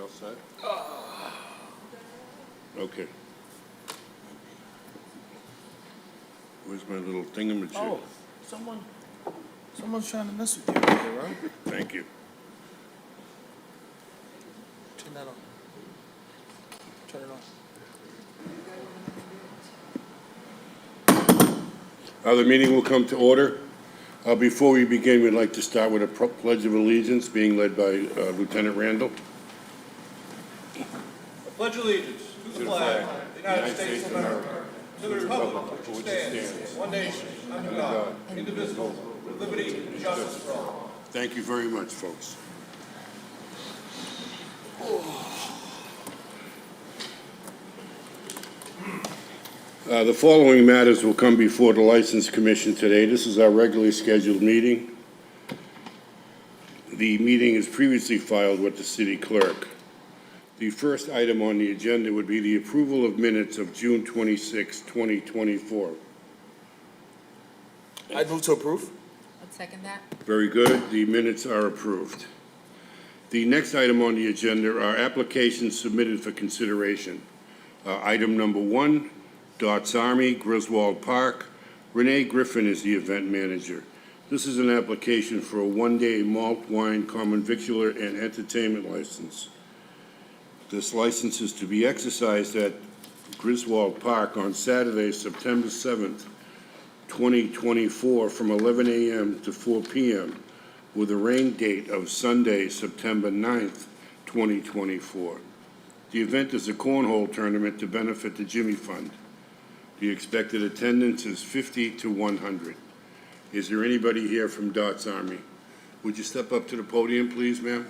all set? Okay. Where's my little thingamajig? Oh, someone's trying to mess with you over here, right? Thank you. Turn that on. Turn it on. The meeting will come to order. Before we begin, we'd like to start with a pledge of allegiance being led by Lieutenant Randall. I pledge allegiance to the flag of the United States of America, to the republic for which it stands, one nation, under God, indivisible, with liberty and justice for all. Thank you very much, folks. The following matters will come before the License Commission today. This is our regularly scheduled meeting. The meeting is previously filed with the city clerk. The first item on the agenda would be the approval of minutes of June 26, 2024. I'd move to approve. I'd second that. Very good. The minutes are approved. The next item on the agenda are applications submitted for consideration. Item number 1, Dots Army, Griswold Park. Renee Griffin is the event manager. This is an application for a one-day malt wine, common victular, and entertainment license. This license is to be exercised at Griswold Park on Saturday, September 7th, 2024, from 11 a.m. to 4 p.m., with a rain date of Sunday, September 9th, 2024. The event is a cornhole tournament to benefit the Jimmy Fund. The expected attendance is 50 to 100. Is there anybody here from Dots Army? Would you step up to the podium, please, ma'am?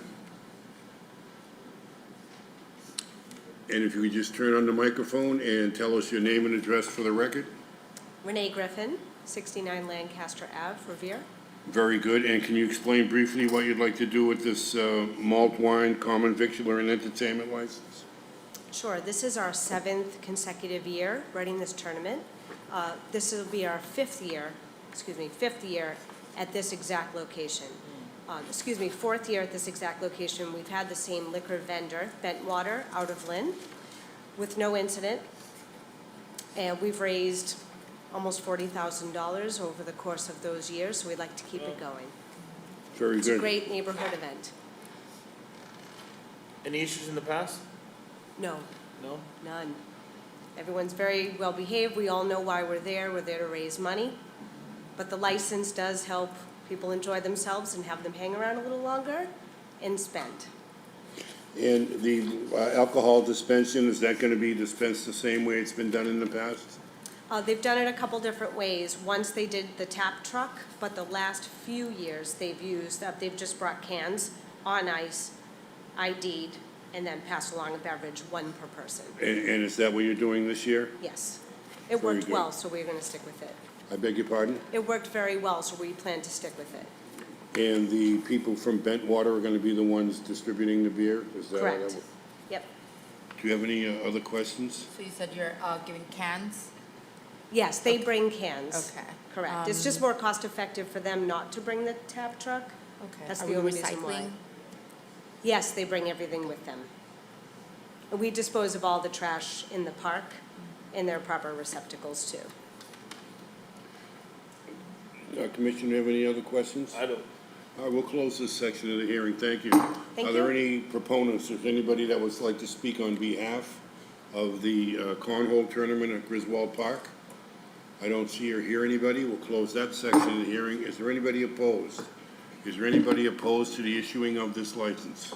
And if you could just turn on the microphone and tell us your name and address for the record. Renee Griffin, 69 Lancaster Ave, Revere. Very good. And can you explain briefly what you'd like to do with this malt wine, common victular, and entertainment license? Sure, this is our 7th consecutive year running this tournament. This will be our fifth year at this exact location. Fourth year at this exact location. We've had the same liquor vendor, Bentwater, out of Lynn, with no incident. And we've raised almost $40,000 over the course of those years, so we'd like to keep it going. Very It's a good. great neighborhood event. Any issues in the past? No, No? none. Everyone's very well behaved. We all know why we're there. We're there to raise money. But the license does help people enjoy themselves and have them hang around a little longer and spend. And the alcohol dispensing, is that going to be dispensed the same way it's been done in the past? They've done it a couple different ways. Once they did the tap truck, but the last few years they've just brought cans on ice, ID'd, and then passed along a beverage, one per person. And is that what you're doing this year? Yes. It Very worked good. well, so we're going to stick with it. I beg your pardon? It worked very well, so we plan to stick with it. And the people from Bentwater are going to be the ones distributing the beer? Is that how that Correct. wo- Yep. Do you have any other questions? So you said you're giving cans? Yes, they bring cans. Okay. Correct. It's just more cost effective for them not to bring the tap truck. Okay. That's Are the we only reason why. recycling? Yes, they bring everything with them. And we dispose of all the trash in the park in their proper receptacles too. Commissioner, do you have any other questions? I don't. All right, we'll close this section of the hearing. Thank you. Thank Are there you. any proponents, or anybody that would like to speak on behalf of the cornhole tournament at Griswold Park? I don't see or hear anybody. We'll close that section of the hearing. Is there anybody opposed? Is there anybody opposed to the issuing of this license?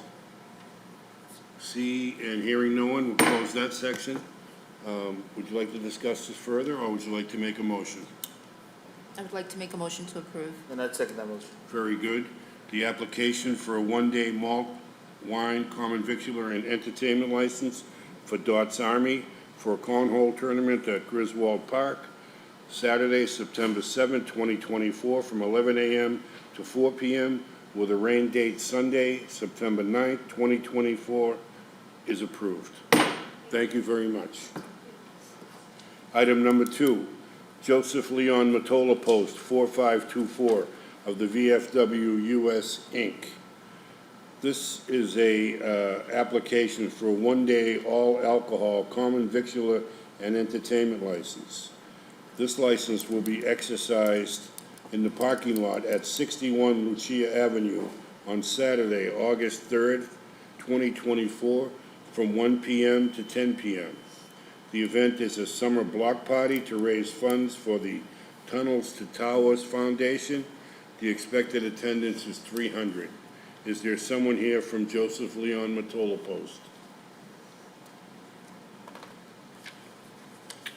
See and hearing no one, we'll close that section. Would you like to discuss this further, or would you like to make a motion? I would like to make a motion to approve. And I'd second that motion. Very good. The application for a one-day malt, wine, common victular, and entertainment license for Dots Army for a cornhole tournament at Griswold Park, Saturday, September 7th, 2024, from 11 a.m. to 4 p.m., with a rain date Sunday, September 9th, 2024, is approved. Thank you very much. Item number 2, Joseph Leon Matola Post, 4524 of the VFW US Inc. This is a application for a one-day all-alcohol common victular and entertainment license. This license will be exercised in the parking lot at 61 Lucia Avenue on Saturday, August 3rd, 2024, from 1 p.m. to 10 p.m. The event is a summer block party to raise funds for the Tunnels to Towers Foundation. The expected attendance is 300. Is there someone here from Joseph Leon Matola Post?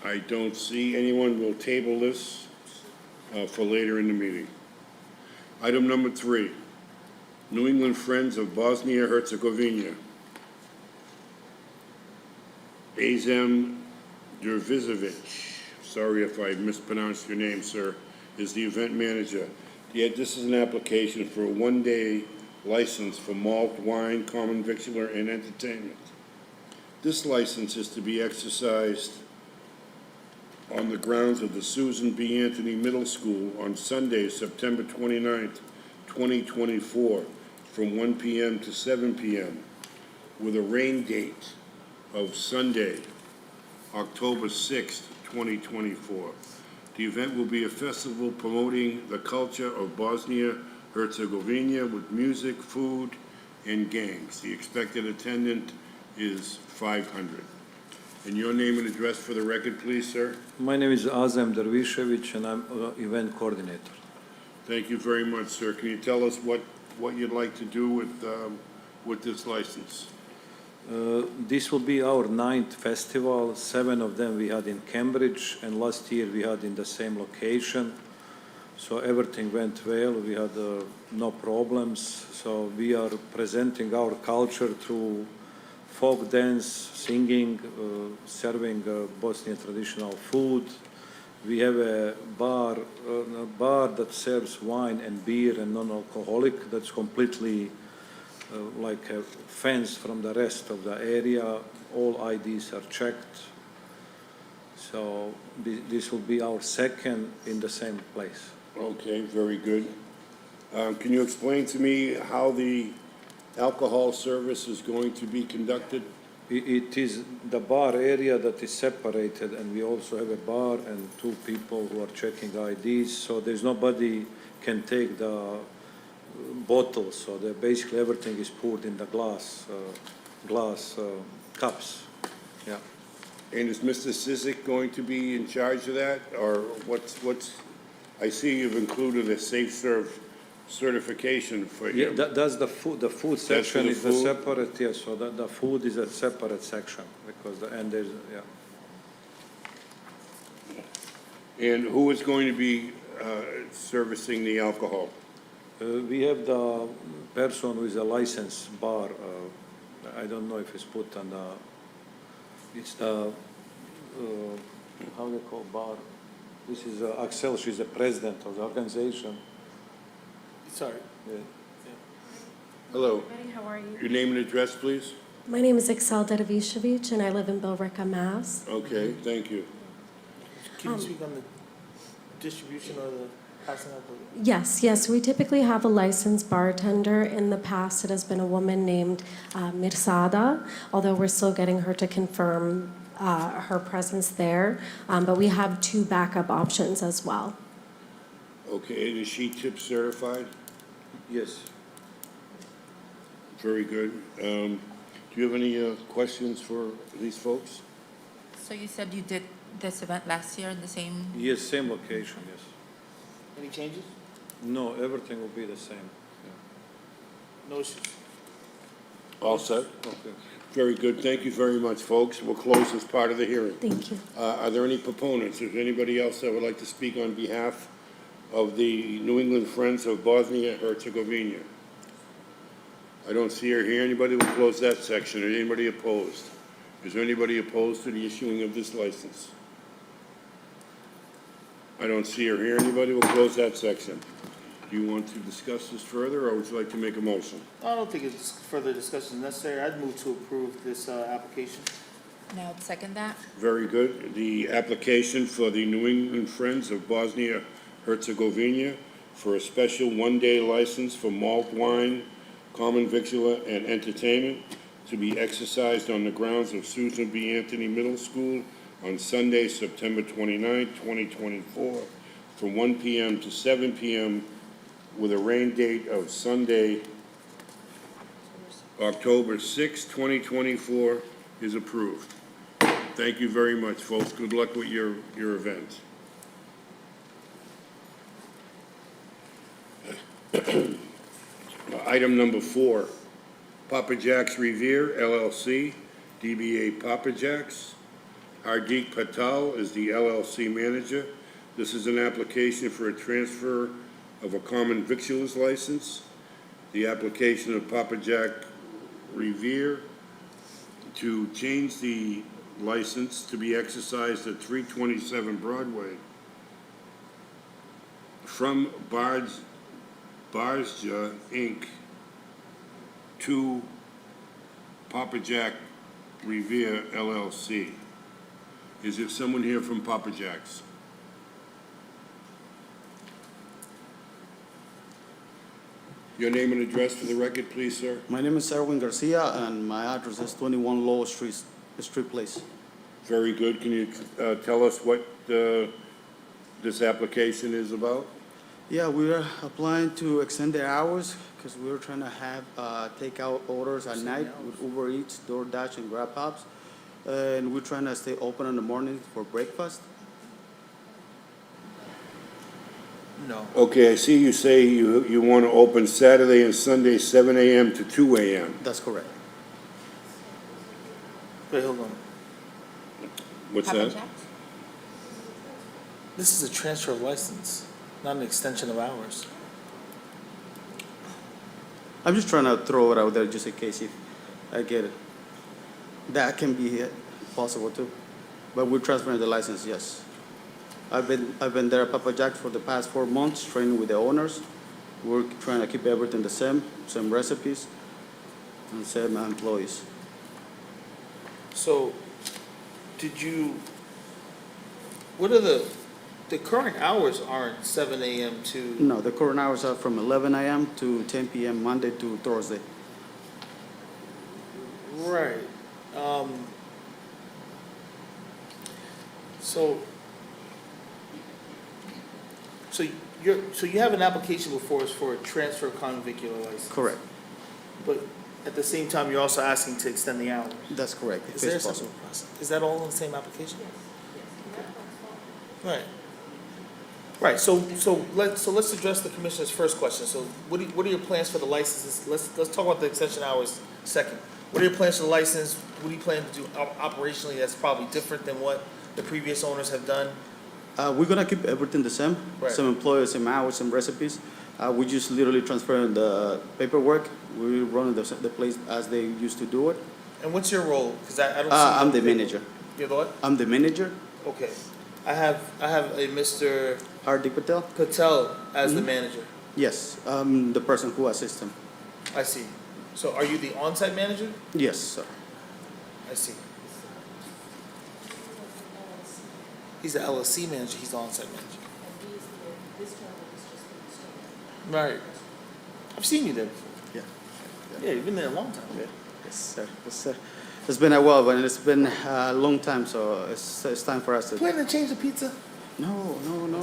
I don't see anyone. We'll table this for later in the meeting. Item number 3, New England Friends of Bosnia-Herzegovina. Azem Dervizovic, sorry if I mispronounced your name, sir, is the event manager. Yeah, this is an application for a one-day license for malt, wine, common victular, and entertainment. This license is to be exercised on the grounds of the Susan B. Anthony Middle School on Sunday, September 29th, 2024, from 1 p.m. to 7 p.m., with a rain date of Sunday, October 6th, 2024. The event will be a festival promoting the culture of Bosnia-Herzegovina with music, food, and games. The expected attendance is 500. And your name and address for the record, please, sir? My name is Azem Dervišević, and I'm event coordinator. Thank you very much, sir. Can you tell us what you'd like to do with this license? This will be our 9th festival. 7 of them we had in Cambridge, and last year we had in the same location. So everything went well. We had no problems. So we are presenting our culture through folk dance, singing, serving Bosnian traditional food. We have a bar that serves wine and beer and non-alcoholic. That's completely like a fence from the rest of the area. All IDs are checked. So this will be our second in the same place. Okay, very good. Can you explain to me how the alcohol service is going to be conducted? It is the bar area that is separated, and we also have a bar and 2 people who are checking IDs. So there's nobody can take the bottles. So basically everything is poured in the glass cups. Yeah. And is Mr. Sizik going to be in charge of that, or what's? I see you've included a safe serve certification for Yeah, him. that's the food. The food section the is a food? separate. Yes, so the food is a separate section because there's And who is going to be servicing the alcohol? We have the person who is a licensed bar. I don't know if it's put on the. It's the how they call bar. This is Axel. She's the president of the organization. Sorry. Yeah. Hello. Hi, how are you? Your name and address, please? My name is Excel Dervišević, and I live in Billerica, Mass. Okay, thank you. Can you speak on the distribution or the passing out the? Yes, we typically have a licensed bartender. In the past, it has been a woman named Mirsada, although we're still getting her to confirm her presence there. But we have 2 backup options as well. Okay, and is she tip certified? Yes. Very good. Do you have any questions for these folks? So you said you did this event last year in the same, Yes, same location. Yes. Any changes? No, everything will be the same. No issues. All set? Okay. Very good. Thank you very much, folks. We'll close this part of the hearing. Thank you. Are there any proponents? Is there anybody else that would like to speak on behalf of the New England Friends of Bosnia-Herzegovina? I don't see or hear anybody. We'll close that section. Is anybody opposed? Is there anybody opposed to the issuing of this license? I don't see or hear anybody. We'll close that section. Do you want to discuss this further, or would you like to make a motion? I don't think it's further discussion necessary. I'd move to approve this application. now I'd second that. Very good. The application for the New England Friends of Bosnia-Herzegovina for a special one-day license for malt wine, common victular and entertainment to be exercised on the grounds of Susan B. Anthony Middle School on Sunday, September 29, 2024, from 1 p.m. to 7 p.m. with a rain date of Sunday, October 6, 2024 is approved. Thank you very much, folks. Good luck with your event. Item number 4, Papa Jack's Revere LLC, DBA Papa Jack's. Hardeep Patel is the LLC manager. This is an application for a transfer of a common victuals license. The application of Papa Jack Revere to change the license to be exercised at 327 Broadway from Barzja Inc. to Papa Jack Revere LLC. Is there someone here from Papa Jack's? Your name and address for the record, please, sir? My name is Erwin Garcia, and my address is 21 Lowell Street Place. Very good. Can you tell us what this application is about? Yeah, we are applying to extend the hours because we were trying to have takeout orders at night with Uber Eats, DoorDash, and GrabHubs. And we're trying to stay open in the morning for breakfast. No. Okay, I see you say you want to open Saturday and Sunday, 7 a.m. to 2 a.m. That's correct. Wait, hold on. What's Papa that? Jack's? This is a transfer of license, not an extension of hours. I'm just trying to throw it out there just in case if I get it. That can be possible too. But we're transferring the license, yes. I've been there at Papa Jack's for the past 4 months, training with the owners. We're trying to keep everything the same recipes, and same employees. So, what are the current hours aren't 7 a.m. to, No, the current hours are from 11 a.m. to 10 p.m. Monday to Thursday. right. So you have an application before us for a transfer of common vicular license? Correct. But at the same time, you're also asking to extend the hours? That's correct. Is If there it's a possible. separate process? Is that all in the same application? Right. Right, so let's address the commissioner's first question. So what are your plans for the licenses? Let's talk about the extension hours second. What are your plans for the license? What do you plan to do operationally that's probably different than what the previous owners have done? We're gonna keep everything the same. Right. Same employees, same hours, same recipes. We just literally transfer the paperwork. We run the place as they used to do it. And what's your role? Because I don't see. I'm the manager. You're the what? I'm the manager. Okay. I have a Mr. Hardik Patel. Patel as the manager. Yes, I'm the person who assists him. I see. So are you the on-site manager? Yes, sir. I see. He's the LLC manager, he's the on-site manager. Right. I've seen you there before. Yeah. Yeah, you've been there a long time. Yeah. Yes, sir. Yes, sir. It's been a while, but it's been a long time, so it's time for us to. Planning to change the pizza? No.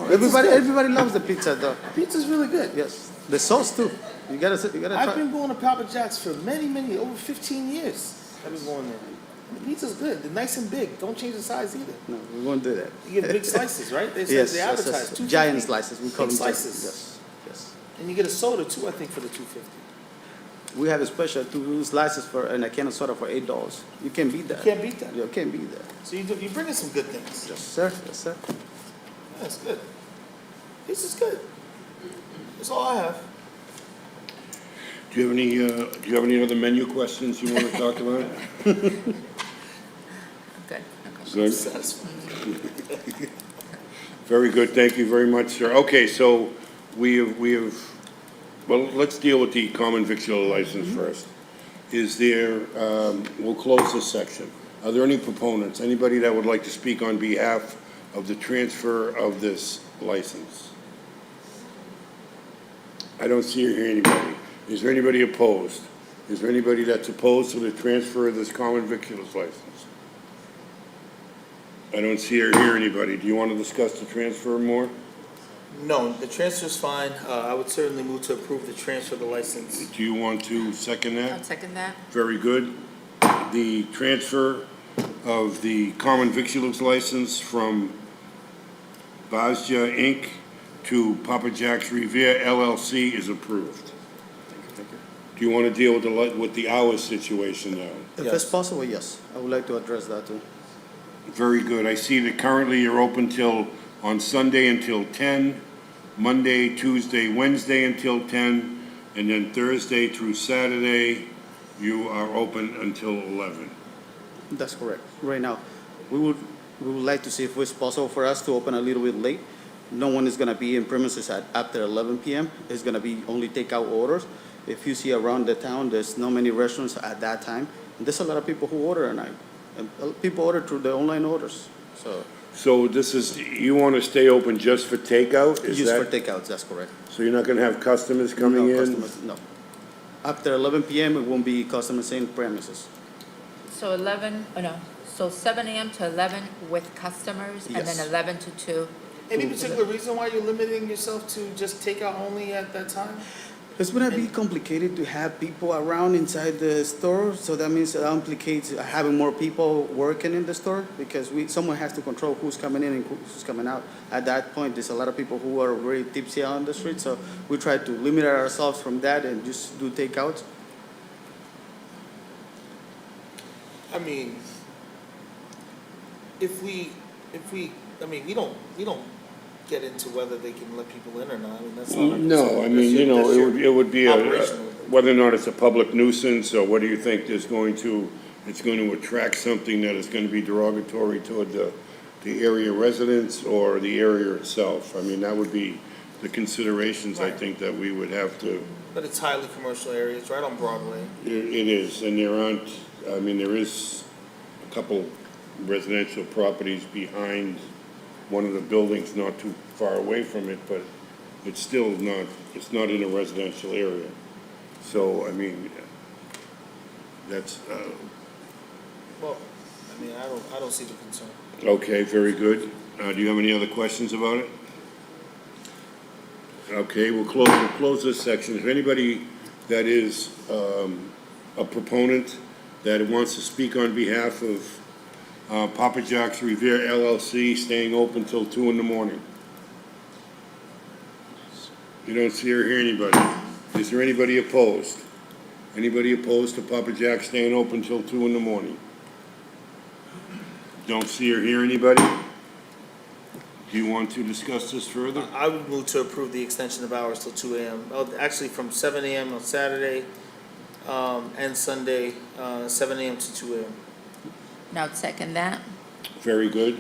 Pizza's good. Everybody loves the pizza, though. Pizza's really good. Yes, the sauce too. You gotta I've try. been going to Papa Jack's for many, over 15 years. I've been going there. The pizza's good. They're nice and big. Don't change the size either. No, we won't do that. You get big slices, right? They say Yes, they yes, advertise yes. 250. Giant slices. We call Big them slices. Yes. And you get a soda too, I think, for the $2.50. We have a special 2 slices and a can of soda for $8. You can't beat that. You can't beat that. You can't beat that. So you're bringing some good things. Yes, sir. Yes, sir. That's good. This is good. That's all I have. Do you have any other menu questions you want to talk about? Good, okay. Good. Satisfying. Very good. Thank you very much, sir. Okay, so we have, well, let's deal with the common victular license first. Is there, we'll close this section. Are there any proponents? Anybody that would like to speak on behalf of the transfer of this license? I don't see or hear anybody. Is there anybody opposed? Is there anybody that's opposed to the transfer of this common victuals license? I don't see or hear anybody. Do you want to discuss the transfer more? No, the transfer's fine. I would certainly move to approve the transfer of the license. Do you want to second that? I'll second that. Very good. The transfer of the common victuals license from Vazja Inc. to Papa Jack's Revere LLC is approved. Do you want to deal with the hours situation now? If Yes. it's possible, yes. I would like to address that too. Very good. I see that currently you're open till, on Sunday until 10, Monday, Tuesday, Wednesday until 10, and then Thursday through Saturday, you are open until 11. That's correct. Right now, we would like to see if it's possible for us to open a little bit late. No one is gonna be in premises after 11 p.m. It's gonna be only takeout orders. If you see around the town, there's not many restaurants at that time. And there's a lot of people who order at night. And people order through the online orders, so. So this is, you want to stay open just for takeout? Is Just for that, takeouts, that's correct. so you're not going to have customers coming No in? customers, no. After 11 p.m., it won't be customers in premises. So 11, oh no, so 7 a.m. to 11 with customers, and then Yes. 11 to 2. Any particular reason why you're limiting yourself to just takeout only at that time? It's gonna be complicated to have people around inside the store, so that means it implicates having more people working in the store, because someone has to control who's coming in and who's coming out. At that point, there's a lot of people who are very tipsy on the street, so we try to limit ourselves from that and just do takeouts. I mean, we don't get into whether they can let people in or not. I mean, that's not our No, concern. I mean, That's you your- know, that's your it would be operational. whether or not it's a public nuisance, or what do you think it's going to attract something that is going to be derogatory toward the area residents or the area itself? I mean, that would be the considerations I think that we would have to, But it's highly commercial area. It's right on Broadway. it is, and there is a couple residential properties behind one of the buildings not too far away from it, but it's still not, it's not in a residential area. So, I mean, that's, Well, I mean, I don't see the concern. okay, very good. Do you have any other questions about it? Okay, we'll close this section. If anybody that is, a proponent that wants to speak on behalf of Papa Jack's Revere LLC staying open till 2 in the morning. You don't see or hear anybody. Is there anybody opposed? Anybody opposed to Papa Jack staying open till 2 in the morning? Don't see or hear anybody? Do you want to discuss this further? I would move to approve the extension of hours till 2 a.m. Oh, actually, from 7 a.m. on Saturday and Sunday, 7 a.m. to 2 a.m. Now second that. Very good.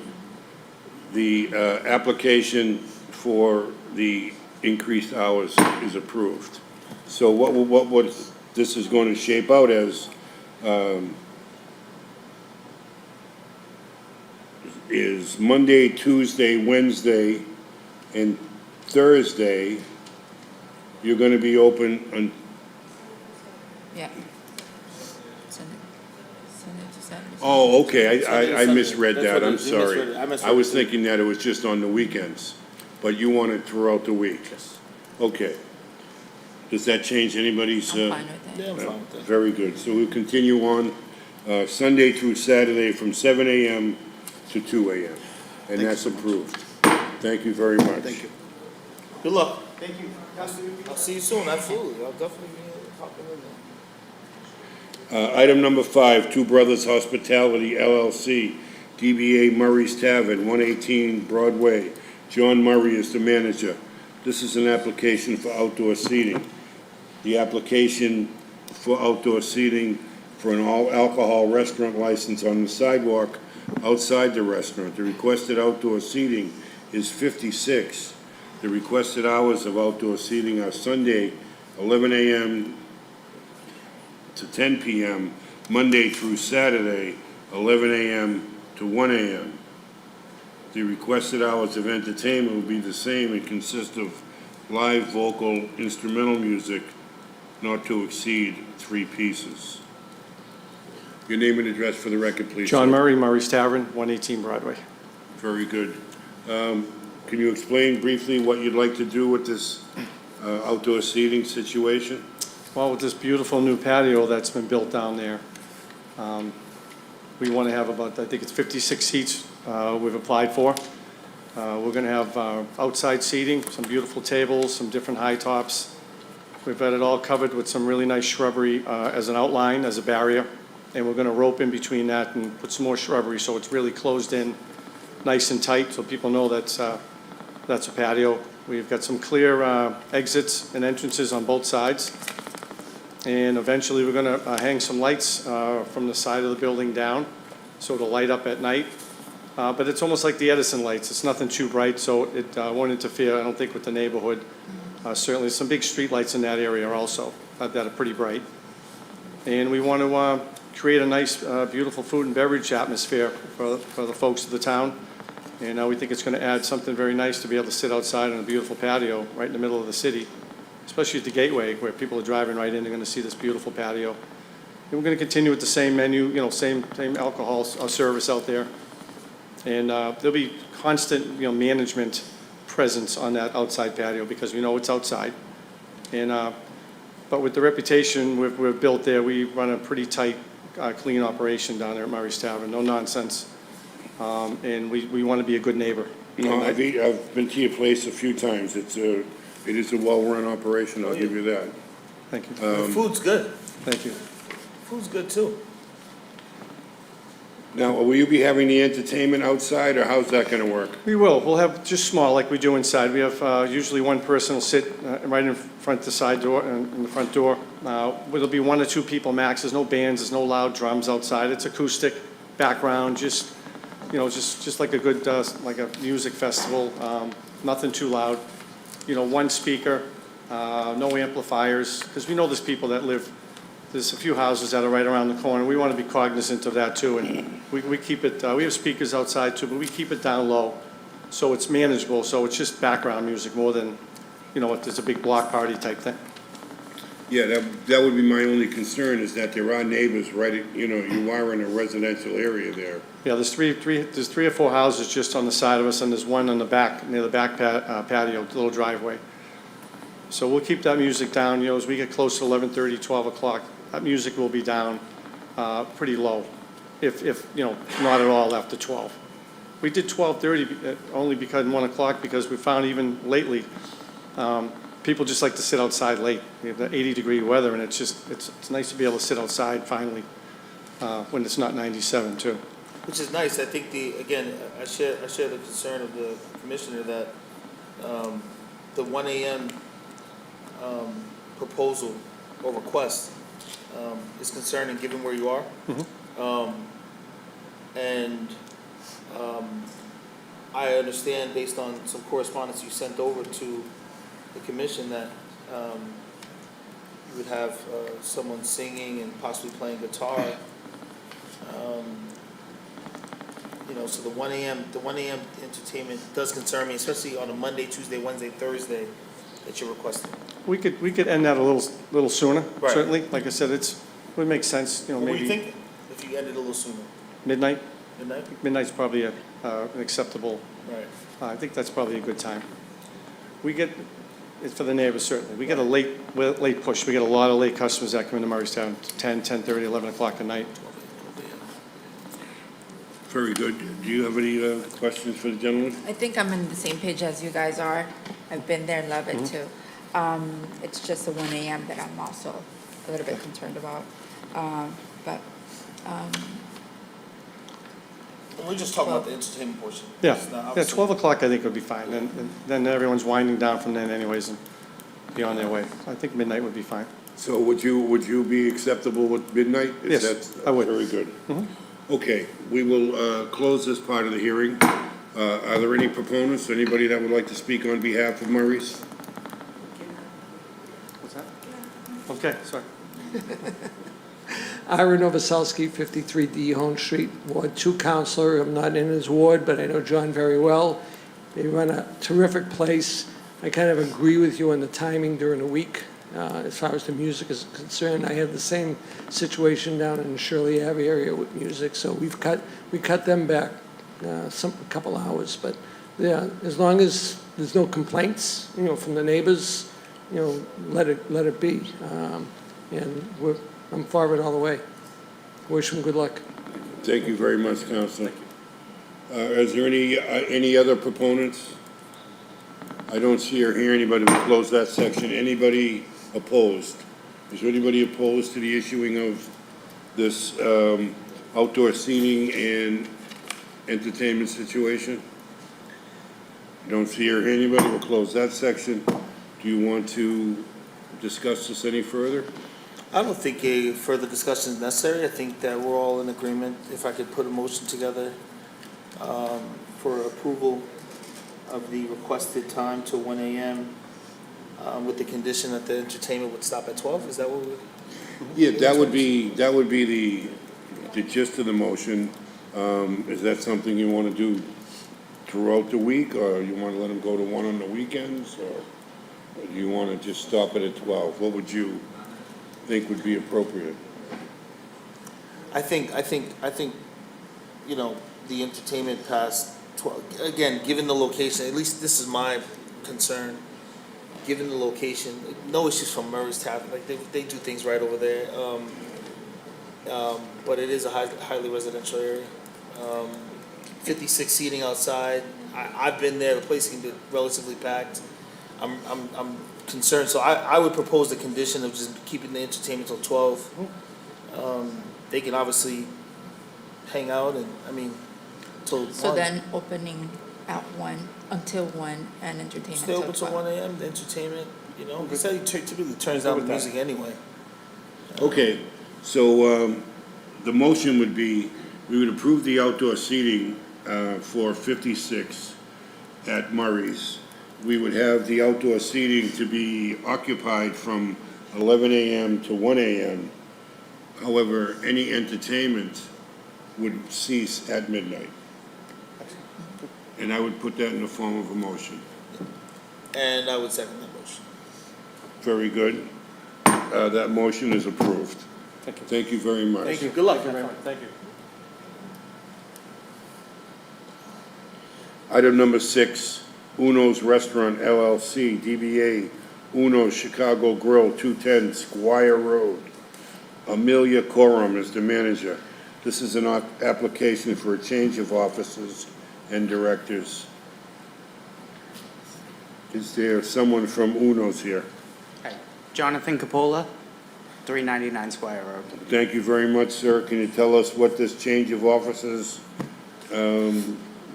The application for the increased hours is approved. So what this is going to shape out as is Monday, Tuesday, Wednesday, and Thursday, you're going to be open on, Yeah. Sunday to Saturday. oh, okay, Sunday to I Sunday. misread That's that, what I'm it is. You misread sorry. it. I misread I was it too. thinking that it was just on the weekends, but you want it throughout the week? Yes. Okay. Does that change anybody's? I'm fine with that. Yeah, I'm fine with that. Very good. So we'll continue on Sunday through Saturday from 7 a.m. to 2 a.m. And that's approved. Thank you very much. Thank you. Good luck. Thank you. I'll see you soon. Absolutely. I'll definitely be popping in there. Item number 5, Two Brothers Hospitality LLC, DBA Murray's Tavern, 118 Broadway. John Murray is the manager. This is an application for outdoor seating. The application for outdoor seating for an all-alcohol restaurant license on the sidewalk outside the restaurant. The requested outdoor seating is 56. The requested hours of outdoor seating are Sunday, 11 a.m. to 10 p.m., Monday through Saturday, 11 a.m. to 1 a.m. The requested hours of entertainment will be the same and consist of live vocal instrumental music not to exceed 3 pieces. Your name and address for the record, please. John sir. Murray, Murray's Tavern, 118 Broadway. Very good. Can you explain briefly what you'd like to do with this outdoor seating situation? Well, with this beautiful new patio that's been built down there, we want to have about, I think it's 56 seats we've applied for. We're going to have outside seating, some beautiful tables, some different high tops. We've got it all covered with some really nice shrubbery as an outline, as a barrier. And we're going to rope in between that and put some more shrubbery so it's really closed in, nice and tight, so people know that's a patio. We've got some clear exits and entrances on both sides. And eventually, we're going to hang some lights from the side of the building down, so it'll light up at night. But it's almost like the Edison lights. It's nothing too bright, so it won't interfere, I don't think, with the neighborhood. Certainly, some big street lights in that area also that are pretty bright. And we want to create a nice, beautiful food and beverage atmosphere for the folks of the town. And we think it's going to add something very nice to be able to sit outside on a beautiful patio right in the middle of the city, especially at the Gateway, where people are driving right in. They're going to see this beautiful patio. And we're going to continue with the same menu, you know, same alcohol service out there. And there'll be constant, you know, management presence on that outside patio because we know it's outside. And but with the reputation we've built there, we run a pretty tight, clean operation down there at Murray's Tavern. No nonsense. And we want to be a good neighbor. No, I've been to your place a few times. It is a well-run operation, I'll give you that. Thank you. The food's good. Thank you. Food's good too. Now, will you be having the entertainment outside, or how's that gonna work? We will. We'll have just small, like we do inside. We have usually one person will sit right in front of the side door, in the front door. There'll be 1 or 2 people max. There's no bands, there's no loud drums outside. It's acoustic background, just, you know, just like a good, like a music festival. Nothing too loud. You know, 1 speaker, no amplifiers, because we know there's people that live, there's a few houses that are right around the corner. We want to be cognizant of that too, and we keep it, we have speakers outside too, but we keep it down low, so it's manageable, so it's just background music more than, you know, if there's a big block party type thing. Yeah, that would be my only concern, is that there are neighbors right, you know, you are in a residential area there. Yeah, there's three or four houses just on the side of us, and there's one on the back, near the back patio, the little driveway. So we'll keep that music down, you know, as we get close to 11:30, 12 o'clock, that music will be down pretty low, if you know, not at all after 12. We did 12:30 only because 1 o'clock, because we found even lately, people just like to sit outside late. We have the 80-degree weather, and it's nice to be able to sit outside finally when it's not 97 too. Which is nice. I think I share the concern of the commissioner that the 1 a.m. Proposal or request is concerning given where you are. I understand based on some correspondence you sent over to the commission that you would have someone singing and possibly playing guitar. You know, so the 1 a.m. entertainment does concern me, especially on a Monday, Tuesday, Wednesday, Thursday that you're requesting. We could end that a little sooner, Right. certainly. Like I said, it would make sense, you know, What were you maybe thinking if you ended a little sooner? midnight. Midnight? Midnight's probably an acceptable, Right. I think that's probably a good time. We get, it's for the neighbors certainly, we get a late push. We get a lot of late customers that come into Murraystown, 10, 10:30, 11 o'clock at night. Very good. Do you have any questions for the gentleman? I think I'm on the same page as you guys are. I've been there and love it too. It's just the 1 a.m. that I'm also a little bit concerned about. We're just talking about the entertainment portion. Yeah, It's not yeah, obviously- 12 o'clock I think would be fine. And then everyone's winding down from then anyways and be on their way. I think midnight would be fine. So would you be acceptable with midnight? Is Yes, that- I would. Very good. Okay, we will close this part of the hearing. Are there any proponents, anybody that would like to speak on behalf of Murray's? What's that? Okay, sorry. Ira Novoselsky, 53 D Hone Street, Ward 2 counselor. I'm not in his ward, but I know John very well. They run a terrific place. I kind of agree with you on the timing during the week. As far as the music is concerned, I had the same situation down in the Shirley Ave area with music, so we cut them back a couple hours. But yeah, as long as there's no complaints, from the neighbors, let it be. And I'm for it all the way. Wish them good luck. Thank you very much, Councilor. Is there any other proponents? I don't see or hear anybody. We'll close that section. Anybody opposed? Is there anybody opposed to the issuing of this outdoor seating and entertainment situation? Don't see or hear anybody. We'll close that section. Do you want to discuss this any further? I don't think a further discussion is necessary. I think that we're all in agreement. If I could put a motion together for approval of the requested time to 1 a.m. With the condition that the entertainment would stop at 12, is that what we? Yeah, that would be the gist of the motion. Is that something you want to do throughout the week, or you want to let them go to 1 on the weekends, or do you want to just stop it at 12? What would you think would be appropriate? I think, the entertainment past 12, again, given the location, at least this is my concern, given the location, no issues from Murray's Tavern, like, they do things right over there. But it is a highly residential area. 56 seating outside. I've been there, the place can be relatively packed. I'm concerned, so I would propose the condition of just keeping the entertainment till 12. They can obviously hang out till 1. So then opening at 1 until 1 and entertainment Stay till open till 12. 1 a.m., the entertainment, he said he typically turns down the music anyway. Okay, so the motion would be, we would approve the outdoor seating for 56 at Murray's. We would have the outdoor seating to be occupied from 11 a.m. to 1 a.m. However, any entertainment would cease at midnight. And I would put that in the form of a motion. And I would second that motion. Very good. That motion is approved. Thank you. Thank you very much. Thank you, good luck. Thank you. Item number 6, Uno's Restaurant LLC, DBA Uno's Chicago Grill, 210 Squire Road. Amelia Corum is the manager. This is an application for a change of offices and directors. Is there someone from Uno's here? Hi, Jonathan Capola, 399 Squire Road. Thank you very much, sir. Can you tell us what this change of offices,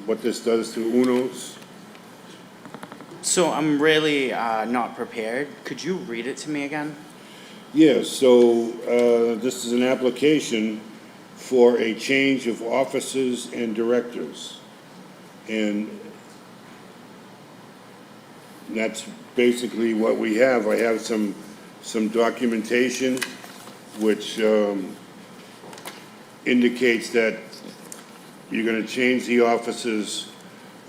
what this does to Uno's? So I'm really not prepared. Could you read it to me again? Yes, so this is an application for a change of offices and directors. And that's basically what we have. I have some documentation which indicates that you're going to change the offices,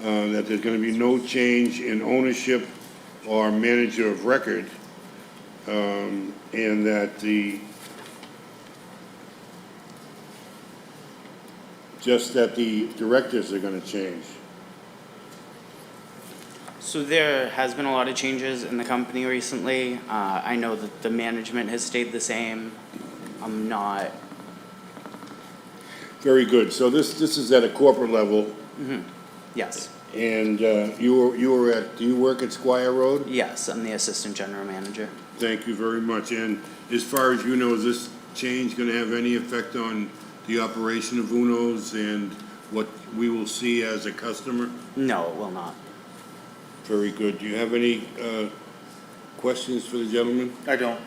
that there's going to be no change in ownership or manager of record, and that just that the directors are going to change. So there has been a lot of changes in the company recently. I know that the management has stayed the same. I'm not. Very good. So this is at a corporate level, Yes. and do you work at Squire Road? Yes, I'm the assistant general manager. Thank you very much. And as far as you know, is this change going to have any effect on the operation of Uno's and what we will see as a customer? No, it will not. Very good. Do you have any questions for the gentleman? I don't.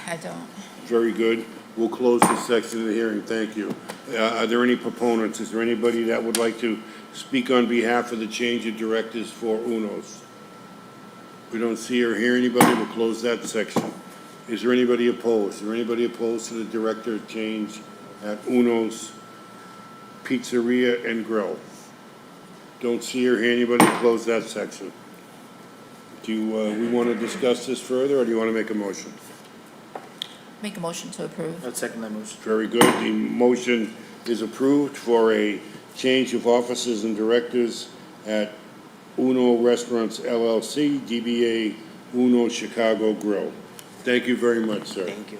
I don't. Very good. We'll close this section of the hearing. Thank you. Are there any proponents? Is there anybody that would like to speak on behalf of the change of directors for Uno's? We don't see or hear anybody. We'll close that section. Is there anybody opposed? Is there anybody opposed to the director change at Uno's Pizzeria and Grill? Don't see or hear anybody. Close that section. we want to discuss this further, or do you want to make a motion? Make a motion to approve. I'd second that motion. Very good. The motion is approved for a change of officers and directors at Uno Restaurants LLC, DBA Uno Chicago Grill. Thank you very much, sir. Thank you.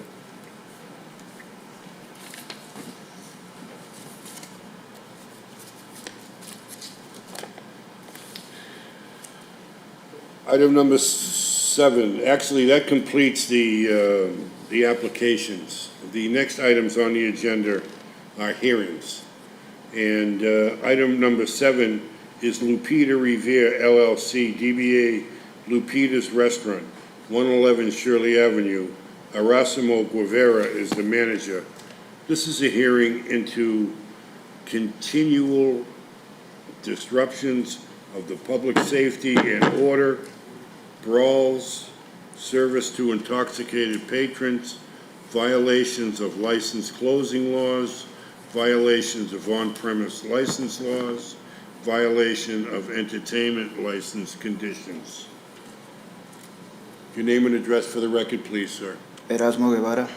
Item number 7, actually, that completes the applications. The next items on the agenda are hearings. And item number 7 is Lupita Revere LLC, DBA Lupita's Restaurant, 111 Shirley Avenue. Erasimo Guevara is the manager. This is a hearing into continual disruptions of the public safety and order, brawls, service to intoxicated patrons, violations of license closing laws, violations of on-premise license laws, violation of entertainment license conditions. Your name and address for the record, please, sir. Erasmo Guevara.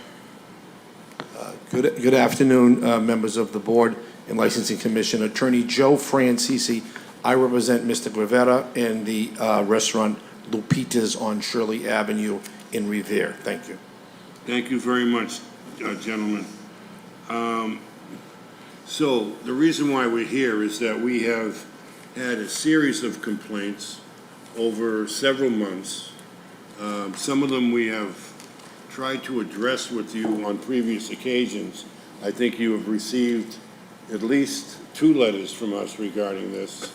Good afternoon, members of the Board and Licensing Commission. Attorney Joe Francisi. I represent Mr. Guevara and the restaurant Lupita's on Shirley Avenue in Revere. Thank you. Thank you very much, gentlemen. So the reason why we're here is that we have had a series of complaints over several months. Some of them we have tried to address with you on previous occasions. I think you have received at least 2 letters from us regarding this,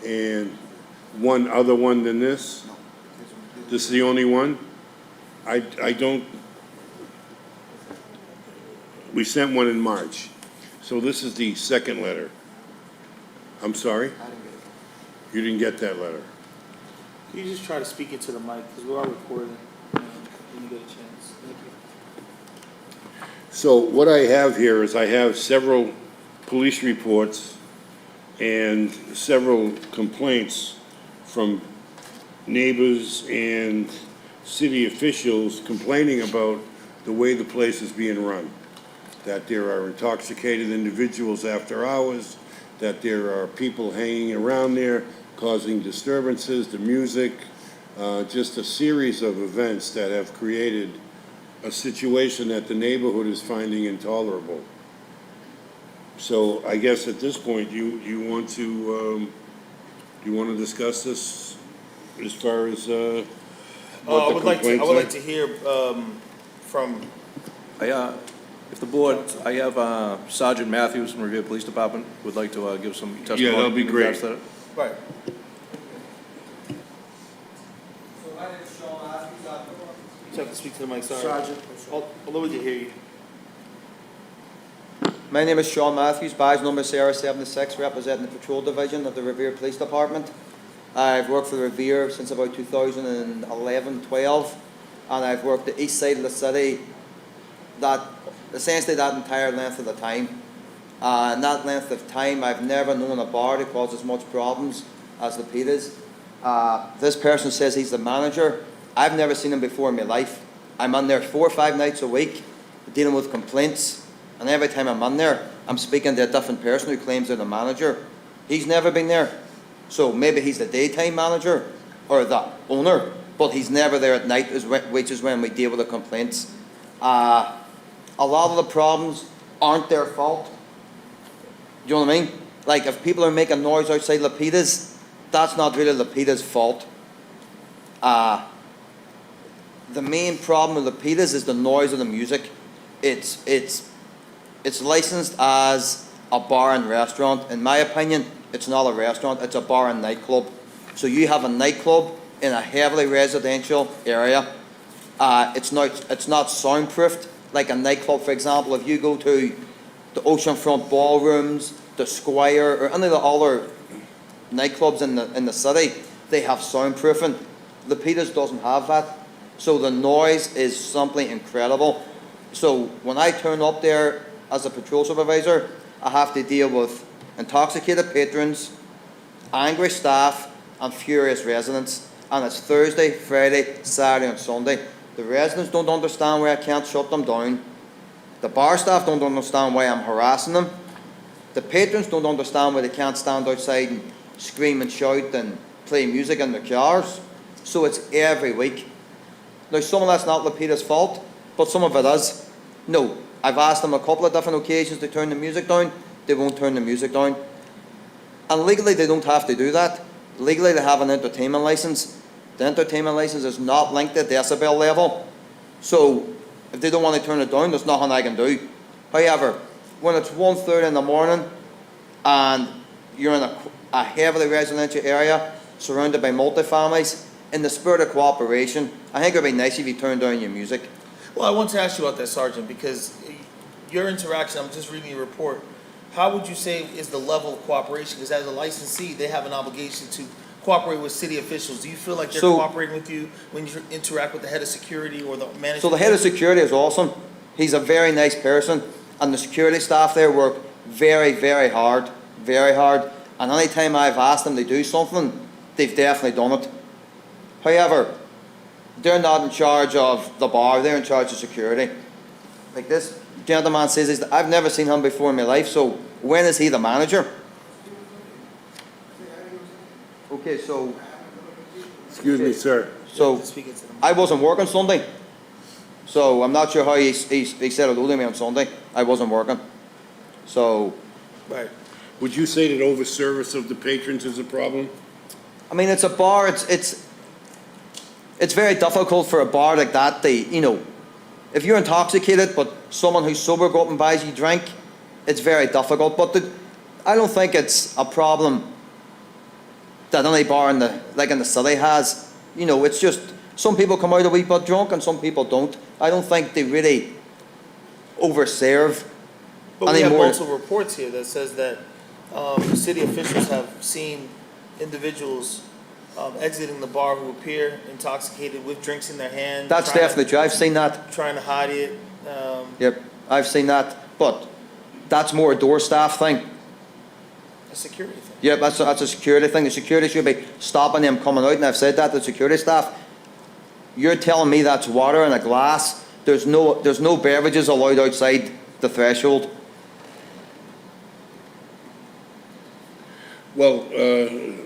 and one other one than this. This is the only one? I don't, we sent one in March, so this is the second letter. I'm sorry? You didn't get that letter? Can you just try to speak into the mic, because we are recording, when you get a chance. Thank you. So what I have here is I have several police reports and several complaints from neighbors and city officials complaining about the way the place is being run. That there are intoxicated individuals after hours, that there are people hanging around there causing disturbances, the music, just a series of events that have created a situation that the neighborhood is finding intolerable. So I guess at this point, you want to discuss this as far as what I the would like complaints are? to hear from, If the board, I have Sergeant Matthews from Revere Police Department, would like to give some testimony. Yeah, that'll be in regards great. to that. right. So my name is Sean Matthews. You have to speak to the mic, sorry. Sergeant. Although we can hear you. My name is Sean Matthews, badge number Sierra 76, representing the Patrol Division of the Revere Police Department. I've worked for Revere since about 2011-12, and I've worked the east side of the city, essentially that entire length of the time. In that length of time, I've never known a bar to cause as much problems as Lupita's. This person says he's the manager. I've never seen him before in my life. I'm in there 4 or 5 nights a week dealing with complaints, and every time I'm in there, I'm speaking to a different person who claims they're the manager. He's never been there. So maybe he's the daytime manager or the owner, but he's never there at night, which is when we deal with the complaints. A lot of the problems aren't their fault. Do you know what I mean? Like, if people are making noise outside Lupita's, that's not really Lupita's fault. The main problem with Lupita's is the noise of the music. It's licensed as a bar and restaurant. In my opinion, it's not a restaurant, it's a bar and nightclub. So you have a nightclub in a heavily residential area. It's not soundproofed like a nightclub. For example, if you go to the oceanfront ballrooms, the Squire, or any of the other nightclubs in the city, they have soundproofing. Lupita's doesn't have that. So the noise is simply incredible. So when I turn up there as a patrol supervisor, I have to deal with intoxicated patrons, angry staff, and furious residents. and it's Thursday, Friday, Saturday, and Sunday. The residents don't understand why I can't shut them down. The bar staff don't understand why I'm harassing them. The patrons don't understand why they can't stand outside and scream and shout and play music in their cars. So it's every week. Now, some of that's not Lapita's fault, but some of it is. No, I've asked them a couple of different occasions to turn the music down. They won't turn the music down. And legally, they don't have to do that. Legally, they have an entertainment license. The entertainment license is not linked to decibel level. So if they don't want to turn it down, there's nothing I can do. However, when it's 1:30 in the morning and you're in a heavily residential area surrounded by multifamilies, in the spirit of cooperation, I think it would be nice if you turned down your music. Well, I want to ask you about that, Sergeant, because your interaction, I'm just reading your report. How would you say is the level of cooperation? Because as a licensee, they have an obligation to cooperate with city officials. Do you feel like they're So- cooperating with you when you interact with the head of security or the manager? So the head of security is awesome. He's a very nice person, and the security staff there work very, very hard, very hard. And any time I've asked them to do something, they've definitely done it. However, they're not in charge of the bar, they're in charge of security. Like this gentleman says, I've never seen him before in my life, so when is he the manager? Okay, so, Excuse me, sir. so Speaking to them. I wasn't working Sunday, so I'm not sure how he said hello to me on Sunday. I wasn't working. So, Right. Would you say that over-service of the patrons is a problem? I mean, it's a bar, it's very difficult for a bar like that to, you know, if you're intoxicated, but someone who's sober go up and buys you a drink, it's very difficult. But I don't think it's a problem that any bar in the city has. You know, it's just some people come out a wee bit drunk and some people don't. I don't think they really overserve. But we have anymore. multiple reports here that says that city officials have seen individuals exiting the bar who appear intoxicated with drinks in their hand. That's trying to- definitely true. I've seen that. Trying to hide it. Yep, I've seen that. But that's more a door staff thing. A security thing. Yep, that's a security thing. The security should be stopping them coming out, and I've said that to the security staff. You're telling me that's water in a glass. There's no beverages allowed outside the threshold. Well,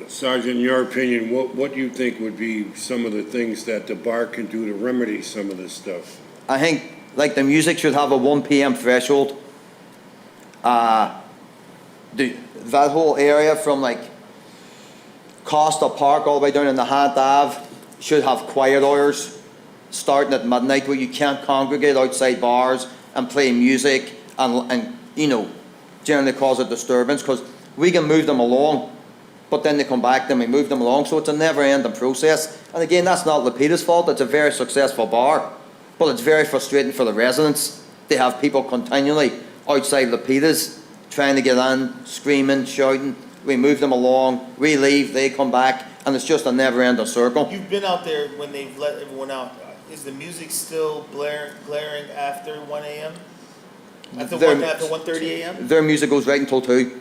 Sergeant, in your opinion, what do you think would be some of the things that the bar can do to remedy some of this stuff? I think, like, the music should have a 1 p.m. threshold. That whole area from, like, Costa Park all the way down in the Hant Ave should have quiet hours starting at midnight where you can't congregate outside bars and play music and you know, generally cause a disturbance, because we can move them along, but then they come back, then we move them along, so it's a never-ending process. And again, that's not Lapita's fault. It's a very successful bar, but it's very frustrating for the residents. They have people continually outside Lapita's trying to get in, screaming, shouting. We move them along, we leave, they come back, and it's just a never-ending circle. You've been out there when they've let everyone out. Is the music still blaring after 1 a.m.? After 1:30 a.m.? Their music goes right until 2.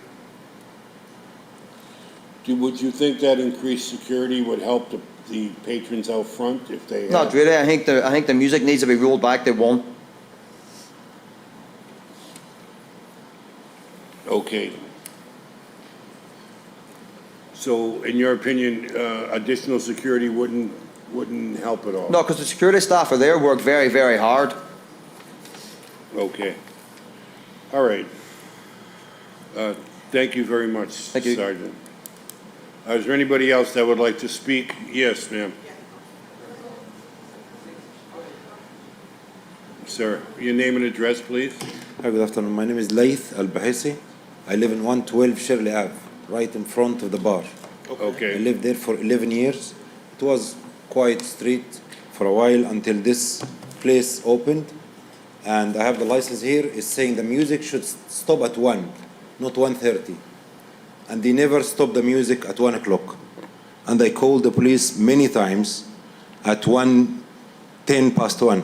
Would you think that increased security would help the patrons out front if they? Not really. I think the music needs to be rolled back to 1. Okay. So, in your opinion, additional security wouldn't help at all? No, because the security staff are there, work very, very hard. Okay. All right. Thank you very much, Thank you. Sergeant. Is there anybody else that would like to speak? Yes, ma'am. Sir, your name and address, please? Hi, good afternoon. My name is Laith Al-Bahisi. I live in 112 Shirley Ave, right in front of the bar. I Okay. lived there for 11 years. It was quiet street for a while until this place opened. And I have the license here. It's saying the music should stop at 1, not 1:30. And they never stop the music at 1 o'clock. And I called the police many times at 10 past 1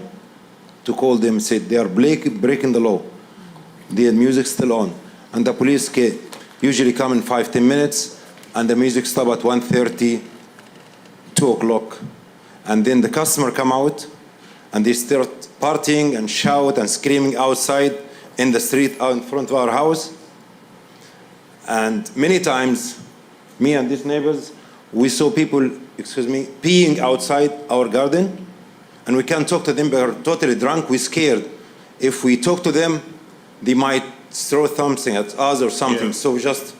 to call them, said they are breaking the law. The music still on. And the police usually come in 5-10 minutes, and the music stop at 1:30 2 o'clock. And then the customer come out and they start partying and shout and screaming outside in the street out in front of our house. And many times, me and these neighbors, we saw people, peeing outside our garden, and we can't talk to them, they're totally drunk, we're scared. If we talk to them, they might throw something at us or something, so we just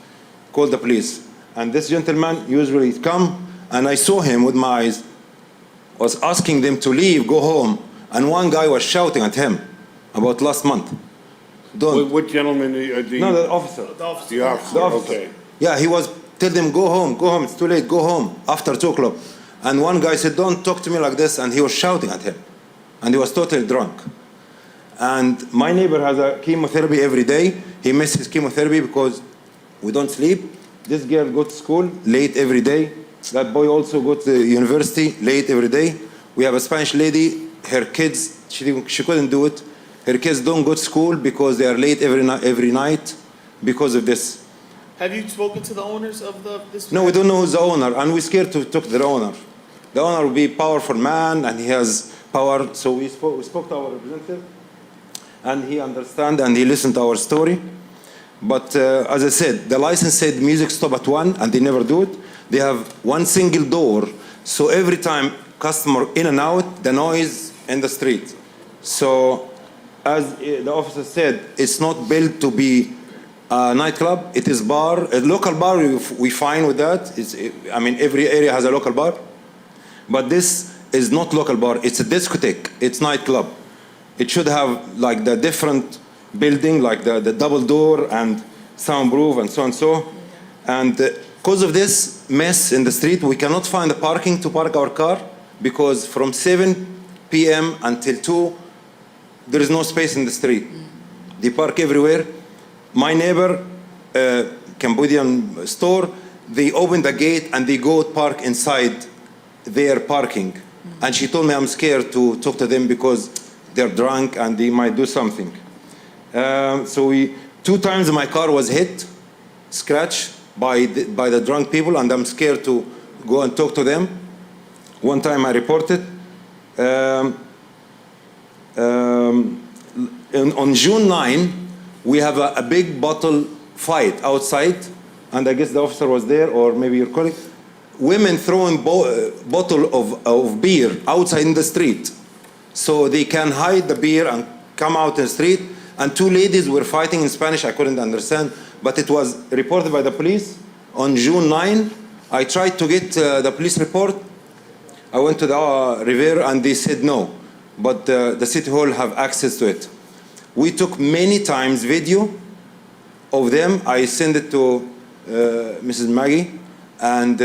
call the police. And this gentleman usually come, and I saw him with my eyes, was asking them to leave, go home, and one guy was shouting at him about last month. What gentleman? No, the officer. The officer. The officer, okay. Yeah, he was tell them go home, it's too late, go home after 2 o'clock. And one guy said, don't talk to me like this, and he was shouting at him. And he was totally drunk. And my neighbor has a chemotherapy every day. He misses chemotherapy because we don't sleep. This girl goes to school late every day. That boy also goes to university late every day. We have a Spanish lady, her kids, she couldn't do it. Her kids don't go to school because they are late every night because of this. Have you spoken to the owners of this? No, we don't know who's the owner, and we're scared to talk to the owner. The owner will be a powerful man, and he has power, so we spoke to our representative, and he understands and he listened to our story. But as I said, the license said music stop at 1, and they never do it. They have one single door, so every time customer in and out, the noise in the street. So as the officer said, it's not built to be a nightclub. It is bar, a local bar. We fine with that. I mean, every area has a local bar, but this is not local bar. It's a discotheque. It's nightclub. It should have like the different building, like the double door and soundproof and so and so. And because of this mess in the street, we cannot find the parking to park our car because from 7 p.m. until 2, there is no space in the street. They park everywhere. My neighbor, Cambodian store, they open the gate and they go park inside their parking. And she told me I'm scared to talk to them because they're drunk and they might do something. So 2 times my car was hit, scratched by the drunk people, and I'm scared to go and talk to them. One time I reported. On June 9, we have a big bottle fight outside, and I guess the officer was there, or maybe your colleague. Women throwing bottle of beer outside in the street, so they can hide the beer and come out in the street. And 2 ladies were fighting in Spanish. I couldn't understand, but it was reported by the police on June 9. I tried to get the police report. I went to the Rivera, and they said no, but the city hall have access to it. We took many times video of them. I sent it to Mrs. Maggie, and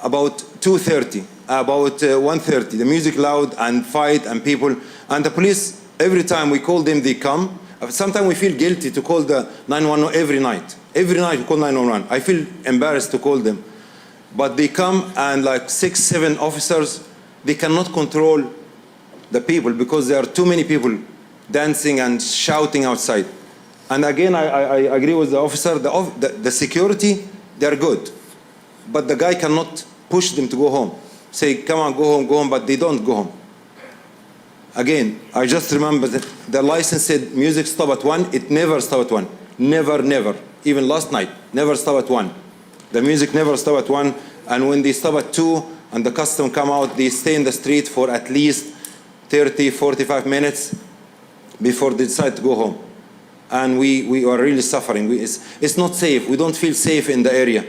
about 2:30, about 1:30, the music loud and fight and people. And the police, every time we call them, they come. Sometimes we feel guilty to call the 911 every night. Every night we call 911. I feel embarrassed to call them. But they come, and like 6, 7 officers, they cannot control the people because there are too many people dancing and shouting outside. And again, I agree with the officer. The security, they're good. But the guy cannot push them to go home. Say, come on, go home, but they don't go home. Again, I just remember that the license said music stop at 1. It never stopped at 1. Never, never. Even last night, never stopped at 1. The music never stopped at 1. And when they stop at 2 and the customer come out, they stay in the street for at least 30, 45 minutes before they decide to go home. And we are really suffering. It's not safe. We don't feel safe in the area.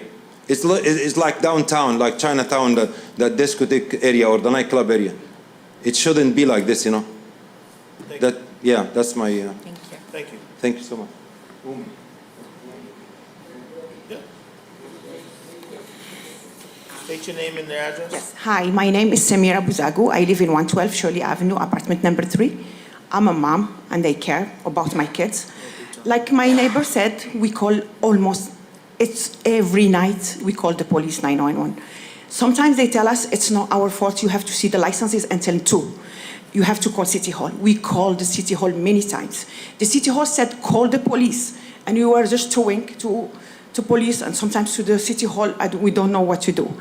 It's like downtown, like Chinatown, the discotheque area or the nightclub area. It shouldn't be like this, you know. That's my. Thank you. Thank you so much. Yeah. State your name and the address. Yes. Hi, my name is Samira Buzagu. I live in 112 Shirley Avenue, apartment number 3. I'm a mom, and I care about my kids. Like my neighbor said, we call it's every night we call the police 911. Sometimes they tell us it's not our fault, you have to see the licenses until 2. You have to call City Hall. We called the City Hall many times. The City Hall said, call the police. And we were just towing to police and sometimes to the City Hall, and we don't know what to do.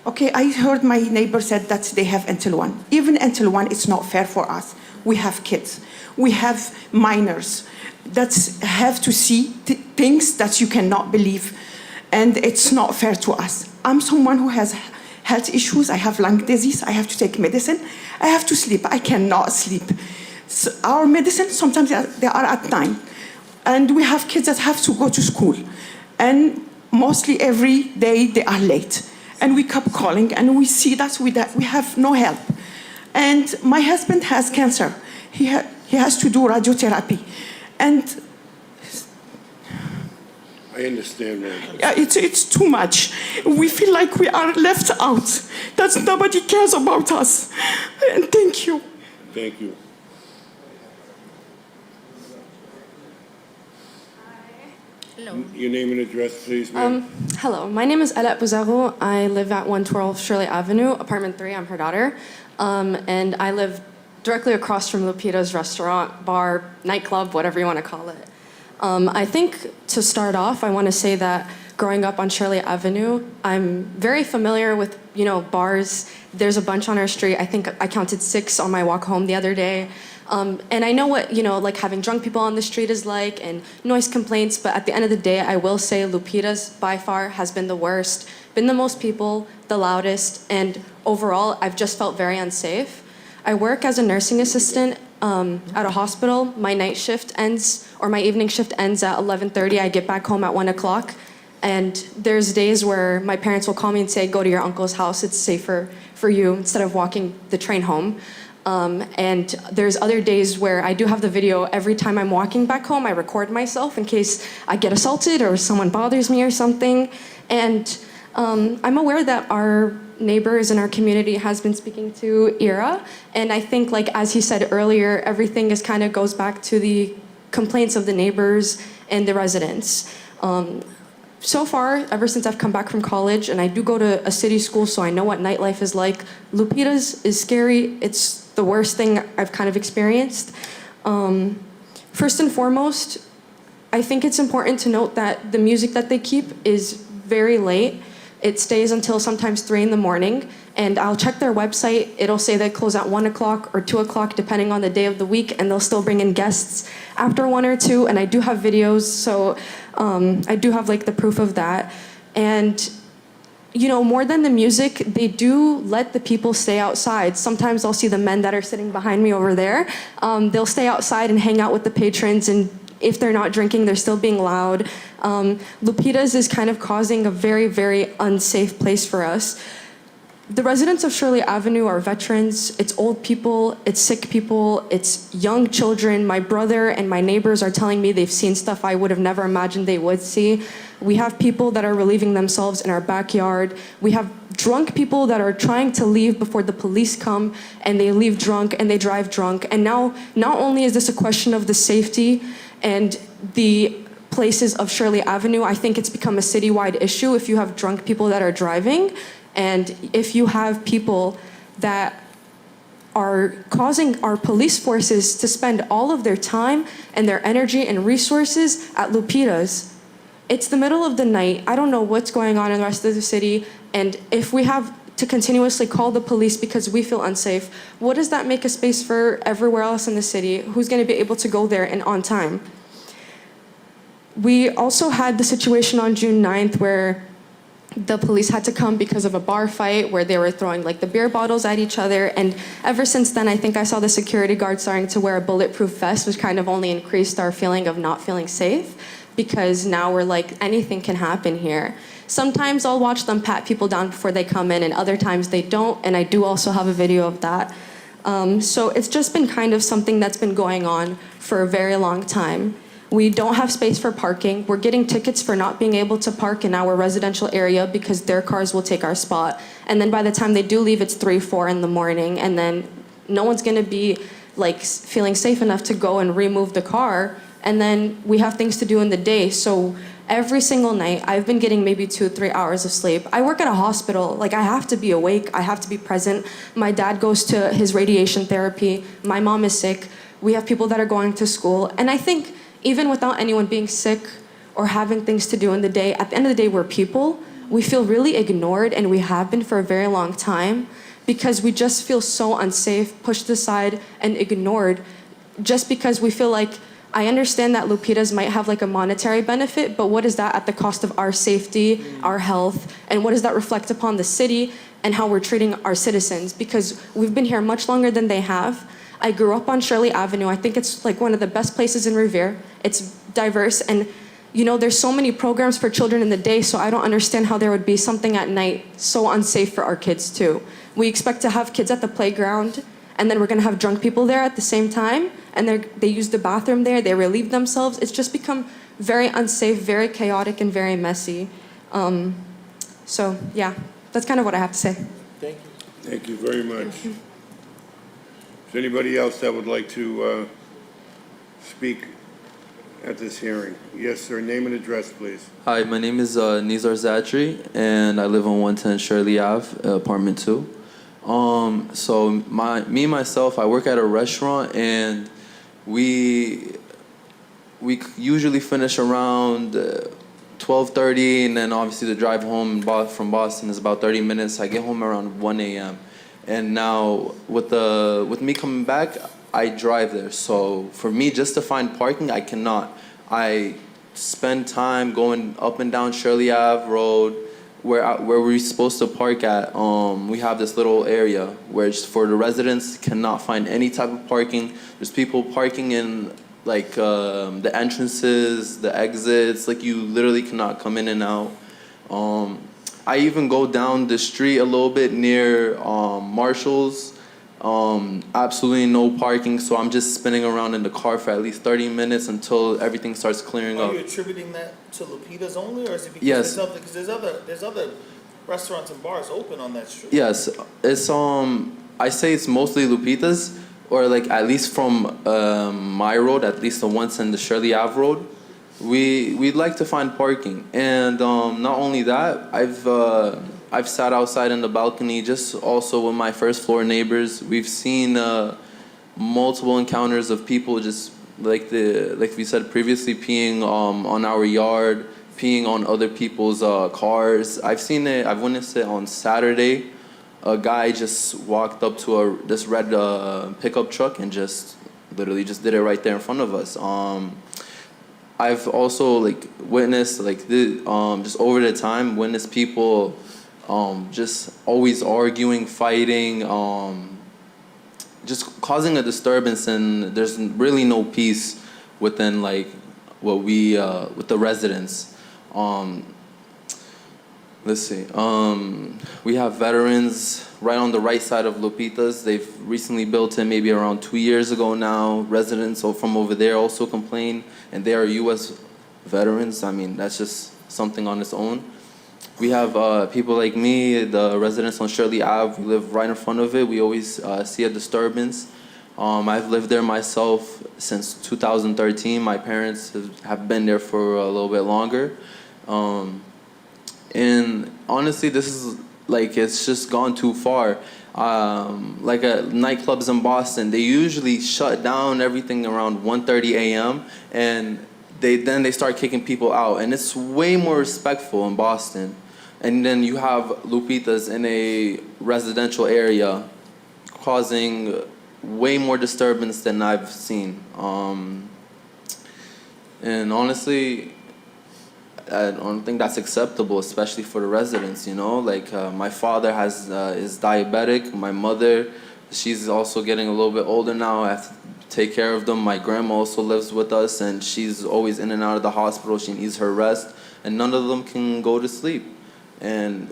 Okay, I heard my neighbor said that they have until 1. Even until 1, it's not fair for us. We have kids. We have minors that have to see things that you cannot believe. And it's not fair to us. I'm someone who has health issues. I have lung disease. I have to take medicine. I have to sleep. I cannot sleep. So our medicine, sometimes they are at 9. And we have kids that have to go to school. And mostly every day they are late. And we keep calling, and we see that we have no help. And my husband has cancer. He has to do radiotherapy. And I understand, ma'am. yeah, it's too much. We feel like we are left out, that nobody cares about us. And thank you. Thank you. Hello. Your name and address, please, ma'am. Hello, my name is Elet Buzaro. I live at 112 Shirley Avenue, apartment 3. I'm her daughter. And I live directly across from Lupita's restaurant, bar, nightclub, whatever you want to call it. I think to start off, I want to say that growing up on Shirley Avenue, I'm very familiar with, bars. There's a bunch on our street. I think I counted 6 on my walk home the other day. And I know what, like having drunk people on the street is like and noise complaints, but at the end of the day, I will say Lupita's by far has been the worst, been the most people, the loudest, and overall, I've just felt very unsafe. I work as a nursing assistant at a hospital. My night shift ends, or my evening shift ends at 11:30. I get back home at 1 o'clock. And there's days where my parents will call me and say, go to your uncle's house, it's safer for you, instead of walking the train home. And there's other days where I do have the video. Every time I'm walking back home, I record myself in case I get assaulted or someone bothers me or something. And I'm aware that our neighbors in our community has been speaking to Ira. And I think, like as he said earlier, everything is kind of goes back to the complaints of the neighbors and the residents. So far, ever since I've come back from college, and I do go to a city school, so I know what nightlife is like, Lupita's is scary. It's the worst thing I've kind of experienced. First and foremost, I think it's important to note that the music that they keep is very late. It stays until sometimes 3 in the morning, and I'll check their website. It'll say they close at 1 o'clock or 2 o'clock, depending on the day of the week, and they'll still bring in guests after 1 or 2, and I do have videos, so I do have like the proof of that. And more than the music, they do let the people stay outside. Sometimes I'll see the men that are sitting behind me over there. They'll stay outside and hang out with the patrons, and if they're not drinking, they're still being loud. Lupita's is kind of causing a very, very unsafe place for us. The residents of Shirley Avenue are veterans, it's old people, it's sick people, it's young children. My brother and my neighbors are telling me they've seen stuff I would have never imagined they would see. We have people that are relieving themselves in our backyard. We have drunk people that are trying to leave before the police come, and they leave drunk and they drive drunk. And now, not only is this a question of the safety and the places of Shirley Avenue, I think it's become a citywide issue if you have drunk people that are driving. And if you have people that are causing our police forces to spend all of their time and their energy and resources at Lupita's, it's the middle of the night. I don't know what's going on in the rest of the city. And if we have to continuously call the police because we feel unsafe, what does that make a space for everywhere else in the city? Who's going to be able to go there and on time? We also had the situation on June 9th where the police had to come because of a bar fight where they were throwing like the beer bottles at each other. And ever since then, I think I saw the security guard starting to wear a bulletproof vest, which kind of only increased our feeling of not feeling safe, because now we're like, anything can happen here. Sometimes I'll watch them pat people down before they come in, and other times they don't, and I do also have a video of that. So it's just been kind of something that's been going on for a very long time. We don't have space for parking. We're getting tickets for not being able to park in our residential area because their cars will take our spot. And then by the time they do leave, it's 3, 4 in the morning, and then no one's gonna be like feeling safe enough to go and remove the car. And then we have things to do in the day. So every single night, I've been getting maybe 2, 3 hours of sleep. I work at a hospital. Like, I have to be awake. I have to be present. My dad goes to his radiation therapy. My mom is sick. We have people that are going to school. And I think even without anyone being sick or having things to do in the day, at the end of the day, we're people. we feel really ignored, and we have been for a very long time, because we just feel so unsafe, pushed aside, and ignored, just because we feel like, I understand that Lupitas might have like a monetary benefit, but what is that at the cost of our safety, our health, and what does that reflect upon the city and how we're treating our citizens? Because we've been here much longer than they have. I grew up on Shirley Avenue. I think it's like one of the best places in Revere. It's diverse, and there's so many programs for children in the day, so I don't understand how there would be something at night so unsafe for our kids too. We expect to have kids at the playground, and then we're gonna have drunk people there at the same time, and they use the bathroom there, they relieve themselves. It's just become very unsafe, very chaotic, and very messy. So yeah, that's kind of what I have to say. Thank you. Thank you very much. Is there anybody else that would like to speak at this hearing? Yes, sir. Name and address, please. Hi, my name is Nizar Zatri, and I live on 110 Shirley Ave, apartment 2. So myself, I work at a restaurant, and we usually finish around 12:30, and then obviously the drive home from Boston is about 30 minutes. I get home around 1 a.m. And now with me coming back, I drive there. So for me, just to find parking, I cannot. I spend time going up and down Shirley Ave Road, where we're supposed to park at. We have this little area where it's for the residents, cannot find any type of parking. There's people parking in like the entrances, the exits. Like you literally cannot come in and out. I even go down the street a little bit near Marshall's. Absolutely no parking, so I'm just spinning around in the car for at least 30 minutes until everything starts clearing up. Are you attributing that to Lupitas only, or is it because Yes. there's other restaurants and bars open on that street? Yes, it's I say it's mostly Lupitas, or like at least from my road, at least the ones in the Shirley Ave road. We'd like to find parking, and not only that, I've sat outside in the balcony, just also with my first floor neighbors. We've seen multiple encounters of people just like we said previously, peeing on our yard, peeing on other people's cars. I've witnessed it on Saturday. A guy just walked up to this red pickup truck and just literally just did it right there in front of us. I've also witnessed just over the time witnessed people just always arguing, fighting, just causing a disturbance, and there's really no peace within with the residents. Let's see. We have veterans right on the right side of Lupitas. They've recently built it maybe around 2 years ago now. Residents from over there also complain, and they are U.S. veterans. I mean, that's just something on its own. We have people like me, the residents on Shirley Ave. We live right in front of it. We always see a disturbance. I've lived there myself since 2013. My parents have been there for a little bit longer. And honestly, this is it's just gone too far. Like at nightclubs in Boston, they usually shut down everything around 1:30 a.m. and they start kicking people out, and it's way more respectful in Boston. And then you have Lupitas in a residential area causing way more disturbance than I've seen. And honestly, I don't think that's acceptable, especially for the residents, my father is diabetic. My mother, she's also getting a little bit older now. I have to take care of them. My grandma also lives with us, and she's always in and out of the hospital. She needs her rest, and none of them can go to sleep. And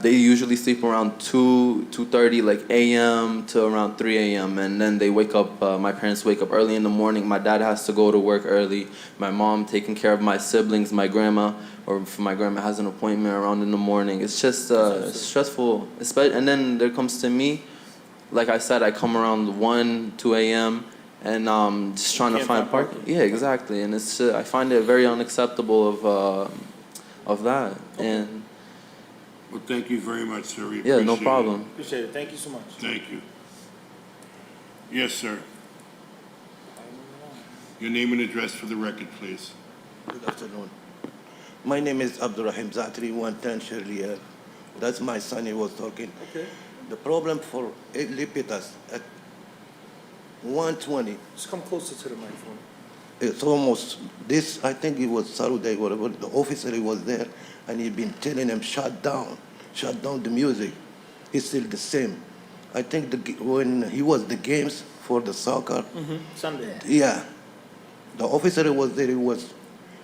they usually sleep around 2:30 a.m. to around 3 a.m. And then they wake up, my parents wake up early in the morning. My dad has to go to work early. My mom taking care of my siblings, my grandma, or if my grandma has an appointment around in the morning. It's just stressful. And then there comes to me, like I said, I come around 1, 2 a.m. and just trying to find parking. Yeah, exactly. And it's I find it very unacceptable of that. And Well, thank you very much, sir. We yeah, no appreciate problem. Appreciate it. Thank you so much. Thank you. Yes, sir. Your name and address for the record, please. Good afternoon. My name is Abdurrahim Zatri, 110 Shirley Ave. That's my son he was talking. Okay. The problem for Lipitas at 120, Just come closer to the microphone. it's almost this, I think it was Saturday, whatever, the officer he was there, and he'd been telling him, shut down the music. It's still the same. I think when he was the games for the soccer, Sunday. yeah, the officer who was there,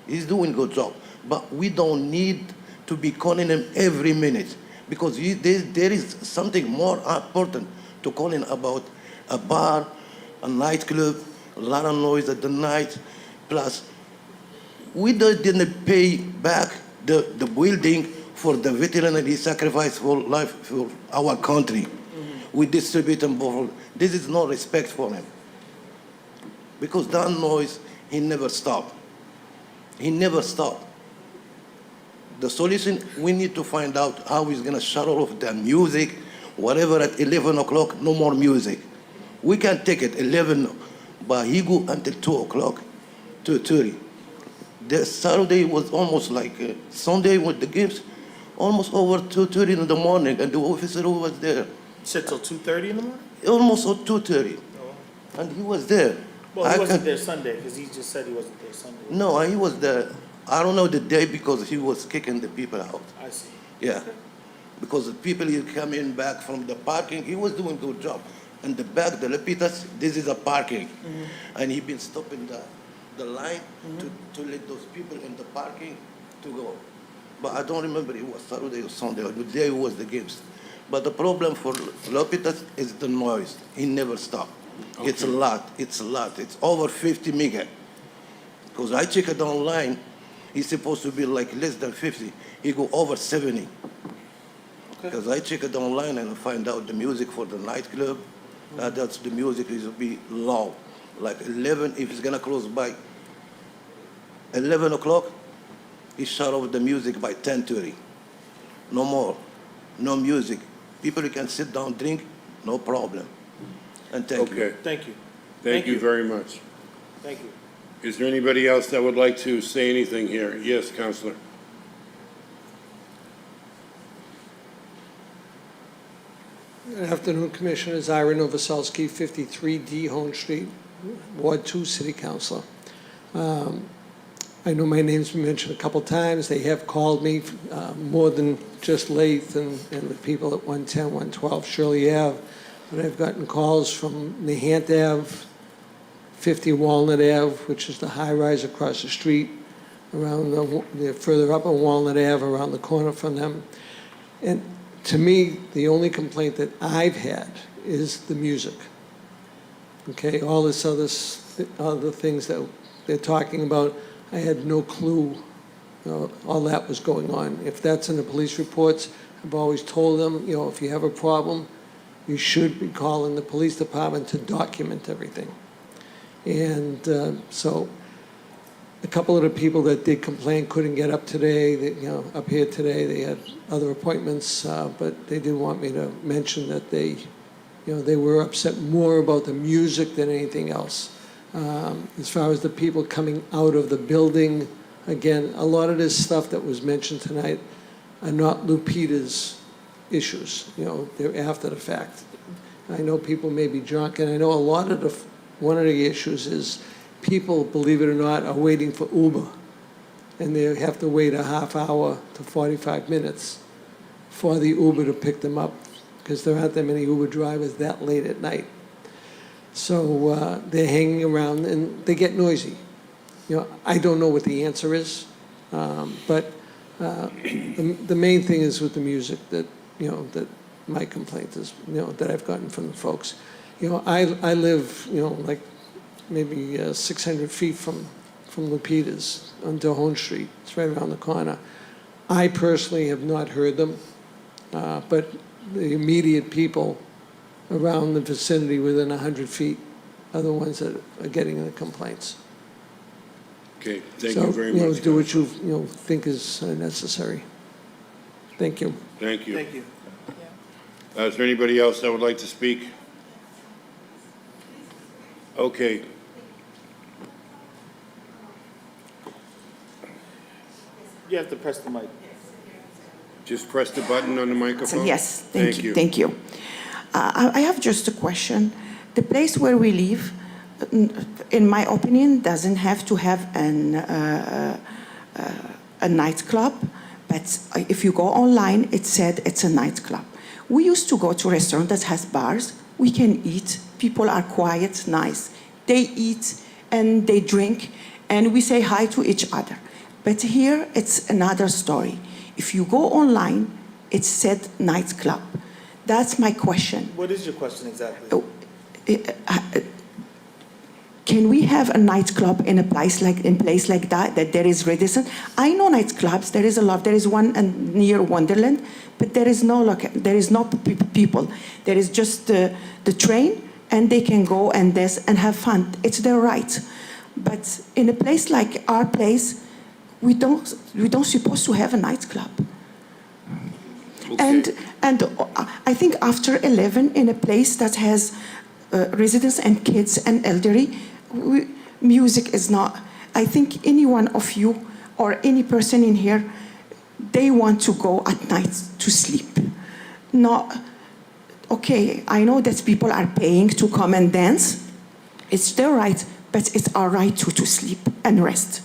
he's doing good job. But we don't need to be calling him every minute because there is something more important to calling about a bar, a nightclub, a lot of noise at the night. Plus, we didn't pay back the building for the veteran that he sacrificed for life for our country. We distribute them both. This is no respect for him. Because that noise, he never stopped. He never stopped. The solution, we need to find out how he's gonna shut off the music, whatever at 11 o'clock, no more music. We can take it 11, but he go until 2 o'clock, 2:30. The Saturday was almost like Sunday with the games, almost over 2:30 in the morning, and the officer who was there. Said till 2:30 in the morning? Almost at 2:30, and he was there. Well, he wasn't there Sunday, because he just said he wasn't there Sunday. No, he was there. I don't know the day because he was kicking the people out. I see. Yeah, because the people he coming back from the parking, he was doing good job. And the back, the Lepitas, this is a parking, and he been stopping the line to let those people in the parking to go. But I don't remember it was Saturday or Sunday or the day it was the games. But the problem for Lopitas is the noise. He never stopped. Okay. It's a lot. It's over 50 mega. Because I check it online, he's supposed to be like less than 50. He go over 70. Because I check it online and I find out the music for the nightclub, that's the music is be low. Like 11, if it's gonna close by 11 o'clock, he shut off the music by 10:30. No more, no music. People can sit down, drink, no problem. And thank you. Okay. Thank you. Thank you very much. Thank you. Is there anybody else that would like to say anything here? Yes, Counselor. Good afternoon, Commissioners. Ira Novoselsky, 53D Hone Street, Ward 2, City Councilor. I know my name's been mentioned a couple times. They have called me, more than just Lath and the people at 110, 112 Shirley Ave. But I've gotten calls from Nahant Ave, 50 Walnut Ave, which is the high-rise across the street, around the further up on Walnut Ave, around the corner from them. And to me, the only complaint that I've had is the music. Okay, all this other things that they're talking about, I had no clue all that was going on. If that's in the police reports, I've always told them, if you have a problem, you should be calling the police department to document everything. And so a couple of the people that did complain couldn't get up today, up here today. They had other appointments, but they did want me to mention that they were upset more about the music than anything else. As far as the people coming out of the building, again, a lot of this stuff that was mentioned tonight are not Lupita's issues. They're after the fact. I know people may be drunk, and I know one of the issues is people, believe it or not, are waiting for Uber, and they have to wait a half hour to 45 minutes for the Uber to pick them up, because there aren't that many Uber drivers that late at night. So they're hanging around and they get noisy. I don't know what the answer is, but the main thing is with the music that my complaint is, that I've gotten from the folks. I live, like maybe 600 feet from Lupita's on Dahone Street. It's right around the corner. I personally have not heard them, but the immediate people around the vicinity within 100 feet are the ones that are getting the complaints. Okay, thank you very much. Do what you think is necessary. Thank you. Thank you. Thank you. Is there anybody else that would like to speak? Okay. You have to press the mic. Just press the button on the microphone? Yes, thank you. Thank you. I have just a question. The place where we live, in my opinion, doesn't have to have a nightclub, but if you go online, it said it's a nightclub. We used to go to a restaurant that has bars. We can eat. People are quiet, nice. They eat and they drink, and we say hi to each other. But here, it's another story. If you go online, it said nightclub. That's my question. What is your question exactly? Can we have a nightclub in a place like that there is reticence? I know nightclubs. There is a lot. There is one near Wonderland, but there is no people. There is just the train, and they can go and dance and have fun. It's their right. But in a place like our place, we don't supposed to have a nightclub. Okay. And I think after 11 in a place that has residents and kids and elderly, music is not. I think any one of you or any person in here, they want to go at night to sleep. Not, okay, I know that people are paying to come and dance. It's their right, but it's our right to sleep and rest.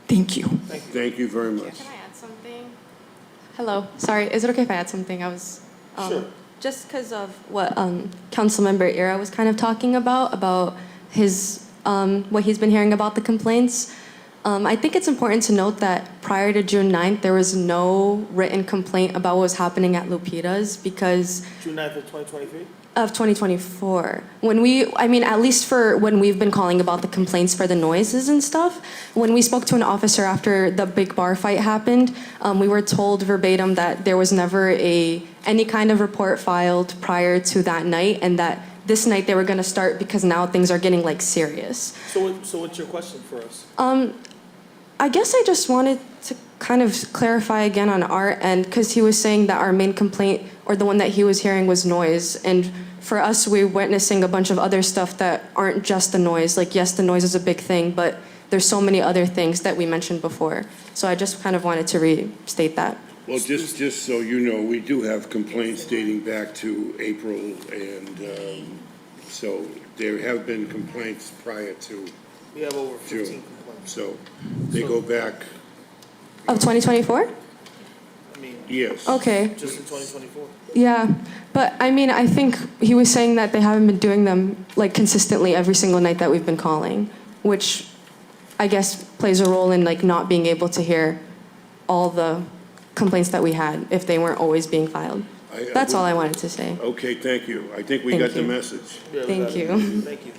Thank you. Thank you very much. Can I add something? Hello, sorry, is it okay if I add something? I was, Sure. just because of what Councilmember Ira was kind of talking about his, what he's been hearing about the complaints. I think it's important to note that prior to June 9th, there was no written complaint about what was happening at Lupita's because June 9th of 2023? of 2024. At least for when we've been calling about the complaints for the noises and stuff, when we spoke to an officer after the big bar fight happened, we were told verbatim that there was never any kind of report filed prior to that night, and that this night they were going to start because now things are getting like serious. So what's your question for us? I guess I just wanted to kind of clarify again on our end, because he was saying that our main complaint, or the one that he was hearing, was noise. And for us, we're witnessing a bunch of other stuff that aren't just the noise. Like, yes, the noise is a big thing, but there's so many other things that we mentioned before. So I just kind of wanted to restate that. Well, just so you know, we do have complaints dating back to April, and so there have been complaints prior to We have over 15 June. complaints. So they go back, Of 2024? I mean, yes. Okay. just in 2024. Yeah, but I think he was saying that they haven't been doing them like consistently every single night that we've been calling, which I guess plays a role in like not being able to hear all the complaints that we had if they weren't always being filed. That's all I wanted to say. Okay, thank you. I think we Thank got the you. message. Yeah, we Thank got it. you. Thank you.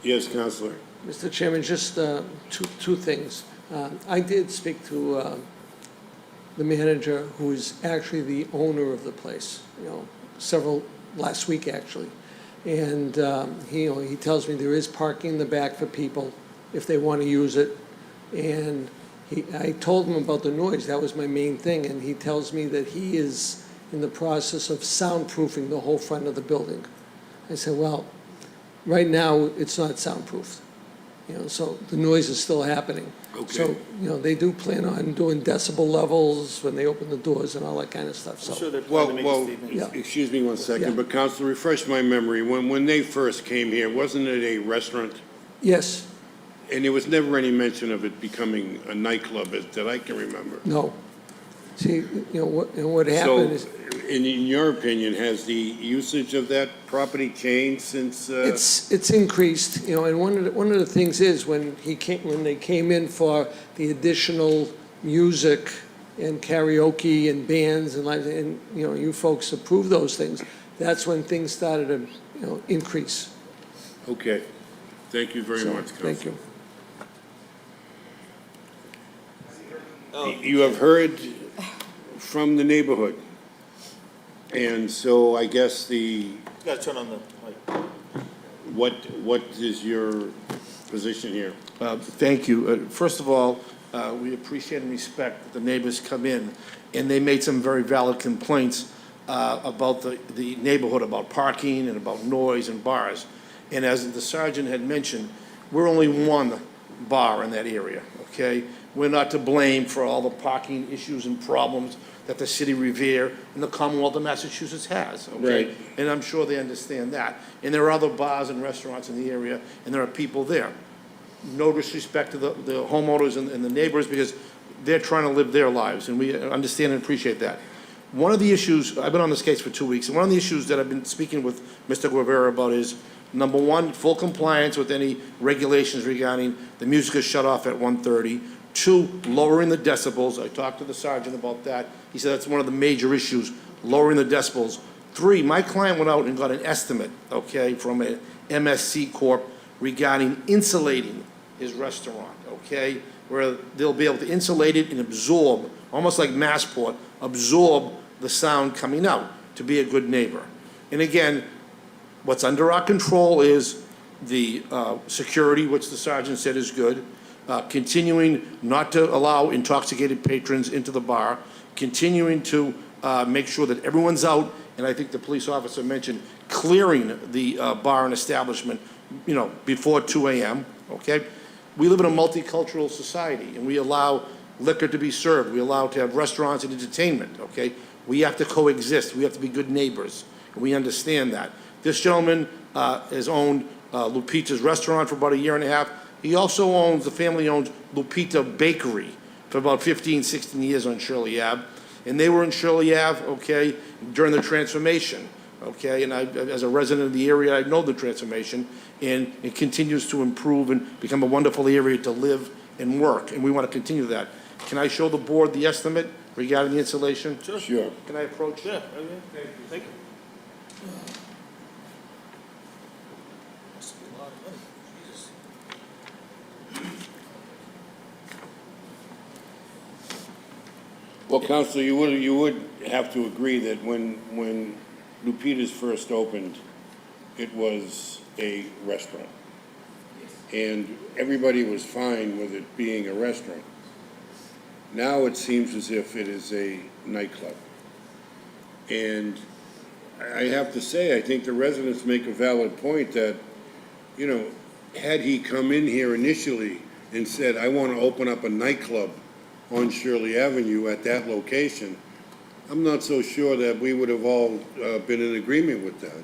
Yes, Counselor. Mr. Chairman, just two things. I did speak to the manager, who is actually the owner of the place, last week, actually. And he tells me there is parking in the back for people if they want to use it. And I told him about the noise. That was my main thing. And he tells me that he is in the process of soundproofing the whole front of the building. I said, well, right now, it's not soundproofed. So the noise is still happening. Okay. So, they do plan on doing decibel levels when they open the doors and all that kind of stuff, I'm so. sure they're planning to make a Well, statement. Yeah. excuse me one second, Yeah. but Counselor, refresh my memory. When they first came here, wasn't it a restaurant? Yes, And there was never any mention of it becoming a nightclub that I can remember. no. See, what So, happened is, in your opinion, has the usage of that property changed since? it's increased, and one of the things is when they came in for the additional music and karaoke and bands and you folks approved those things, that's when things started to, increase. Okay. Thank you very So, much, Counselor. thank you. You have heard from the neighborhood. And so I guess You gotta turn on the mic. what is your position here? Thank you. First of all, we appreciate and respect that the neighbors come in, and they made some very valid complaints about the neighborhood, about parking and about noise and bars. And as the sergeant had mentioned, we're only one bar in that area, okay? we're not to blame for all the parking issues and problems that the city of Revere and the Commonwealth of Massachusetts has, okay? Right. And I'm sure they understand that. And there are other bars and restaurants in the area, and there are people there. No disrespect to the homeowners and the neighbors, because they're trying to live their lives, and we understand and appreciate that. One of the issues, I've been on this case for 2 weeks, and one of the issues that I've been speaking with Mr. Guevara about is, number one, full compliance with any regulations regarding the music is shut off at 1:30. Two, lowering the decibels. I talked to the sergeant about that. He said that's one of the major issues, lowering the decibels. Three, my client went out and got an estimate, okay, from a MSC Corp regarding insulating his restaurant, okay, where they'll be able to insulate it and absorb, almost like Massport, absorb the sound coming out to be a good neighbor. And again, what's under our control is the security, which the sergeant said is good, continuing not to allow intoxicated patrons into the bar, continuing to make sure that everyone's out, and I think the police officer mentioned clearing the bar and establishment, you know, before 2 a.m., okay? We live in a multicultural society, and we allow liquor to be served. We allow to have restaurants and entertainment, okay? We have to coexist. We have to be good neighbors, and we understand that. This gentleman has owned Lupita's Restaurant for about 1.5 years. He also owns, the family owns Lupita Bakery for about 15, 16 years on Shirley Ave. And they were in Shirley Ave, okay, during the transformation, okay? And I, as a resident of the area, I know the transformation, and it continues to improve and become a wonderful area to live and work, and we want to continue that. Can I show the board the estimate regarding the installation? Sure. Can I approach? Yeah, okay. Thank you. Must be a lot of money. Jesus. Well, Counselor, you would have to agree that when Lupita's first opened, it was a restaurant. And everybody was fine with it being a restaurant. Now it seems as if it is a nightclub. And I have to say, I think the residents make a valid point that, you know, had he come in here initially and said, I want to open up a nightclub on Shirley Avenue at that location, I'm not so sure that we would have all been in agreement with that.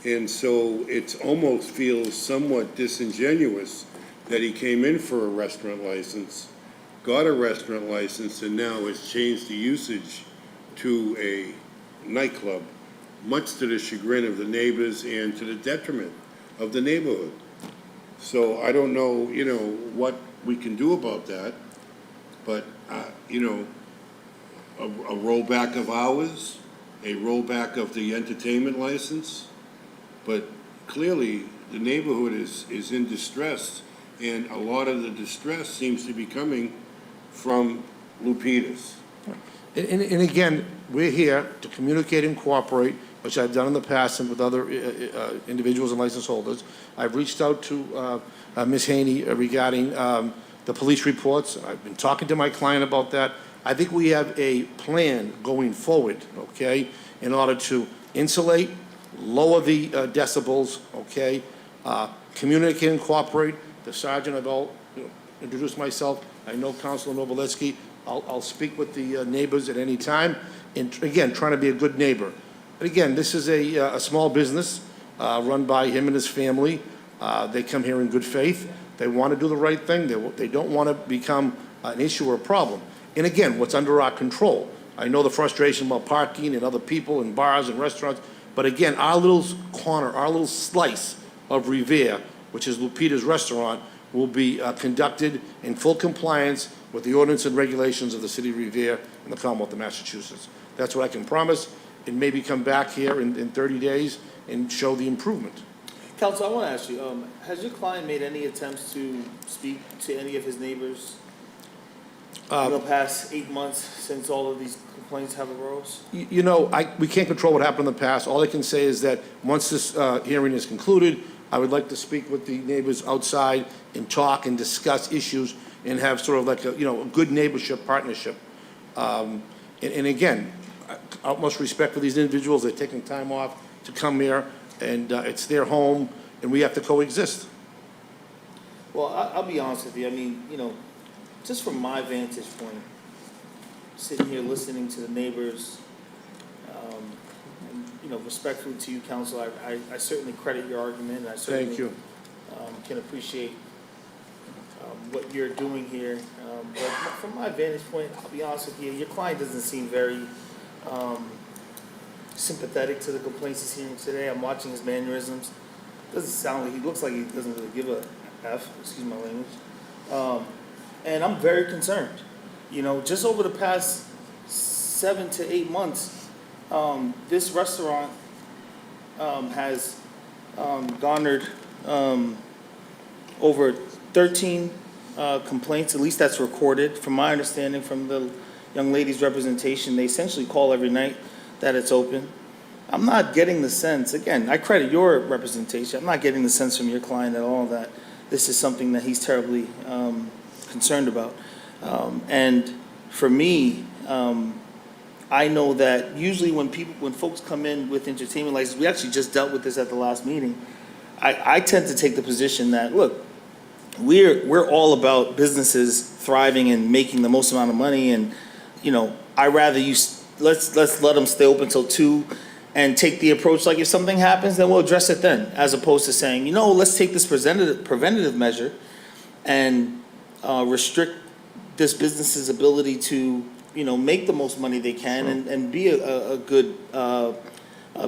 And so it almost feels somewhat disingenuous that he came in for a restaurant license, got a restaurant license, and now has changed the usage to a nightclub, much to the chagrin of the neighbors and to the detriment of the neighborhood. So I don't know, you know, what we can do about that, but, you know, a rollback of hours, a rollback of the entertainment license, but clearly the neighborhood is in distress, and a lot of the distress seems to be coming from Lupita's. And again, we're here to communicate and cooperate, which I've done in the past and with other individuals and license holders. I've reached out to Ms. Haney regarding the police reports. I've been talking to my client about that. I think we have a plan going forward, okay, in order to insulate, lower the decibels, okay, communicate and cooperate. The sergeant, I've all introduced myself. I know Councilor Novoletski. I'll speak with the neighbors at any time, and again, trying to be a good neighbor. But again, this is a small business run by him and his family. They come here in good faith. They want to do the right thing. They don't want to become an issue or a problem. And again, what's under our control. I know the frustration about parking and other people in bars and restaurants, but again, our little corner, our little slice of Revere, which is Lupita's Restaurant, will be conducted in full compliance with the ordinance and regulations of the city of Revere and the Commonwealth of Massachusetts. That's what I can promise, and maybe come back here in 30 days and show the improvement. Counsel, I want to ask you, has your client made any attempts to speak to any of his neighbors in the past 8 months since all of these complaints have arose? You know, we can't control what happened in the past. All I can say is that once this hearing is concluded, I would like to speak with the neighbors outside and talk and discuss issues and have sort of like a good neighborship partnership. And again, utmost respect for these individuals. They're taking time off to come here, and it's their home, and we have to coexist. Well, I'll be honest with you. I mean, just from my vantage point, sitting here listening to the neighbors, and, you know, respectfully to you, counsel, I certainly credit your argument, and I certainly Thank you. can appreciate what you're doing here. But from my vantage point, I'll be honest with you, your client doesn't seem very sympathetic to the complaints he's hearing today. I'm watching his mannerisms. Doesn't sound like, he looks like he doesn't really give a F, excuse my language. And I'm very concerned. You know, just over the past 7 to 8 months, this restaurant has garnered over 13 complaints, at least that's recorded. From my understanding from the young lady's representation, they essentially call every night that it's open. I'm not getting the sense, again, I credit your representation, I'm not getting the sense from your client at all that this is something that he's terribly concerned about. And for me, I know that usually when folks come in with entertainment licenses, we actually just dealt with this at the last meeting. I tend to take the position that, look, we're all about businesses thriving and making the most amount of money, and you know, I rather let's let them stay open till 2 and take the approach like if something happens, then we'll address it then, as opposed to saying, you know, let's take this preventative measure and restrict this business's ability to, you know, make the most money they can and be a good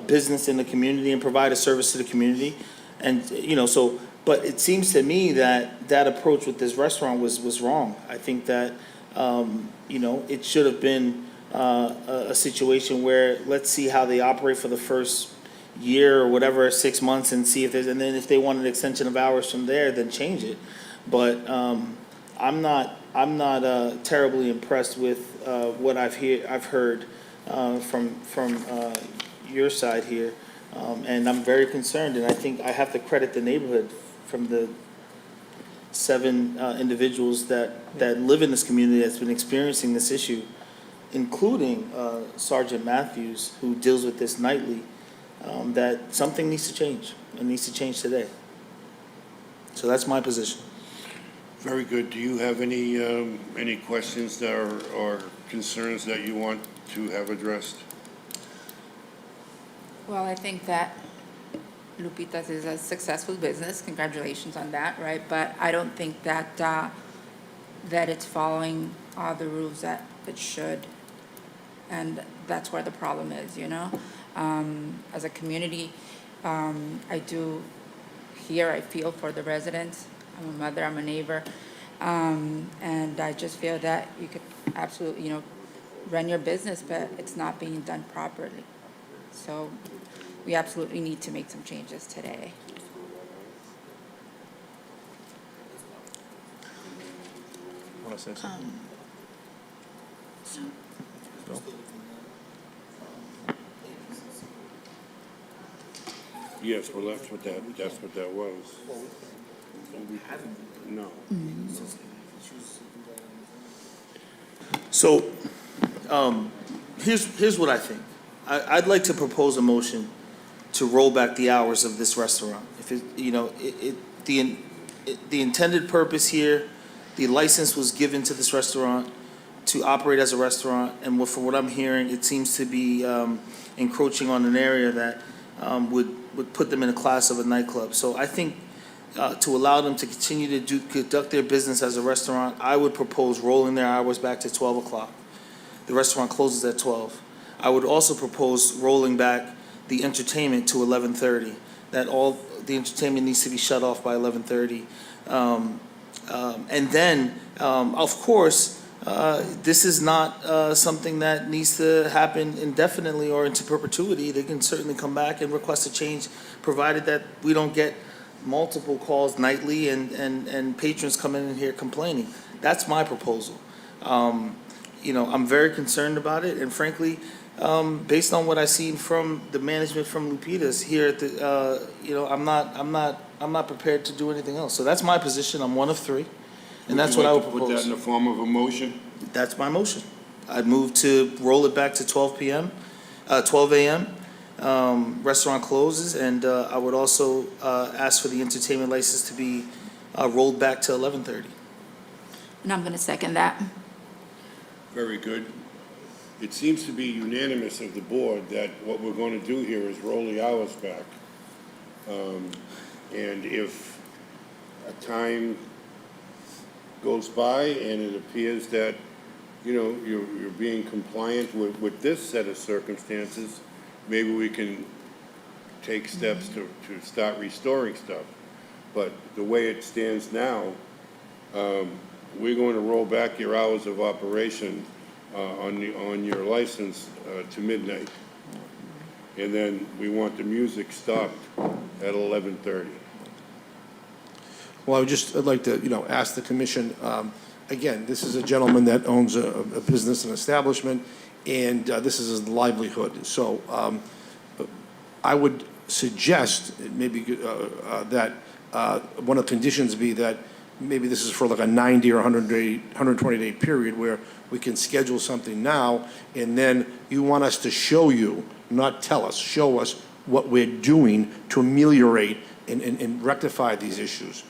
business in the community and provide a service to the community. And, you know, so, but it seems to me that that approach with this restaurant was wrong. I think that, you know, it should have been a situation where let's see how they operate for the first year or whatever, 6 months, and see if there's, and then if they want an extension of hours from there, then change it. But I'm not terribly impressed with what I've heard from your side here, and I'm very concerned. And I think I have to credit the neighborhood from the 7 individuals that live in this community that's been experiencing this issue, including Sergeant Matthews, who deals with this nightly, that something needs to change, and needs to change today. So that's my position. Very good. Do you have any questions or concerns that you want to have addressed? Well, I think that Lupita's is a successful business. Congratulations on that, right? But I don't think that that it's following all the rules that it should. And that's where the problem is, you know? As a community, I do here, I feel for the residents. I'm a mother, I'm a neighbor. And I just feel that you could absolutely, you know, run your business, but it's not being done properly. So we absolutely need to make some changes today. Want to say something? Yes, well, that's what that was. No. So, here's what I think. I'd like to propose a motion to roll back the hours of this restaurant. If it, you know, the intended purpose here, the license was given to this restaurant to operate as a restaurant, and from what I'm hearing, it seems to be encroaching on an area that would put them in a class of a nightclub. So I think to allow them to continue to conduct their business as a restaurant, I would propose rolling their hours back to 12 o'clock. The restaurant closes at 12. I would also propose rolling back the entertainment to 11:30. That all the entertainment needs to be shut off by 11:30. And then, of course, this is not something that needs to happen indefinitely or into perpetuity. They can certainly come back and request a change, provided that we don't get multiple calls nightly and patrons coming in here complaining. That's my proposal. You know, I'm very concerned about it, and frankly, based on what I've seen from the management from Lupita's here at the, you know, I'm not prepared to do anything else. So that's my position. I'm one of 3, and that's what I would propose. Put that in the form of a motion? That's my motion. I'd move to roll it back to 12 a.m. Restaurant closes, and I would also ask for the entertainment license to be rolled back to 11:30. And I'm going to second that. Very good. It seems to be unanimous of the board that what we're going to do here is roll the hours back. And if a time goes by and it appears that, you know, you're being compliant with this set of circumstances, maybe we can take steps to start restoring stuff. But the way it stands now, we're going to roll back your hours of operation on your license to midnight. And then we want the music stopped at 11:30. Well, I'd like to, ask the commission, again, this is a gentleman that owns a business and establishment, and this is his livelihood. So I would suggest maybe that one of the conditions be that maybe this is for like a 90 or 120-day period where we can schedule something now, and then you want us to show you, not tell us, show us what we're doing to ameliorate and rectify these issues.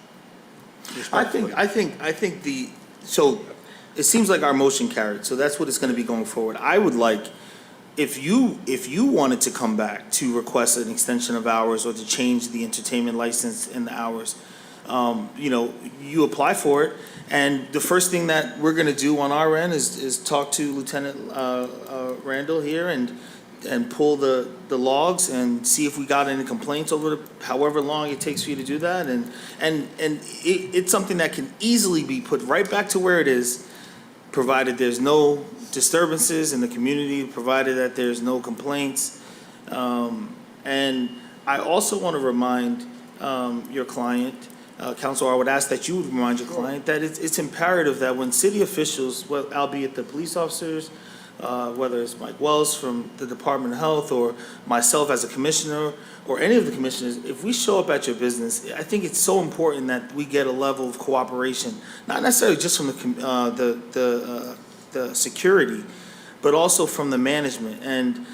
I think so it seems like our motion carried, so that's what it's gonna be going forward. I would like, if you wanted to come back to request an extension of hours or to change the entertainment license and the hours, you apply for it, and the first thing that we're gonna do on our end is talk to Lieutenant Randall here and pull the logs and see if we got any complaints over however long it takes for you to do that, and it's something that can easily be put right back to where it is, provided there's no disturbances in the community, provided that there's no complaints. And I also want to remind your client, Counsel, I would ask that you would remind your client that it's imperative that when city officials, well, albeit the police officers, whether it's Mike Wells from the Department of Health or myself as a commissioner or any of the commissioners, if we show up at your business, I think it's so important that we get a level of cooperation, not necessarily just from the security, but also from the management. And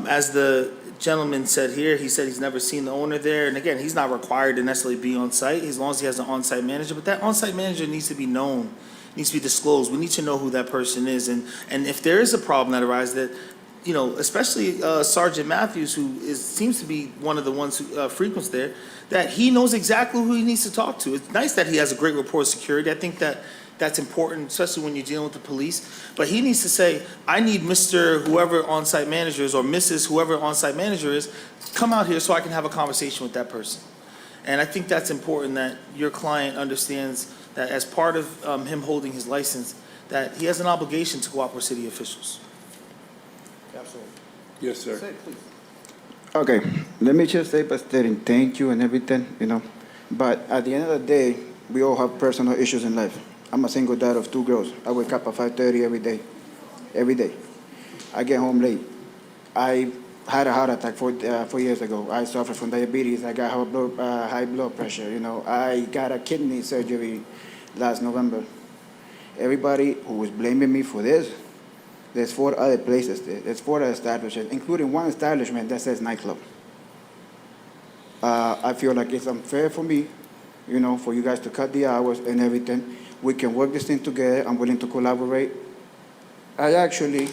as the gentleman said here, he said he's never seen the owner there. And again, he's not required to necessarily be on site as long as he has an on-site manager. But that on-site manager needs to be known, needs to be disclosed. We need to know who that person is. And if there is a problem that arises, that, especially Sergeant Matthews, who seems to be one of the ones who frequents there, that he knows exactly who he needs to talk to. It's nice that he has a great rapport of security. I think that's important, especially when you're dealing with the police. But he needs to say, I need Mr. whoever on-site manager is, or Mrs. whoever on-site manager is, come out here so I can have a conversation with that person. And I think that's important, that your client understands that as part of him holding his license, that he has an obligation to cooperate with city officials. Absolutely. Yes, sir. Say it, please. Okay, let me just say by stating thank you and everything, But at the end of the day, we all have personal issues in life. I'm a single dad of 2 girls. I wake up at 5:30 every day. Every day. I get home late. I had a heart attack 4 years ago. I suffer from diabetes. I got high blood pressure. I got a kidney surgery last November. Everybody who was blaming me for this, there's 4 other places there. There's 4 other establishments, including one establishment that says nightclub. I feel like it's unfair for me, for you guys to cut the hours and everything. We can work this thing together. I'm willing to collaborate. I actually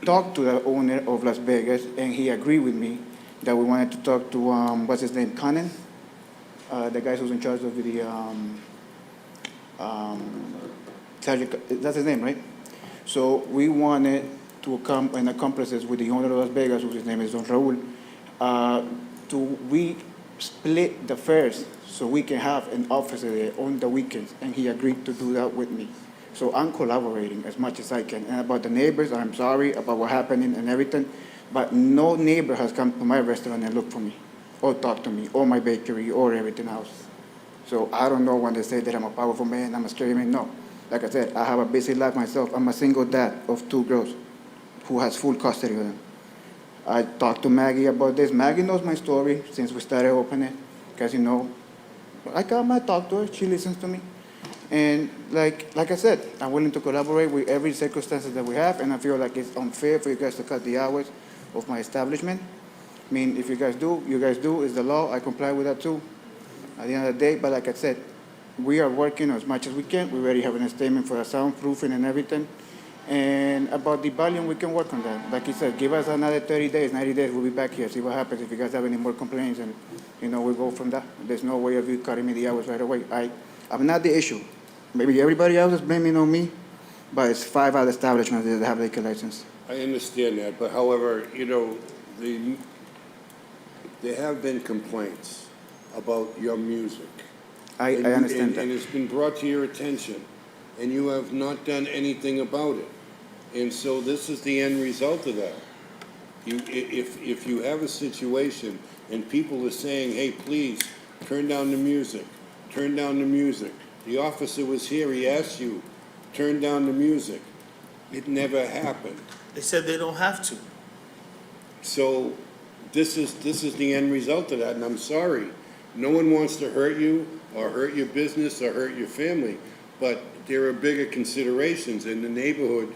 talked to the owner of Las Vegas, and he agreed with me that we wanted to talk to, what's his name, Conan? The guy who's in charge of the, that's his name, right? So we wanted to come and accomplices with the owner of Las Vegas, whose name is Don Raul, we split the fares so we can have an officer there on the weekends, and he agreed to do that with me. So I'm collaborating as much as I can. And about the neighbors, I'm sorry about what happened and everything, but no neighbor has come to my restaurant and looked for me, or talked to me, or my bakery, or everything else. So I don't know when they say that I'm a powerful man, I'm a scary man. No. Like I said, I have a busy life myself. I'm a single dad of 2 girls who has full custody of them. I talked to Maggie about this. Maggie knows my story since we started opening, because, I talk to her, she listens to me. And like I said, I'm willing to collaborate with every circumstance that we have, and I feel like it's unfair for you guys to cut the hours of my establishment. I mean, if you guys do, it's the law. I comply with that too, at the end of the day. But like I said, we are working as much as we can. We already have a statement for the soundproofing and everything. And about the volume, we can work on that. Like you said, give us another 30 days, 90 days, we'll be back here, see what happens, if you guys have any more complaints, and, we'll go from that. There's no way of you cutting me the hours right away. I'm not the issue. Maybe everybody else is blaming on me, but it's 5 other establishments that have liquor license. I understand that, but however, there have been complaints about your music. I understand that. And it's been brought to your attention, and you have not done anything about it. And so this is the end result of that. If you have a situation and people are saying, hey, please, turn down the music, turn down the music. The officer was here, he asked you, turn down the music. It never happened. They said they don't have to. So this is the end result of that, and I'm sorry. No one wants to hurt you or hurt your business or hurt your family, but there are bigger considerations, and the neighborhood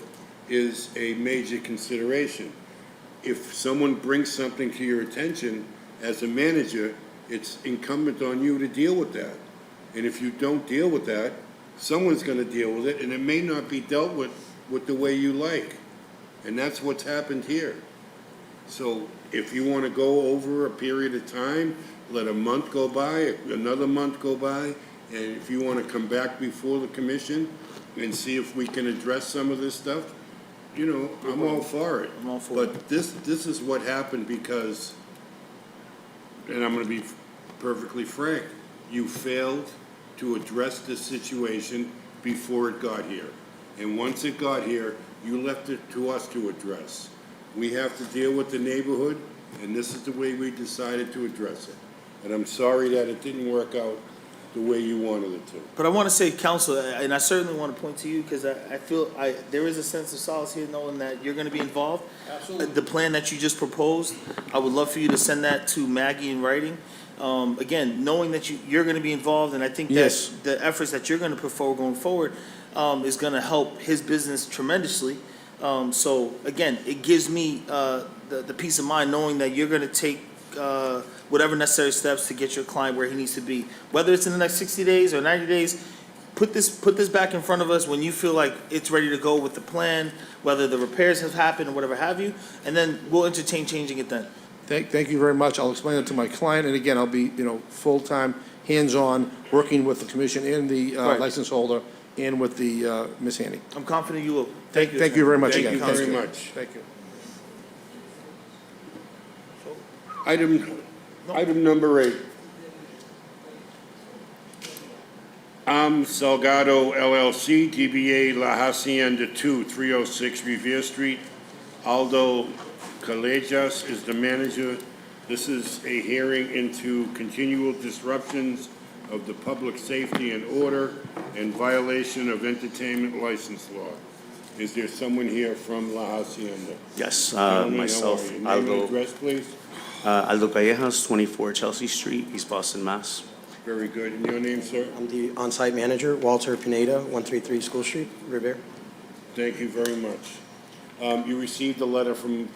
is a major consideration. If someone brings something to your attention as a manager, it's incumbent on you to deal with that. And if you don't deal with that, someone's gonna deal with it, and it may not be dealt with the way you like. And that's what's happened here. So if you wanna go over a period of time, let a month go by, another month go by, and if you wanna come back before the commission and see if we can address some of this stuff, I'm all for it. I'm all for it. But this is what happened because, and I'm gonna be perfectly frank, you failed to address this situation before it got here. And once it got here, you left it to us to address. We have to deal with the neighborhood, and this is the way we decided to address it. And I'm sorry that it didn't work out the way you wanted it to. But I want to say, counsel, and I certainly want to point to you, because I feel there is a sense of solace here knowing that you're going to be involved. Absolutely. The plan that you just proposed, I would love for you to send that to Maggie in writing. Again, knowing that you're going to be involved, and I think that Yes. the efforts that you're going to put forward going forward is going to help his business tremendously. So again, it gives me the peace of mind knowing that you're going to take whatever necessary steps to get your client where he needs to be. Whether it's in the next 60 days or 90 days, put this back in front of us when you feel like it's ready to go with the plan, whether the repairs have happened or whatever have you, and then we'll entertain changing it then. Thank you very much. I'll explain it to my client, and again, I'll be, full-time, hands-on, working with the commission and the Right. license holder and with the Ms. Haney. I'm confident you will. Thank you. Thank you very much Thank again. you very much. Thank you. Item number 8. Salgado LLC, DBA La Hacienda 2, 306 Revere Street. Aldo Callejas is the manager. This is a hearing into continual disruptions of the public safety and order and violation of entertainment license law. Is there someone here from La Hacienda? Yes, Gentlemen, how myself, are you? Name and Aldo, address, please. Aldo Callejas, 24 Chelsea Street, East Boston, Mass. Very good. And your name, sir? I'm the on-site manager, Walter Pineda, 133 School Street, Revere. Thank you very much. You received a letter from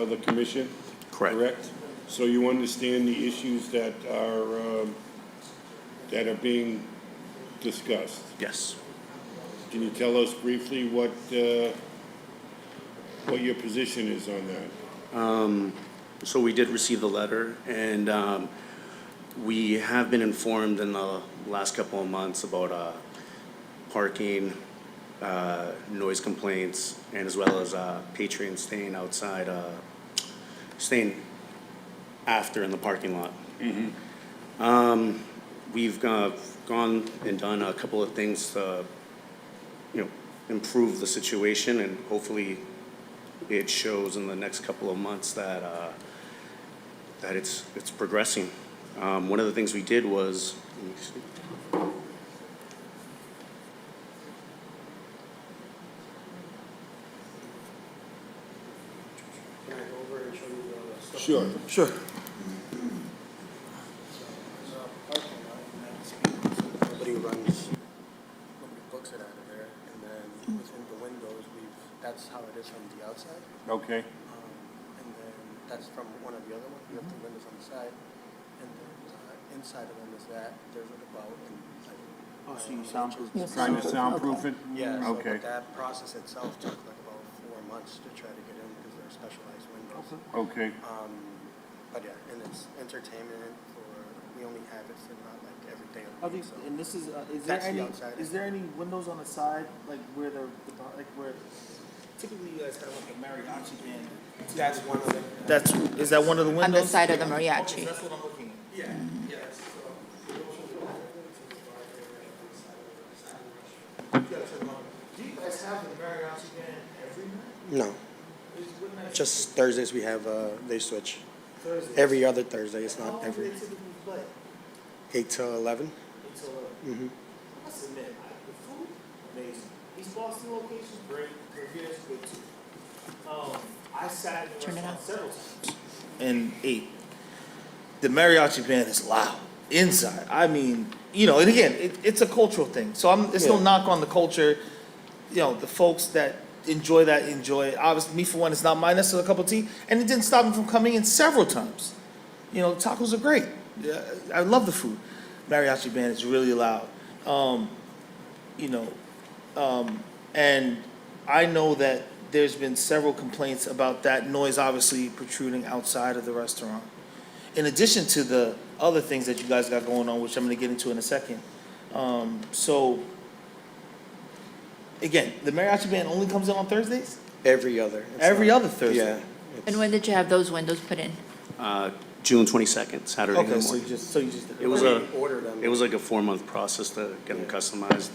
the commission? Correct. So you understand the issues that are being discussed? Yes. Can you tell us briefly what your position is on that? So we did receive the letter, and we have been informed in the last couple of months about parking, noise complaints, and as well as patrons staying outside, staying after in the parking lot. We've gone and done a couple of things to, improve the situation, and hopefully it shows in the next couple of months that that it's progressing. One of the things we did was, let me see. Can I go over and show you the stuff? Sure. Sure. Nobody books it out of there, and then within the windows, that's how it is from the outside. Okay. And then that's from one of the other ones. You have the windows on the side, and then inside of them is that there's about Oh, so you soundproof? Trying to soundproof it? Yeah, so Okay. but that process itself took like about 4 months to try to get in because they're specialized windows. Okay. But yeah, and it's entertainment for, we only have it for not like every day of Are the week, these, so. and this is there That's the any, outside. is there any windows on the side, like where like where, typically you guys have like a mariachi band? That's one of them. That's, is that one of the windows? On the side of the Okay, mariachi. that's what I'm looking at. Yeah, yes. Do you guys have the mariachi band every night? No, What night? just Thursdays we have, they switch. Thursday? Every other Thursday, it's How not long do every, they typically play? 8 to 11. 8 till 11. Mm-hmm. I must admit, the food, amazing. These Boston locations, great. Reviews, good too. I sat in the Turn it restaurant on. several times and ate. The mariachi band is loud inside. I mean, you know, and again, it's a cultural thing. So it's no Yeah. knock on the culture. You know, the folks that enjoy that enjoy it. Obviously, me for one, it's not my necessarily cup of tea, and it didn't stop me from coming in several times. You know, tacos are great. Yeah, I love the food. Mariachi band is really loud. You know, and I know that there's been several complaints about that noise obviously protruding outside of the restaurant. In addition to the other things that you guys got going on, which I'm gonna get into in a second. So, again, the mariachi band only comes in on Thursdays? Every other. It's Every not- other Thursday? Yeah. And when did you have those windows put in? June 22nd, Saturday Okay, morning. so you just. It was Order them. it was like a 4-month process to get them customized.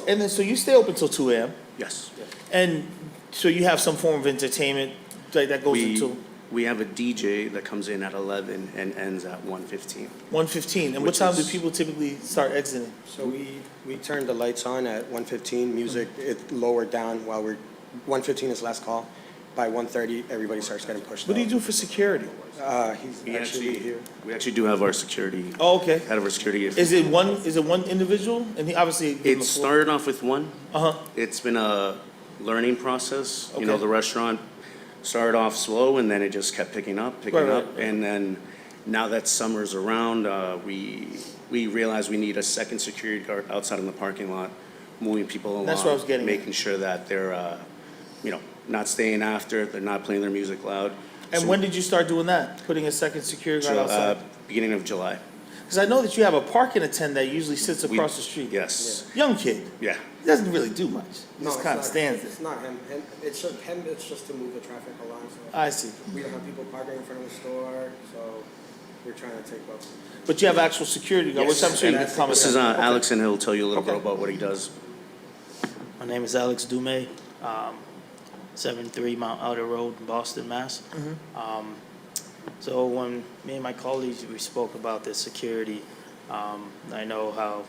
And then, so you stay open till 2 a.m.? Yes. And so you have some form of entertainment that goes We, until we have a DJ that comes in at 11 and ends at 1:15. 1:15? And what Which time do is- people typically start exiting? So we turn the lights on at 1:15, music, it lowered down while 1:15 is last call. By 1:30, everybody starts getting pushed What do you out. do for security? He's We actually here. We actually do have our security, Oh, okay. head of our security. Is it one individual? And he obviously. gave him It a floor. started off with one. Uh-huh. It's been a learning process. You know, Okay. the restaurant started off slow and then it just kept picking up. Right. And then now that summer's around, we realize we need a second security guard outside in the parking lot, moving people along. That's what I was getting at. Making sure that they're, not staying after, they're not playing their music loud. And So- when did you start doing that? Putting a second security guard outside? Beginning of July. Because I know that you have a parking attendant that usually sits We- across the street. Yes. Young kid. Yeah. He doesn't really do much. He No, just it's kind of not- stands It's there. not him. It's just him, it's just to move the traffic along. So I see. we don't have people parking in front of the store, so we're trying to take up. But you have actual security guard, which I'm sure you can comment. This is Alex, and he'll tell you a little bit Okay. about what he does. My name is Alex Dume, 73 Mount Outer Road, Boston, Mass. So when me and my colleagues, we spoke about the security, I know how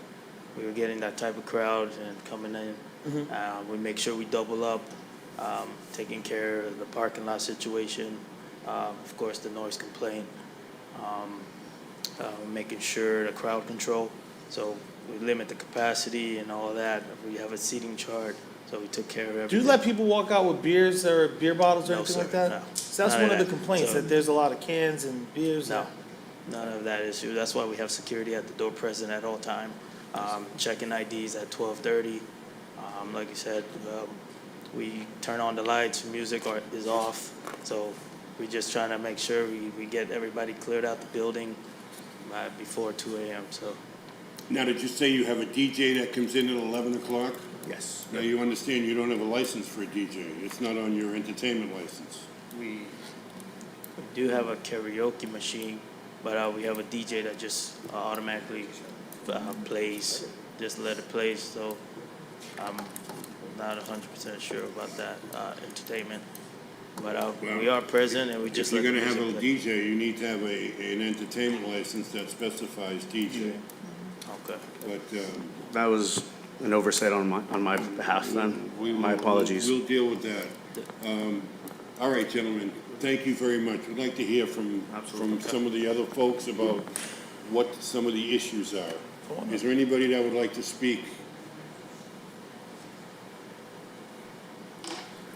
we were getting that type of crowd and coming in. We make sure we double up, taking care of the parking lot situation, of course, the noise complaint, making sure the crowd control. So we limit the capacity and all of that. We have a seating chart, so we took care of everything. Do you let people walk out with beers or beer bottles or No, anything sir, like that? no. So that's None of one of the that. complaints, So- that there's a lot of cans and beers. No, none of that issue. That's why we have security at the door present at all time, checking IDs at 12:30. Like you said, we turn on the lights, music is off, so we're just trying to make sure we get everybody cleared out the building before 2 a.m., so. Now, did you say you have a DJ that comes in at 11 o'clock? Yes. Now, you understand you don't have a license for a DJ. It's not on your entertainment license. We do have a karaoke machine, but we have a DJ that just automatically plays, just let it play, so I'm not 100% sure about that entertainment. But we are present and we just If let you're the gonna have a music play. DJ, you need to have an entertainment license that specifies DJ. Okay. But, That was an oversight on my behalf then. My apologies. We'll deal with that. All right, gentlemen, thank you very much. We'd like to hear from some of the other folks about what some of the issues are. Is there anybody that would like to speak?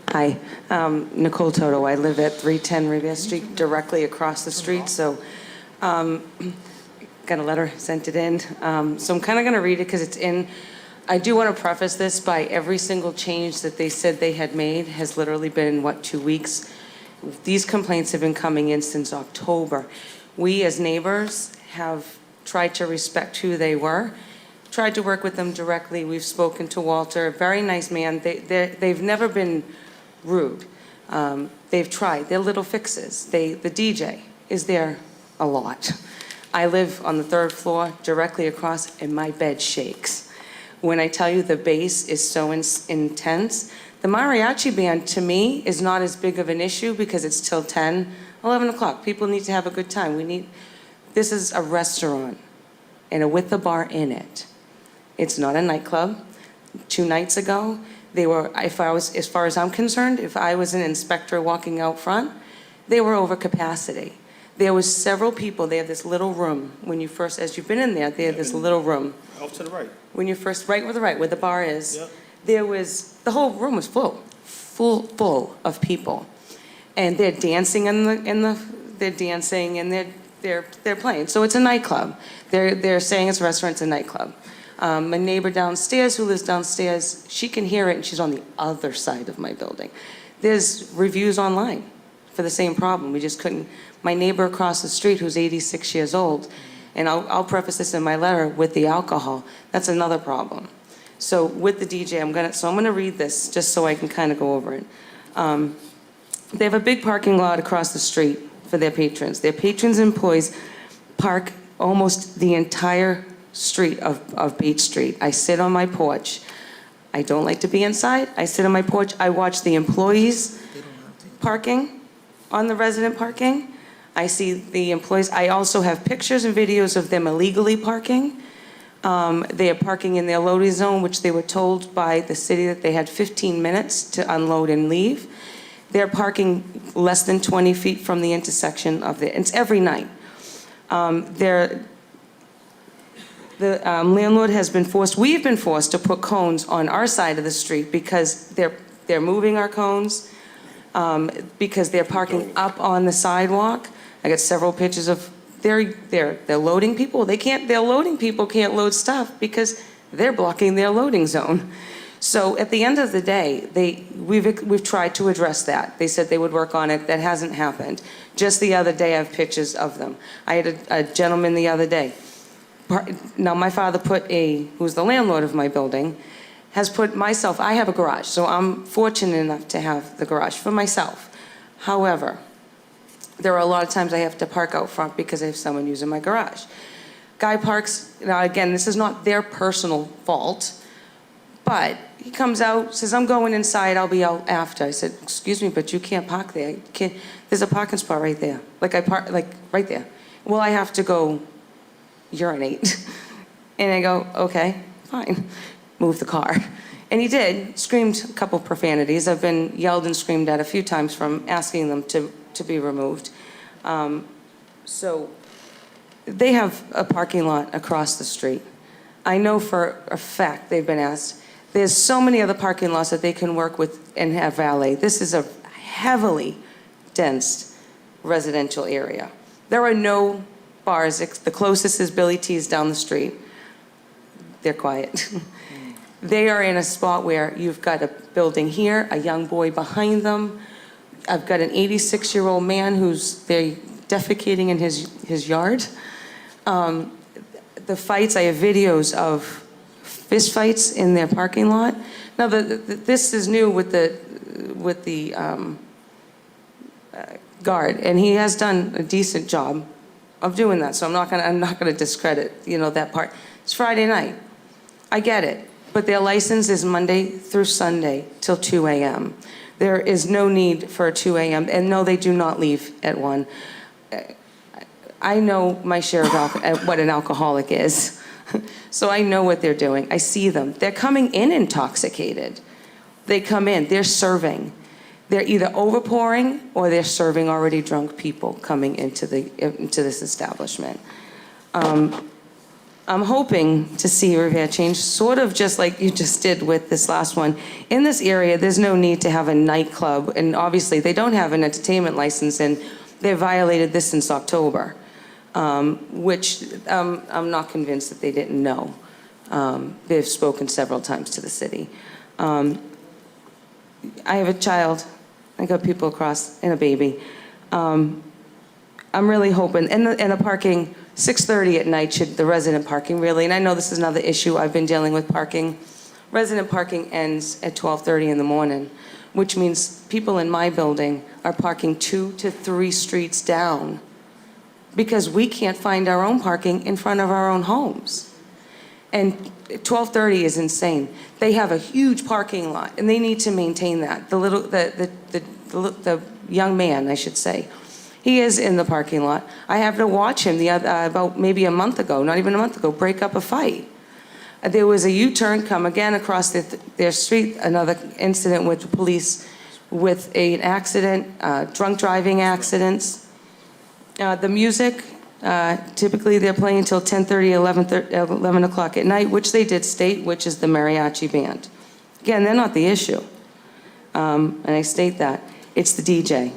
Hi, Nicole Toto. I live at 310 Riviera Street, directly across the street. So got a letter, sent it in. So I'm kind of going to read it because it's in. I do want to preface this by every single change that they said they had made has literally been, 2 weeks? These complaints have been coming in since October. We as neighbors have tried to respect who they were, tried to work with them directly. We've spoken to Walter, very nice man. They've never been rude. They've tried. They're little fixes. The DJ is there a lot. I live on the 3rd floor, directly across, and my bed shakes. When I tell you the bass is so intense, the mariachi band, to me, is not as big of an issue because it's till 10, 11 o'clock. People need to have a good time. This is a restaurant, and with the bar in it. It's not a nightclub. 2 nights ago, as far as I'm concerned, if I was an inspector walking out front, they were over capacity. There was several people. They have this little room. When you first, as you've been in there, they have this little room. Off to the right. When you first, right where the bar is, Yep. the whole room was full of people, and they're dancing they're dancing and they're playing. So it's a nightclub. They're saying it's a restaurant, it's a nightclub. My neighbor downstairs, who lives downstairs, she can hear it, and she's on the other side of my building. There's reviews online for the same problem. We just couldn't. My neighbor across the street, who's 86 years old, and I'll preface this in my letter with the alcohol. That's another problem. So with the DJ, I'm gonna read this just so I can kind of go over it. They have a big parking lot across the street for their patrons. Their patrons and employees park almost the entire street of Bates Street. I sit on my porch. I don't like to be inside. I sit on my porch. I watch the employees parking on the resident parking. I see the employees. I also have pictures and videos of them illegally parking. They are parking in their loading zone, which they were told by the city that they had 15 minutes to unload and leave. They're parking less than 20 feet from the intersection of it's every night. The landlord has been we've been forced to put cones on our side of the street because they're moving our cones, because they're parking up on the sidewalk. I got several pictures of they're loading people. Their loading people can't load stuff because they're blocking their loading zone. So at the end of the day, we've tried to address that. They said they would work on it. That hasn't happened. Just the other day, I have pictures of them. I had a gentleman the other day. Now, my father who's the landlord of my building, has put myself, I have a garage, so I'm fortunate enough to have the garage for myself. However, there are a lot of times I have to park out front because I have someone using my garage. Guy parks, now again, this is not their personal fault, but he comes out, says, I'm going inside, I'll be out after. I said, excuse me, but you can't park there. There's a parking spot right there. I park, right there. Well, I have to go urinate. And I go, okay, fine. Move the car. And he did, screamed a couple profanities. I've been yelled and screamed at a few times from asking them to be removed. So they have a parking lot across the street. I know for a fact they've been asked. There's so many other parking lots that they can work with and have valet. This is a heavily dense residential area. There are no bars. The closest is Billy T's down the street. They're quiet. They are in a spot where you've got a building here, a young boy behind them. I've got an 86-year-old man who's defecating in his yard. The fights, I have videos of fist fights in their parking lot. Now, this is new with the guard, and he has done a decent job of doing that. So I'm not gonna discredit that part. It's Friday night. I get it, but their license is Monday through Sunday till 2 a.m. There is no need for a 2 a.m. And no, they do not leave at 1. I know my share of what an alcoholic is. So I know what they're doing. I see them. They're coming in intoxicated. They come in, they're serving. They're either overpouring or they're serving already drunk people coming into this establishment. I'm hoping to see Revere change, sort of just like you just did with this last one. In this area, there's no need to have a nightclub, and obviously they don't have an entertainment license, and they violated this since October. which I'm not convinced that they didn't know. They've spoken several times to the city. I have a child, I got people across, and a baby. I'm really hoping, and the parking, 6:30 at night should, the resident parking really, and I know this is another issue I've been dealing with parking. Resident parking ends at 12:30 in the morning, which means people in my building are parking 2 to 3 streets down because we can't find our own parking in front of our own homes. And 12:30 is insane. They have a huge parking lot, and they need to maintain that. The young man, I should say, he is in the parking lot. I have to watch him about maybe a month ago, not even a month ago, break up a fight. There was a U-turn come again across their street, another incident with the police with an accident, drunk driving accidents. The music, typically they're playing until 10:30, 11 o'clock at night, which they did state, which is the mariachi band. Again, they're not the issue. And I state that. It's the DJ.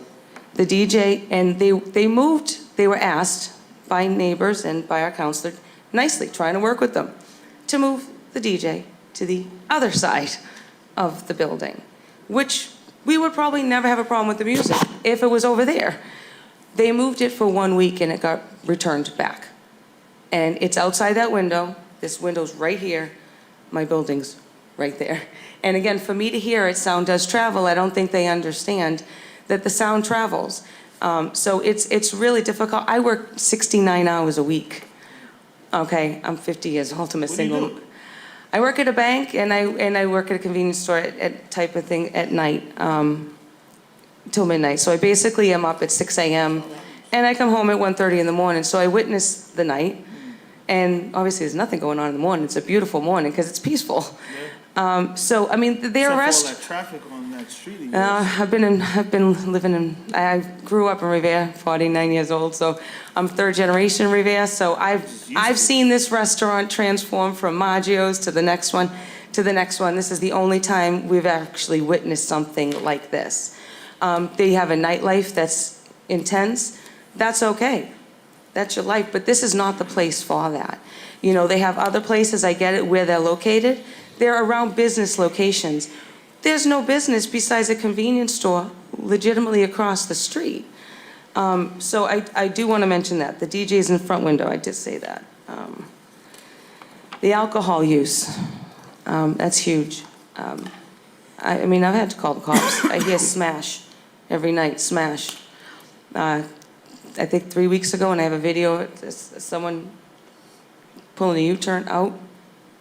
The DJ, and they moved, they were asked by neighbors and by our counselor, nicely, trying to work with them, to move the DJ to the other side of the building, which we would probably never have a problem with the music if it was over there. They moved it for 1 week and it got returned back. And it's outside that window. This window's right here. My building's right there. And again, for me to hear it, sound does travel. I don't think they understand that the sound travels. So it's really difficult. I work 69 hours a week. Okay, I'm 50 years old. I'm a single. What do you do? I work at a bank and I work at a convenience store at type of thing at night. Till midnight. So I basically am up at 6 a.m. and I come home at 1:30 in the morning. So I witness the night, and obviously there's nothing going on in the morning. It's a beautiful morning because it's peaceful. So I mean, they're Except for all that traffic on that street. of yours. I've been living in. I grew up in Revere, 49 years old. So I'm third generation Revere. So I've seen this restaurant transform from Maggio's to the next one, to the next one. This is the only time we've actually witnessed something like this. They have a nightlife that's intense. That's okay. That's your life. But this is not the place for that. You know, they have other places, I get it, where they're located. They're around business locations. There's no business besides a convenience store legitimately across the street. So I do want to mention that. The DJ's in the front window, I did say that. The alcohol use, that's huge. I mean, I've had to call the cops. I hear smash every night, smash. I think 3 weeks ago, and I have a video, someone pulling a U-turn out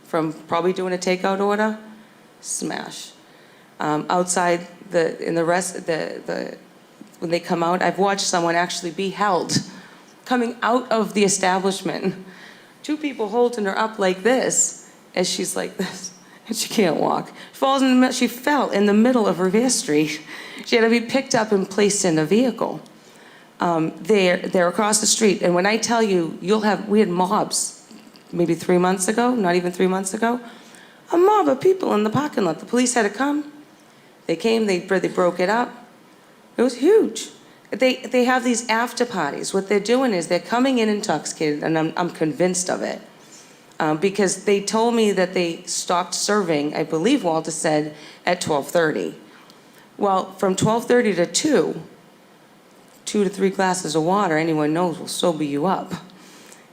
from probably doing a takeout order, smash. Outside, when they come out, I've watched someone actually be held, coming out of the establishment. 2 people holding her up like this, as she's like this. And she can't walk. She fell in the middle of Revere Street. She had to be picked up and placed in a vehicle. They're across the street. And when I tell you, we had mobs, maybe 3 months ago, not even 3 months ago, a mob of people in the parking lot. The police had to come. They came, they broke it up. It was huge. They have these after parties. What they're doing is they're coming in intoxicated, and I'm convinced of it. Because they told me that they stopped serving, I believe Walter said, at 12:30. Well, from 12:30 to 2 to 3 glasses of water, anyone knows will sober you up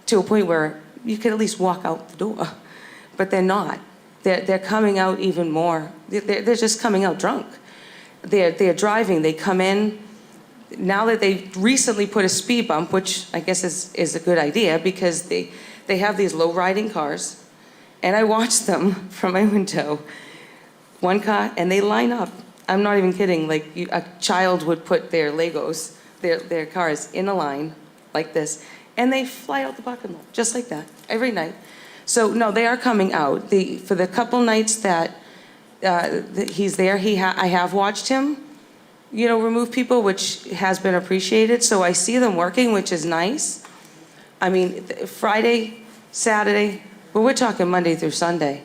to a point where you can at least walk out the door. But they're not. They're coming out even more. They're just coming out drunk. They're driving. They come in. Now that they recently put a speed bump, which I guess is a good idea because they have these low-riding cars, and I watch them from my window. One car, and they line up. I'm not even kidding. Like a child would put their Legos, their cars in a line like this, and they fly out the parking lot just like that every night. So no, they are coming out. For the couple nights that he's there, I have watched him, remove people, which has been appreciated. So I see them working, which is nice. I mean, Friday, Saturday, but we're talking Monday through Sunday.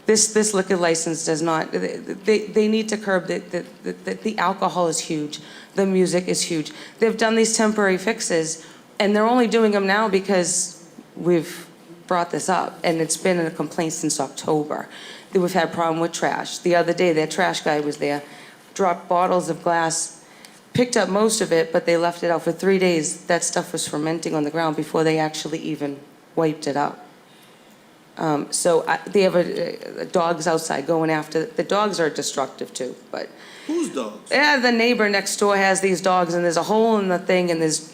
This liquor license does not, they need to curb the alcohol is huge. The music is huge. They've done these temporary fixes And they're only doing them now because we've brought this up, and it's been a complaint since October. That we've had a problem with trash. The other day, their trash guy was there, dropped bottles of glass, picked up most of it, but they left it out for 3 days. That stuff was fermenting on the ground before they actually even wiped it up. They have dogs outside going after, the dogs are destructive too, but. Whose dogs? Yeah, the neighbor next door has these dogs, and there's a hole in the thing, and there's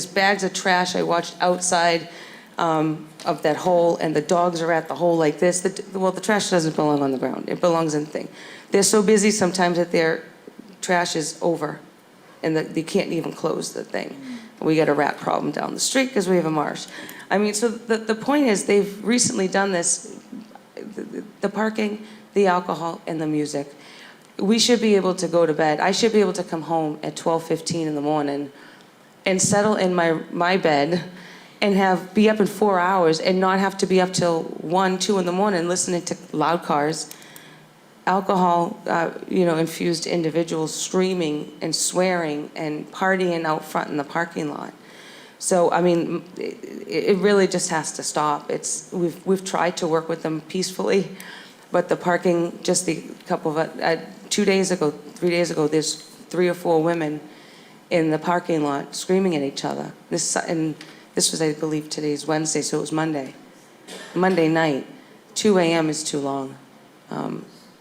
bags of trash I watched outside of that hole, and the dogs are at the hole like this. The trash doesn't belong on the ground. It belongs in the thing. They're so busy sometimes that their trash is over, and they can't even close the thing. We got a rat problem down the street because we have a marsh. I mean, so the point is, they've recently done this, the parking, the alcohol, and the music. We should be able to go to bed. I should be able to come home at 12:15 in the morning and settle in my bed and be up in 4 hours and not have to be up till 1, 2 in the morning listening to loud cars, alcohol, infused individuals screaming and swearing and partying out front in the parking lot. So, I mean, it really just has to stop. We've tried to work with them peacefully, but the parking, just the couple of, 3 days ago, there's 3 or 4 women in the parking lot screaming at each other. This was, I believe, today's Wednesday, so it was Monday. Monday night, 2 a.m. is too long.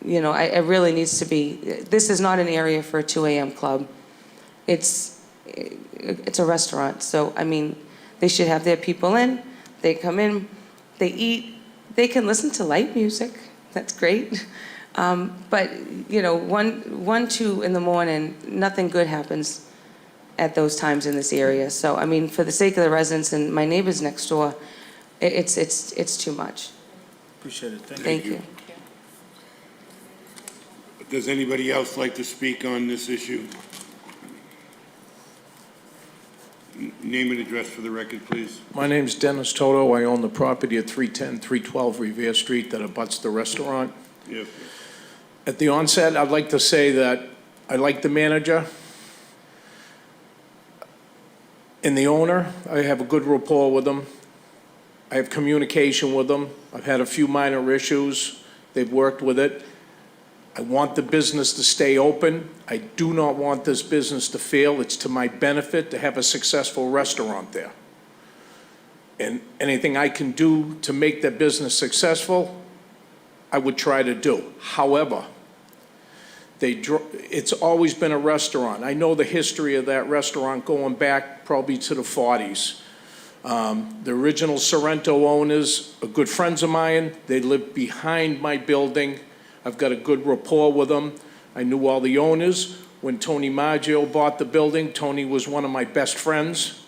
It really needs to be, this is not an area for a 2 a.m. club. It's a restaurant, so, I mean, they should have their people in, they come in, they eat, they can listen to light music, that's great. But, 1, 2 in the morning, nothing good happens at those times in this area. So, I mean, for the sake of the residents and my neighbors next door, it's too much. Appreciate it. Thank you. Does anybody else like to speak on this issue? Name and address for the record, please. My name's Dennis Toto. I own the property at 310, 312 Revere Street that abuts the restaurant. Yes. At the onset, I'd like to say that I like the manager and the owner. I have a good rapport with them. I have communication with them. I've had a few minor issues. They've worked with it. I want the business to stay open. I do not want this business to fail. It's to my benefit to have a successful restaurant there. And anything I can do to make that business successful, I would try to do. However, it's always been a restaurant. I know the history of that restaurant going back probably to the 40s. The original Sorrento owners are good friends of mine. They lived behind my building. I've got a good rapport with them. I knew all the owners. When Tony Maggio bought the building, Tony was one of my best friends.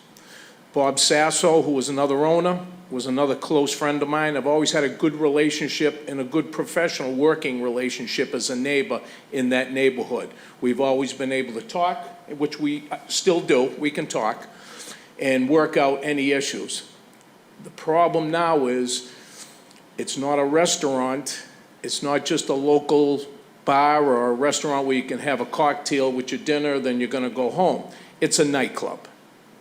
Bob Sasso, who was another owner, was another close friend of mine. I've always had a good relationship and a good professional working relationship as a neighbor in that neighborhood. We've always been able to talk, which we still do. We can talk and work out any issues. The problem now is it's not a restaurant. It's not just a local bar or a restaurant where you can have a cocktail with your dinner, then you're gonna go home. It's a nightclub.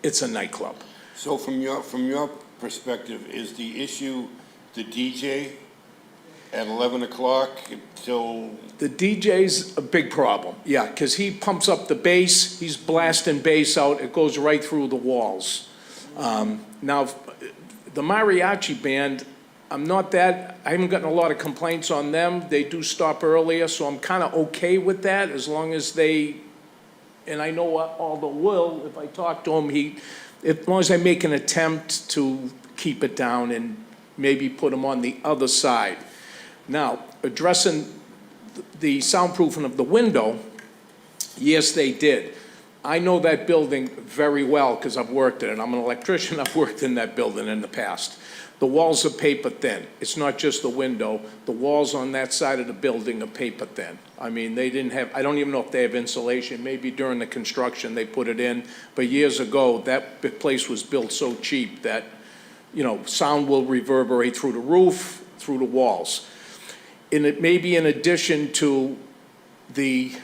It's a nightclub. So from your perspective, is the issue the DJ at 11 o'clock until? The DJ's a big problem, yeah, because he pumps up the bass, he's blasting bass out, it goes right through the walls. Now, the mariachi band, I haven't gotten a lot of complaints on them. They do stop earlier, so I'm kind of okay with that as long as and I know Aldo will, if I talk to him, as long as I make an attempt to keep it down and maybe put them on the other side. Now, addressing the soundproofing of the window, yes, they did. I know that building very well because I've worked in it. I'm an electrician, I've worked in that building in the past. The walls are paper thin. It's not just the window. The walls on that side of the building are paper thin. I mean, I don't even know if they have insulation. Maybe during the construction they put it in. But years ago, that place was built so cheap that, sound will reverberate through the roof, through the walls. And it may be in addition to the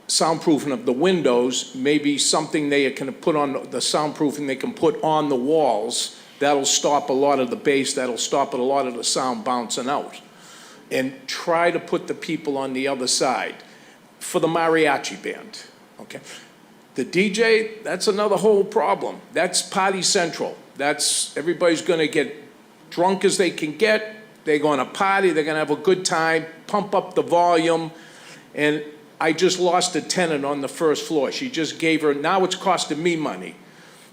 soundproofing of the windows, maybe something they can put on, the soundproofing they can put on the walls, that'll stop a lot of the bass, that'll stop a lot of the sound bouncing out. And try to put the people on the other side for the mariachi band, okay? The DJ, that's another whole problem. That's party central. That's, everybody's gonna get drunk as they can get, they're gonna party, they're gonna have a good time, pump up the volume, and I just lost a tenant on the first floor. She just gave her, now it's costing me money.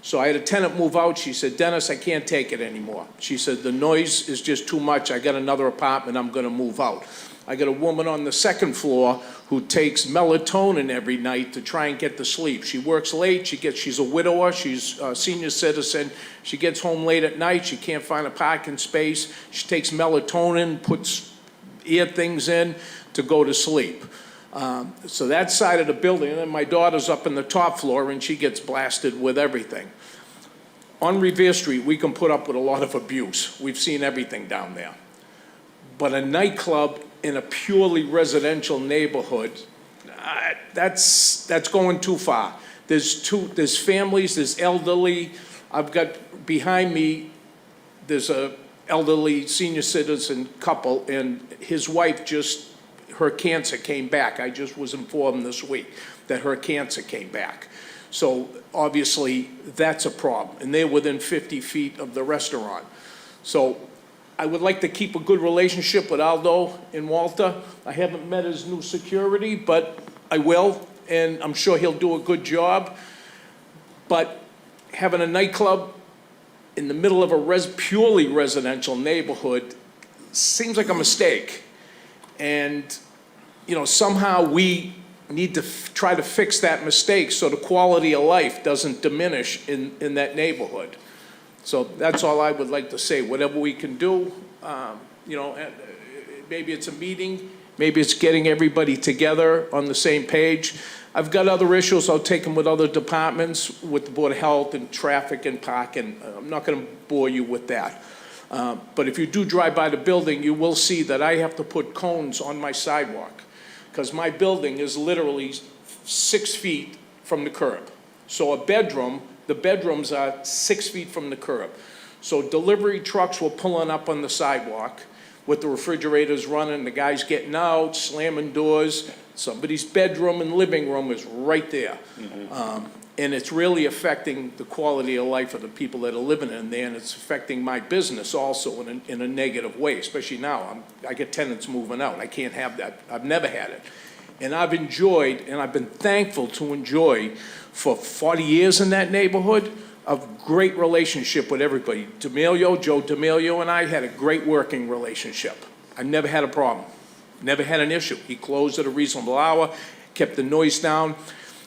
So I had a tenant move out, she said, Dennis, I can't take it anymore. She said, the noise is just too much, I got another apartment, I'm gonna move out. I got a woman on the second floor who takes melatonin every night to try and get to sleep. She works late, she's a widower, she's a senior citizen, she gets home late at night, she can't find a parking space, she takes melatonin, puts ear things in to go to sleep. So that side of the building, and then my daughter's up in the top floor and she gets blasted with everything. On Revere Street, we can put up with a lot of abuse. We've seen everything down there. But a nightclub in a purely residential neighborhood, that's going too far. There's families, there's elderly. I've got behind me, there's a elderly senior citizen couple, and his wife just, her cancer came back. I just was informed this week that her cancer came back. So obviously, that's a problem, and they're within 50 feet of the restaurant. So I would like to keep a good relationship with Aldo and Walter. I haven't met his new security, but I will, and I'm sure he'll do a good job. But having a nightclub in the middle of a purely residential neighborhood seems like a mistake. And, you know, somehow we need to try to fix that mistake so the quality of life doesn't diminish in that neighborhood. So that's all I would like to say. Whatever we can do, you know, maybe it's a meeting, maybe it's getting everybody together on the same page. I've got other issues, I'll take them with other departments, with the Board of Health and traffic and parking. I'm not gonna bore you with that. But if you do drive by the building, you will see that I have to put cones on my sidewalk, because my building is literally 6 feet from the curb. So a bedroom, the bedrooms are 6 feet from the curb. So delivery trucks were pulling up on the sidewalk with the refrigerators running, the guys getting out, slamming doors. Somebody's bedroom and living room is right there. And it's really affecting the quality of life of the people that are living in there, and it's affecting my business also in a negative way, especially now. I get tenants moving out. I can't have that. I've never had it. And I've enjoyed, and I've been thankful to enjoy for 40 years in that neighborhood, a great relationship with everybody. Joe D'Amelio and I had a great working relationship. I never had a problem, never had an issue. He closed at a reasonable hour, kept the noise down.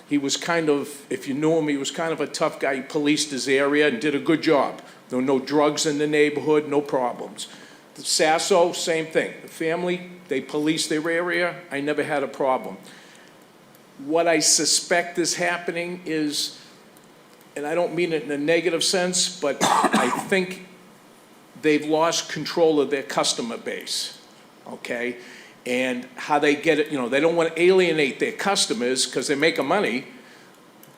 He was kind of, if you knew him, he was kind of a tough guy. He policed his area and did a good job. There were no drugs in the neighborhood, no problems. The Sasso, same thing. The family, they policed their area. I never had a problem. What I suspect is happening is, and I don't mean it in a negative sense, but I think they've lost control of their customer base, okay? And how they get it, you know, they don't want to alienate their customers because they're making money,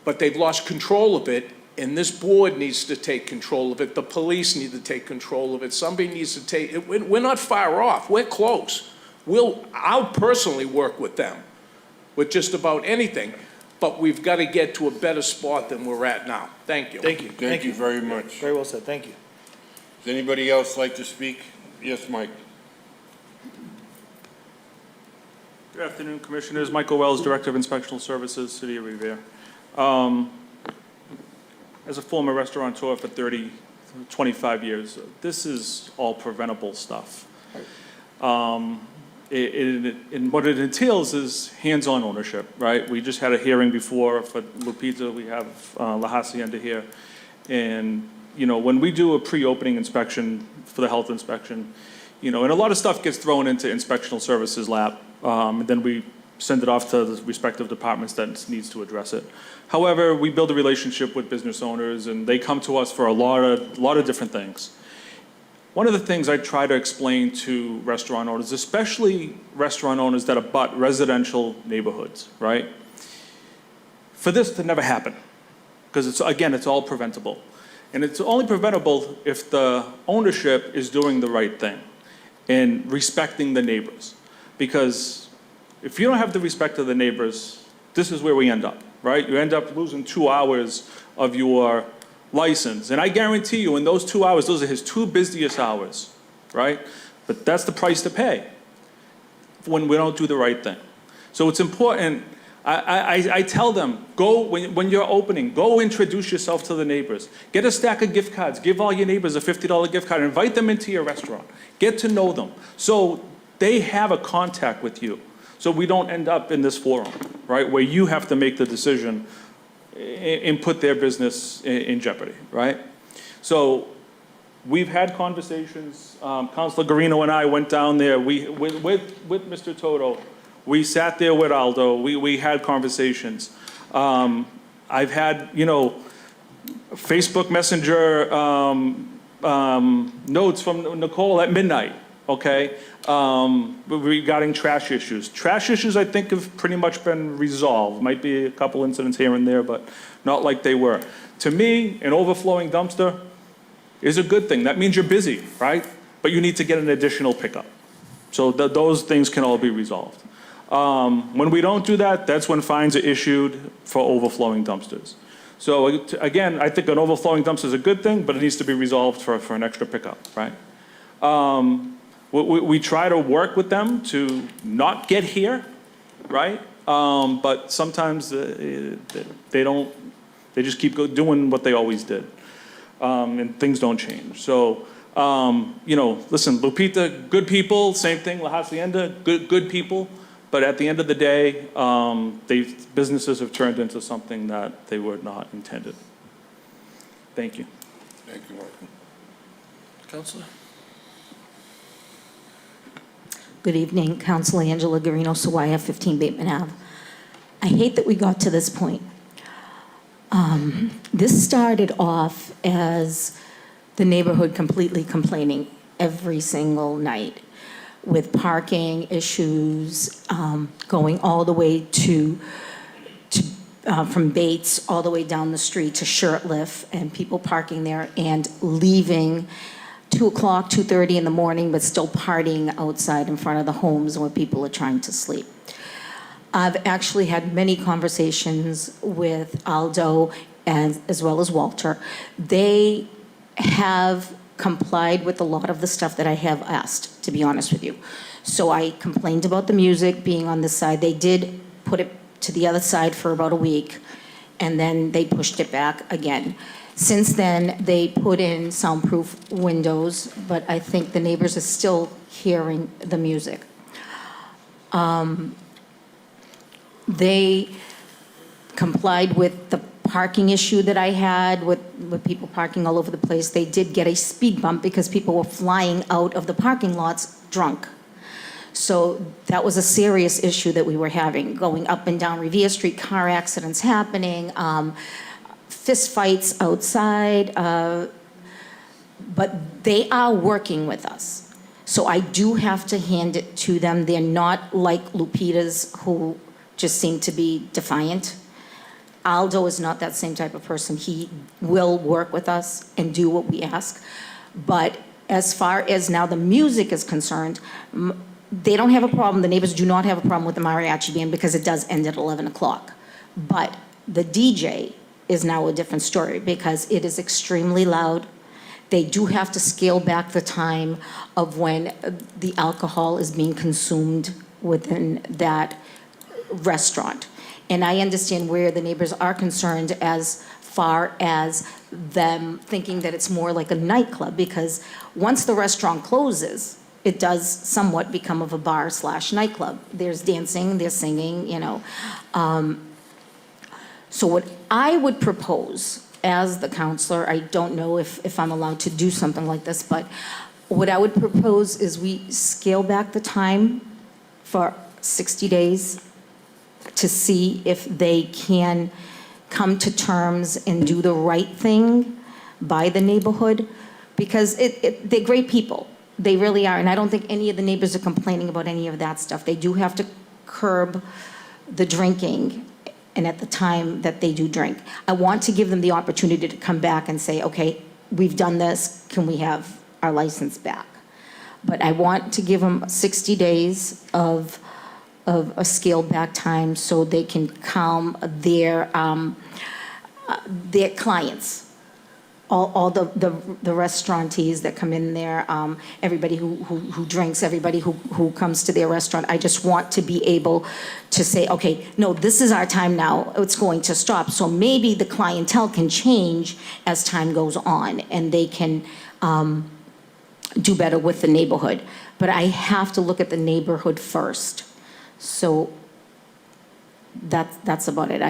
but they've lost control of it, and this board needs to take control of it. The police need to take control of it. Somebody needs to take it. We're not far off. We're close. I'll personally work with them with just about anything, but we've got to get to a better spot than we're at now. Thank you. Thank you. Thank you very much. Very well said, thank you. Does anybody else like to speak? Yes, Mike. Good afternoon, Commissioners. Michael Wells, Director of Inspectional Services, City of Revere. As a former restaurateur for 25 years, this is all preventable stuff. And what it entails is hands-on ownership, right? We just had a hearing before for Lupita. We have La Hacienda here. And, you know, when we do a pre-opening inspection for the health inspection, you know, and a lot of stuff gets thrown into inspectional services lab, and then we send it off to the respective departments that needs to address it. However, we build a relationship with business owners, and they come to us for a lot of different things. One of the things I try to explain to restaurant owners, especially restaurant owners that abut residential neighborhoods, right, for this to never happen. Because it's all preventable. And it's only preventable if the ownership is doing the right thing and respecting the neighbors. Because if you don't have the respect of the neighbors, this is where we end up, right? You end up losing 2 hours of your license. And I guarantee you, in those 2 hours, those are his 2 busiest hours, right? But that's the price to pay when we don't do the right thing. So it's important. I tell them, go, when you're opening, go introduce yourself to the neighbors. Get a stack of gift cards. Give all your neighbors a $50 gift card. Invite them into your restaurant. Get to know them. So they have a contact with you. So we don't end up in this forum, right, where you have to make the decision and put their business in jeopardy, right? So we've had conversations. Councilor Guarino and I went down there. With Mr. Toto. We sat there with Aldo. We had conversations. I've had, Facebook Messenger notes from Nicole at midnight, okay, regarding trash issues. Trash issues, I think, have pretty much been resolved. Might be a couple incidents here and there, but not like they were. To me, an overflowing dumpster is a good thing. That means you're busy, right? But you need to get an additional pickup. So those things can all be resolved. When we don't do that, that's when fines are issued for overflowing dumpsters. So again, I think an overflowing dumpster is a good thing, but it needs to be resolved for an extra pickup, right? We try to work with them to not get here, right? But sometimes they just keep doing what they always did, and things don't change. So, listen, Lupita, good people, same thing, La Hacienda, good people. But at the end of the day, businesses have turned into something that they were not intended. Thank you. Thank you, Martin. Councilor? Good evening, Councilor Angela Guarino, Sawaya, 15 Bateman Ave. I hate that we got to this point. This started off as the neighborhood completely complaining every single night, with parking issues, going all the way from Bates all the way down the street to Shirtlift, and people parking there and leaving 2 o'clock, 2:30 in the morning, but still partying outside in front of the homes where people are trying to sleep. I've actually had many conversations with Aldo and as well as Walter. They have complied with a lot of the stuff that I have asked, to be honest with you. So I complained about the music being on this side. They did put it to the other side for about a week, and then they pushed it back again. Since then, they put in soundproof windows, but I think the neighbors are still hearing the music. They complied with the parking issue that I had with people parking all over the place. They did get a speed bump because people were flying out of the parking lots drunk. So that was a serious issue that we were having, going up and down Revere Street, car accidents happening, fist fights outside, but they are working with us. So I do have to hand it to them. They're not like Lupita's, who just seem to be defiant. Aldo is not that same type of person. He will work with us and do what we ask. But as far as now the music is concerned, they don't have a problem. The neighbors do not have a problem with the mariachi band because it does end at 11 o'clock. But the DJ is now a different story because it is extremely loud. They do have to scale back the time of when the alcohol is being consumed within that restaurant. And I understand where the neighbors are concerned as far as them thinking that it's more like a nightclub, because once the restaurant closes, it does somewhat become of a bar/nightclub. There's dancing, there's singing, So what I would propose as the counselor, I don't know if I'm allowed to do something like this, but what I would propose is we scale back the time for 60 days to see if they can come to terms and do the right thing by the neighborhood, because they're great people. They really are, and I don't think any of the neighbors are complaining about any of that stuff. They do have to curb the drinking and at the time that they do drink. I want to give them the opportunity to come back and say, okay, we've done this, can we have our license back? But I want to give them 60 days of a scaled back time so they can calm their clients. All the restaurantees that come in there, everybody who drinks, everybody who comes to their restaurant. I just want to be able to say, okay, no, this is our time now, it's going to stop. So maybe the clientele can change as time goes on, and they can do better with the neighborhood. But I have to look at the neighborhood first. So that's about it.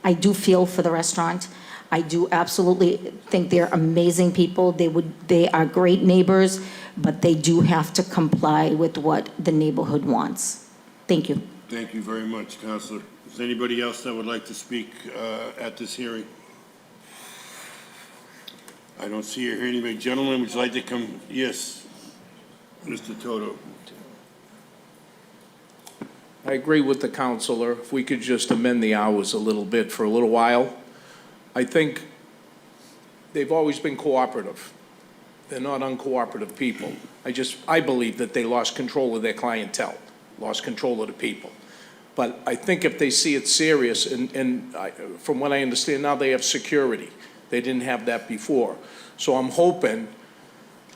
I do feel for the restaurant. I do absolutely think they're amazing people. They are great neighbors, but they do have to comply with what the neighborhood wants. Thank you. Thank you very much, Counselor. Is there anybody else that would like to speak at this hearing? I don't see or hear anybody. Gentlemen, would you like to come? Yes, Mr. Toto. I agree with the counselor. If we could just amend the hours a little bit for a little while. I think they've always been cooperative. They're not uncooperative people. I believe that they lost control of their clientele, lost control of the people. But I think if they see it serious, and from what I understand now, they have security. They didn't have that before. So I'm hoping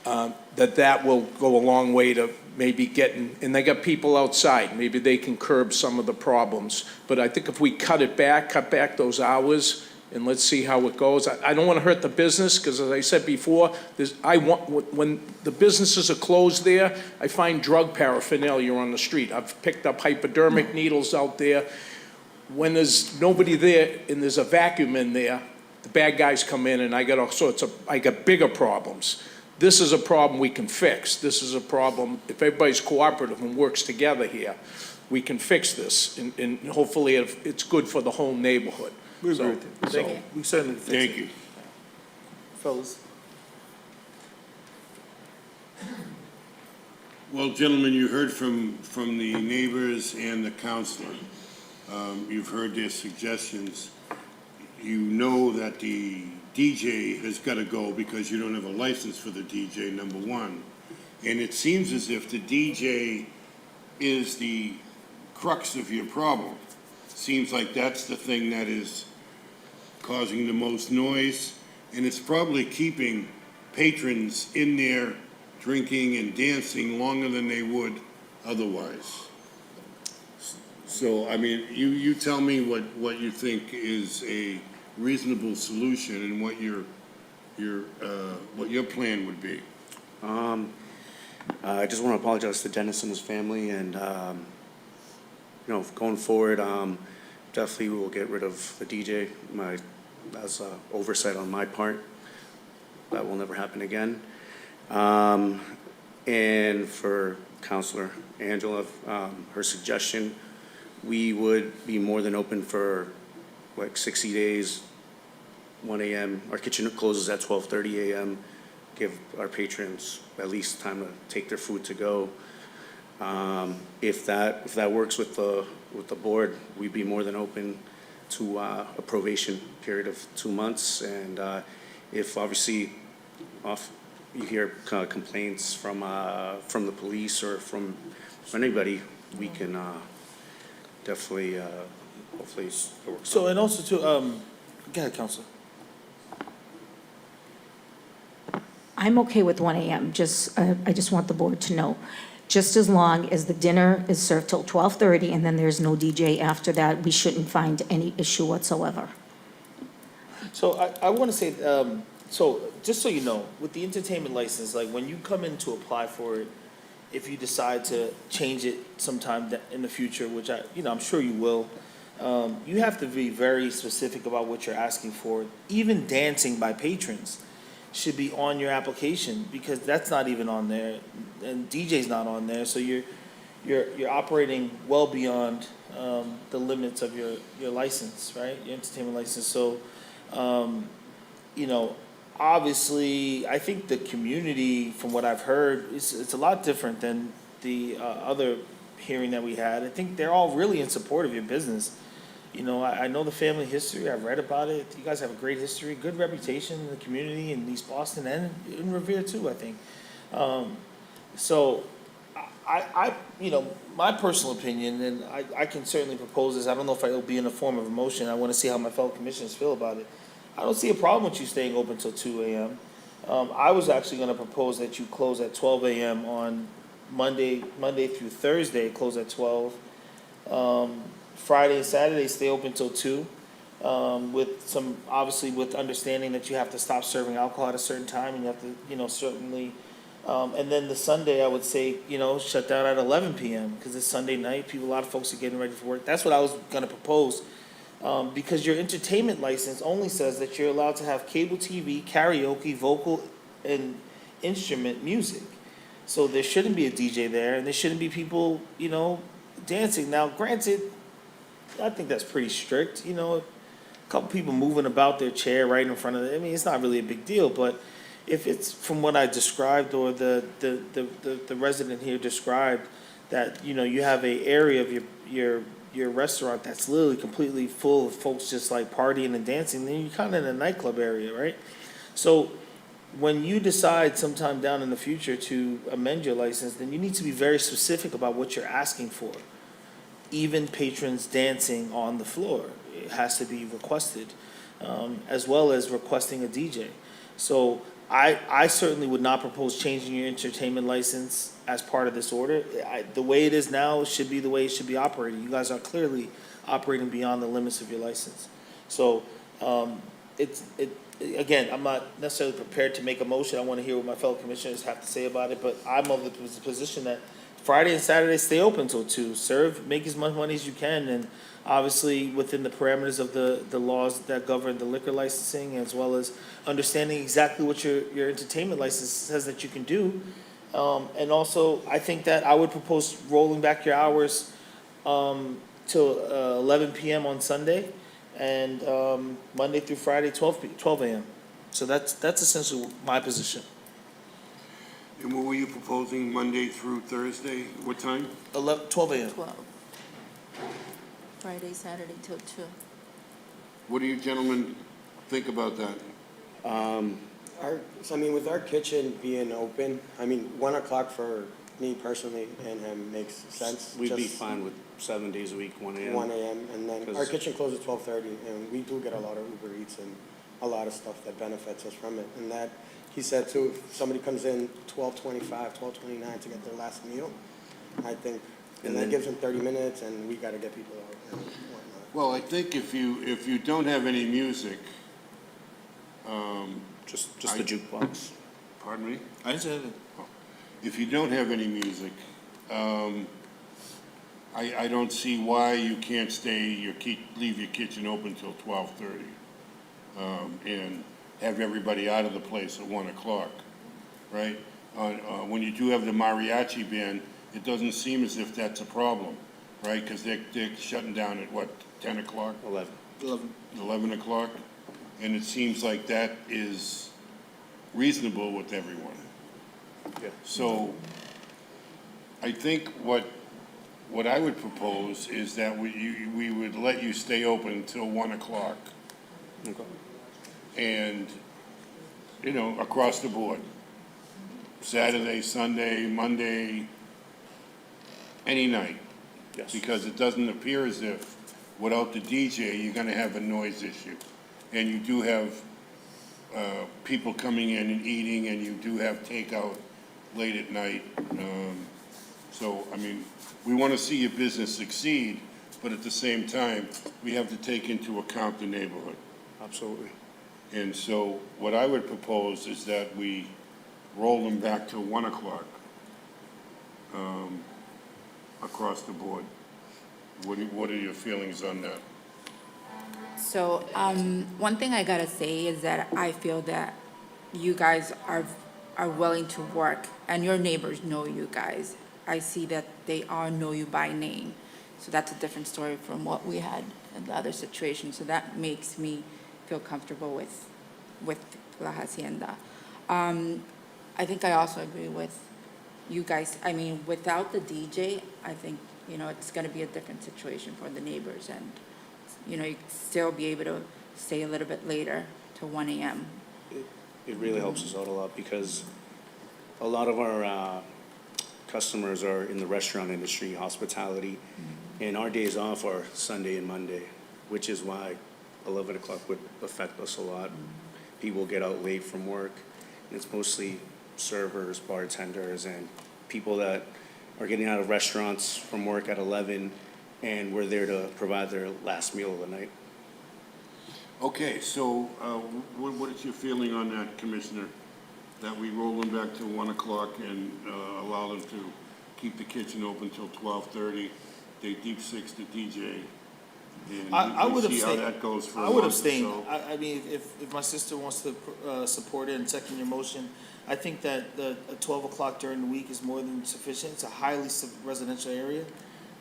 that will go a long way to maybe getting, and they got people outside, maybe they can curb some of the problems. But I think if we cut back those hours, and let's see how it goes. I don't want to hurt the business, because as I said before, when the businesses are closed there, I find drug paraphernalia on the street. I've picked up hypodermic needles out there. When there's nobody there and there's a vacuum in there, the bad guys come in, and I got bigger problems. This is a problem we can fix. This is a problem, if everybody's cooperative and works together here, we can fix this, and hopefully it's good for the whole neighborhood. We agree with you. Thank you. We certainly fix it. Thank you. Fellas. Well, gentlemen, you heard from the neighbors and the counselor. You've heard their suggestions. You know that the DJ has got to go because you don't have a license for the DJ, number one. And it seems as if the DJ is the crux of your problem. Seems like that's the thing that is causing the most noise, and it's probably keeping patrons in there drinking and dancing longer than they would otherwise. So, I mean, you tell me what you think is a reasonable solution and what your plan would be. I just want to apologize to Dennis and his family, and going forward, definitely we will get rid of the DJ. That's oversight on my part. That will never happen again. And for Councilor Angela, her suggestion, we would be more than open for like 60 days, 1 a.m. Our kitchen closes at 12:30 a.m. Give our patrons at least time to take their food to go. If that works with the board, we'd be more than open to a probation period of 2 months. And if obviously you hear complaints from the police or from anybody, we can definitely hopefully work. So, and also too, go ahead, Counselor. I'm okay with 1 a.m. I just want the board to know. Just as long as the dinner is served till 12:30 and then there's no DJ after that, we shouldn't find any issue whatsoever. So I want to say, so just so you know, with the entertainment license, like when you come in to apply for it, if you decide to change it sometime in the future, which I'm sure you will, you have to be very specific about what you're asking for. Even dancing by patrons should be on your application, because that's not even on there, and DJ's not on there. So you're operating well beyond the limits of your license, right? Your entertainment license. So, obviously, I think the community, from what I've heard, it's a lot different than the other hearing that we had. I think they're all really in support of your business. You know, I know the family history, I've read about it, you guys have a great history, good reputation in the community in East Boston and in Revere too, I think. So, you know, my personal opinion, and I can certainly propose this, I don't know if it'll be in the form of a motion, I wanna see how my fellow commissioners feel about it. I don't see a problem with you staying open till 2 AM. I was actually gonna propose that you close at 12 AM on Monday through Thursday, close at 12. Friday and Saturday, stay open till 2, with some, obviously with understanding that you have to stop serving alcohol at a certain time, and you have to, you know, certainly, and then the Sunday, I would say, you know, shut down at 11 PM, because it's Sunday night, a lot of folks are getting ready for work. That's what I was gonna propose, because your entertainment license only says that you're allowed to have cable TV, karaoke, vocal, and instrument music. So there shouldn't be a DJ there, and there shouldn't be people, you know, dancing. Now, granted, I think that's pretty strict, you know, a couple people moving about their chair right in front of it, I mean, it's not really a big deal, but if it's from what I described, or the resident here described, that, you know, you have a area of your restaurant that's literally completely full of folks just like partying and dancing, then you're kind of in a nightclub area, right? So when you decide sometime down in the future to amend your license, then you need to be very specific about what you're asking for. Even patrons dancing on the floor, it has to be requested, as well as requesting a DJ. So I certainly would not propose changing your entertainment license as part of this order. The way it is now should be the way it should be operating. You guys are clearly operating beyond the limits of your license. So, again, I'm not necessarily prepared to make a motion. I want to hear what my fellow commissioners have to say about it, but I'm of the position that Friday and Saturday stay open till 2. Serve, make as much money as you can, and obviously within the parameters of the laws that govern the liquor licensing, as well as understanding exactly what your entertainment license says that you can do. And also, I think that I would propose rolling back your hours till 11 PM on Sunday, and Monday through Friday, 12 AM. So that's essentially my position. And what were you proposing, Monday through Thursday? What time? 12 AM. 12. Friday, Saturday till 2. What do you gentlemen think about that? So I mean, with our kitchen being open, I mean, 1 o'clock for me personally and him makes sense. We'd be Just fine with 7 days a week, 1 AM. 1 AM, and then our 'Cause- kitchen closes 12:30, and we do get a lot of Uber Eats and a lot of stuff that benefits us from it. And that, he said too, if somebody comes in 12:25, 12:29 to get their last meal, I think, and that gives them 30 minutes, and we gotta get people out and whatnot. Well, I think if you don't have any music, Just the jukebox. pardon me? I said it. If you don't have any music, I don't see why you can't leave your kitchen open till 12:30, and have everybody out of the place at 1 o'clock, right? When you do have the mariachi band, it doesn't seem as if that's a problem, right? Because they're shutting down at what, 10 o'clock? 11. 11 o'clock? And it seems like that is reasonable with everyone. Yeah. So I think what I would propose is that we would let you stay open until 1 o'clock. Okay. And, you know, across the board. Saturday, Sunday, Monday, any night. Yes. Because it doesn't appear as if without the DJ, you're gonna have a noise issue. And you do have people coming in and eating, and you do have takeout late at night. So, I mean, we want to see your business succeed, but at the same time, we have to take into account the neighborhood. Absolutely. And so what I would propose is that we roll them back to 1 o'clock across the board. What are your feelings on that? So, one thing I gotta say is that I feel that you guys are willing to work, and your neighbors know you guys. I see that they all know you by name, so that's a different story from what we had in the other situation. So that makes me feel comfortable with La Hacienda. I think I also agree with you guys. I mean, without the DJ, I think, you know, it's gonna be a different situation for the neighbors, and you know, you still be able to stay a little bit later to 1 AM. It really helps us out a lot because a lot of our customers are in the restaurant industry, hospitality, and our days off are Sunday and Monday, which is why 11 o'clock would affect us a lot. People get out late from work, and it's mostly servers, bartenders, and people that are getting out of restaurants from work at 11, and we're there to provide their last meal of the night. Okay, so what is your feeling on that, Commissioner? That we roll them back to 1 o'clock and allow them to keep the kitchen open till 12:30? They deep six the DJ. And I would we see how abstain. that goes for a I would month or abstain. so. I mean, if my sister wants to support it and second your motion, I think that the 12 o'clock during the week is more than sufficient. It's a highly residential area.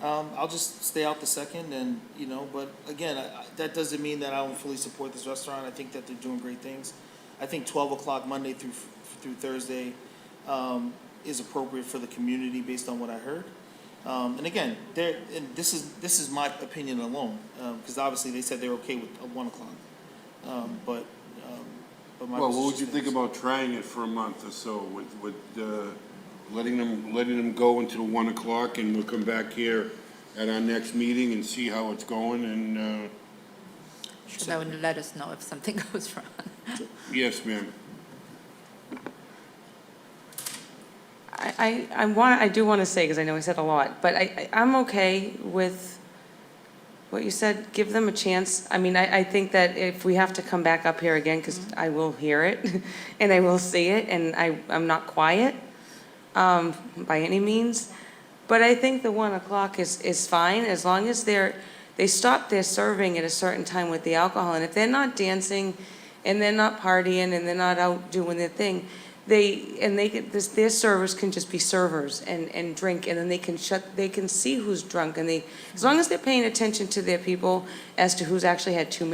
I'll just stay out the second and, you know, but again, that doesn't mean that I don't fully support this restaurant. I think that they're doing great things. I think 12 o'clock Monday through Thursday is appropriate for the community based on what I heard. And again, and this is my opinion alone, because obviously they said they're okay with 1 o'clock. But my Well, what would position you think is- about trying it for a month or so with letting them go until 1 o'clock, and we'll come back here at our next meeting and see how it's going, and, So that would let us know if something goes wrong. yes, ma'am. I do want to say, because I know I said a lot, but I'm okay with what you said, give them a chance. I mean, I think that if we have to come back up here again, because I will hear it, and I will see it, and I'm not quiet by any means, but I think the 1 o'clock is fine, as long as they stop their serving at a certain time with the alcohol, and if they're not dancing, and they're not partying, and they're not out doing their thing, their servers can just be servers and drink, and then they can see who's drunk, and as long as they're paying attention to their people as to who's actually had too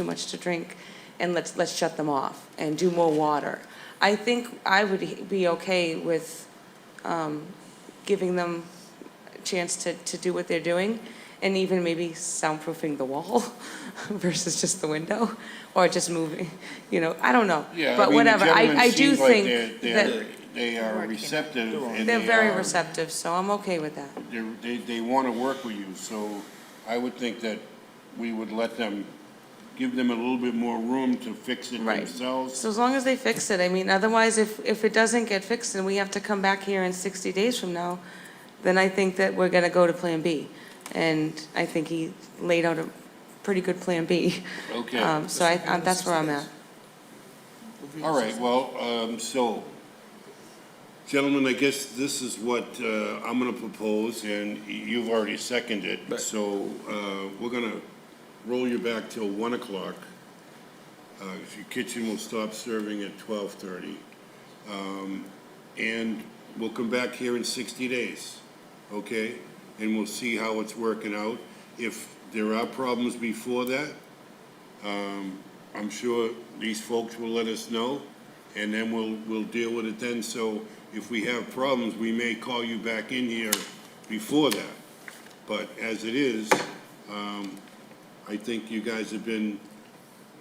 much to drink, and let's shut them off and do more water. I think I would be okay with giving them a chance to do what they're doing, and even maybe soundproofing the wall versus just the window, or just moving, you know, I don't know. Yeah, But I mean, the whatever, gentleman I do seems like think that they are receptive, and they're they very are- receptive, so I'm okay with that. They want to work with you, so I would think that we would let them, give them a little bit more room to fix it themselves. So as long as they fix it, I mean, otherwise, if it doesn't get fixed and we have to come back here in 60 days from now, then I think that we're gonna go to Plan B. And I think he laid out a pretty good Plan B. Okay. So that's where I'm at. All right, well, so, gentlemen, I guess this is what I'm going to propose, and you've already seconded it. So we're going to roll you back till 1 o'clock. Your kitchen will stop serving at 12:30. And we'll come back here in 60 days, okay? And we'll see how it's working out. If there are problems before that, I'm sure these folks will let us know, and then we'll deal with it then. So if we have problems, we may call you back in here before that. But as it is, I think you guys have been,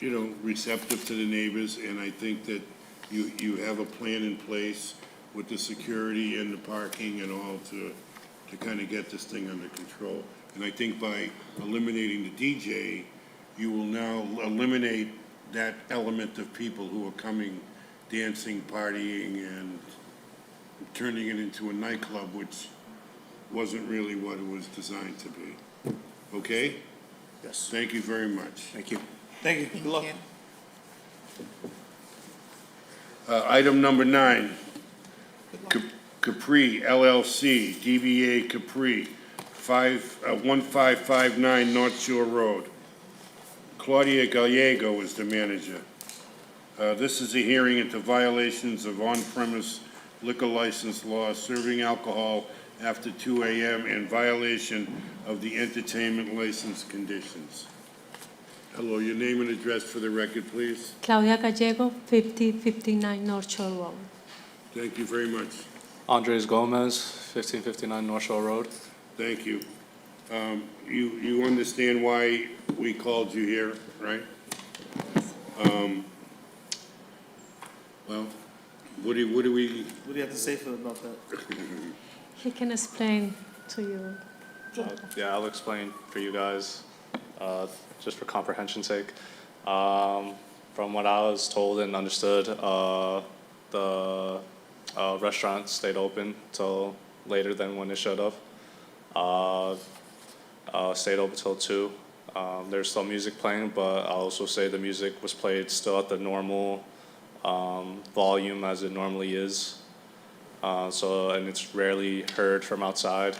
you know, receptive to the neighbors, and I think that you have a plan in place with the security and the parking and all to kind of get this thing under control. And I think by eliminating the DJ, you will now eliminate that element of people who are coming, dancing, partying, and turning it into a nightclub, which wasn't really what it was designed to be. Okay? Yes. Thank you very much. Thank you. Thank you. Good luck. Item number 9, Capri LLC, DBA Capri, 1559 North Shore Road. Claudia Gallego is the manager. This is a hearing into violations of on-premise liquor license law, serving alcohol after 2 a.m. in violation of the entertainment license conditions. Hello, your name and address for the record, please. Claudia Gallego, 5059 North Shore Road. Thank you very much. Andres Gomez, 1559 North Shore Road. Thank you. You understand why we called you here, right? Well, what do we, What do you have to say about that? He can explain to you. Yeah, I'll explain for you guys, just for comprehension's sake. From what I was told and understood, the restaurant stayed open till later than when it should have. Stayed open till 2. There's still music playing, but I'll also say the music was played still at the normal volume as it normally is. And it's rarely heard from outside.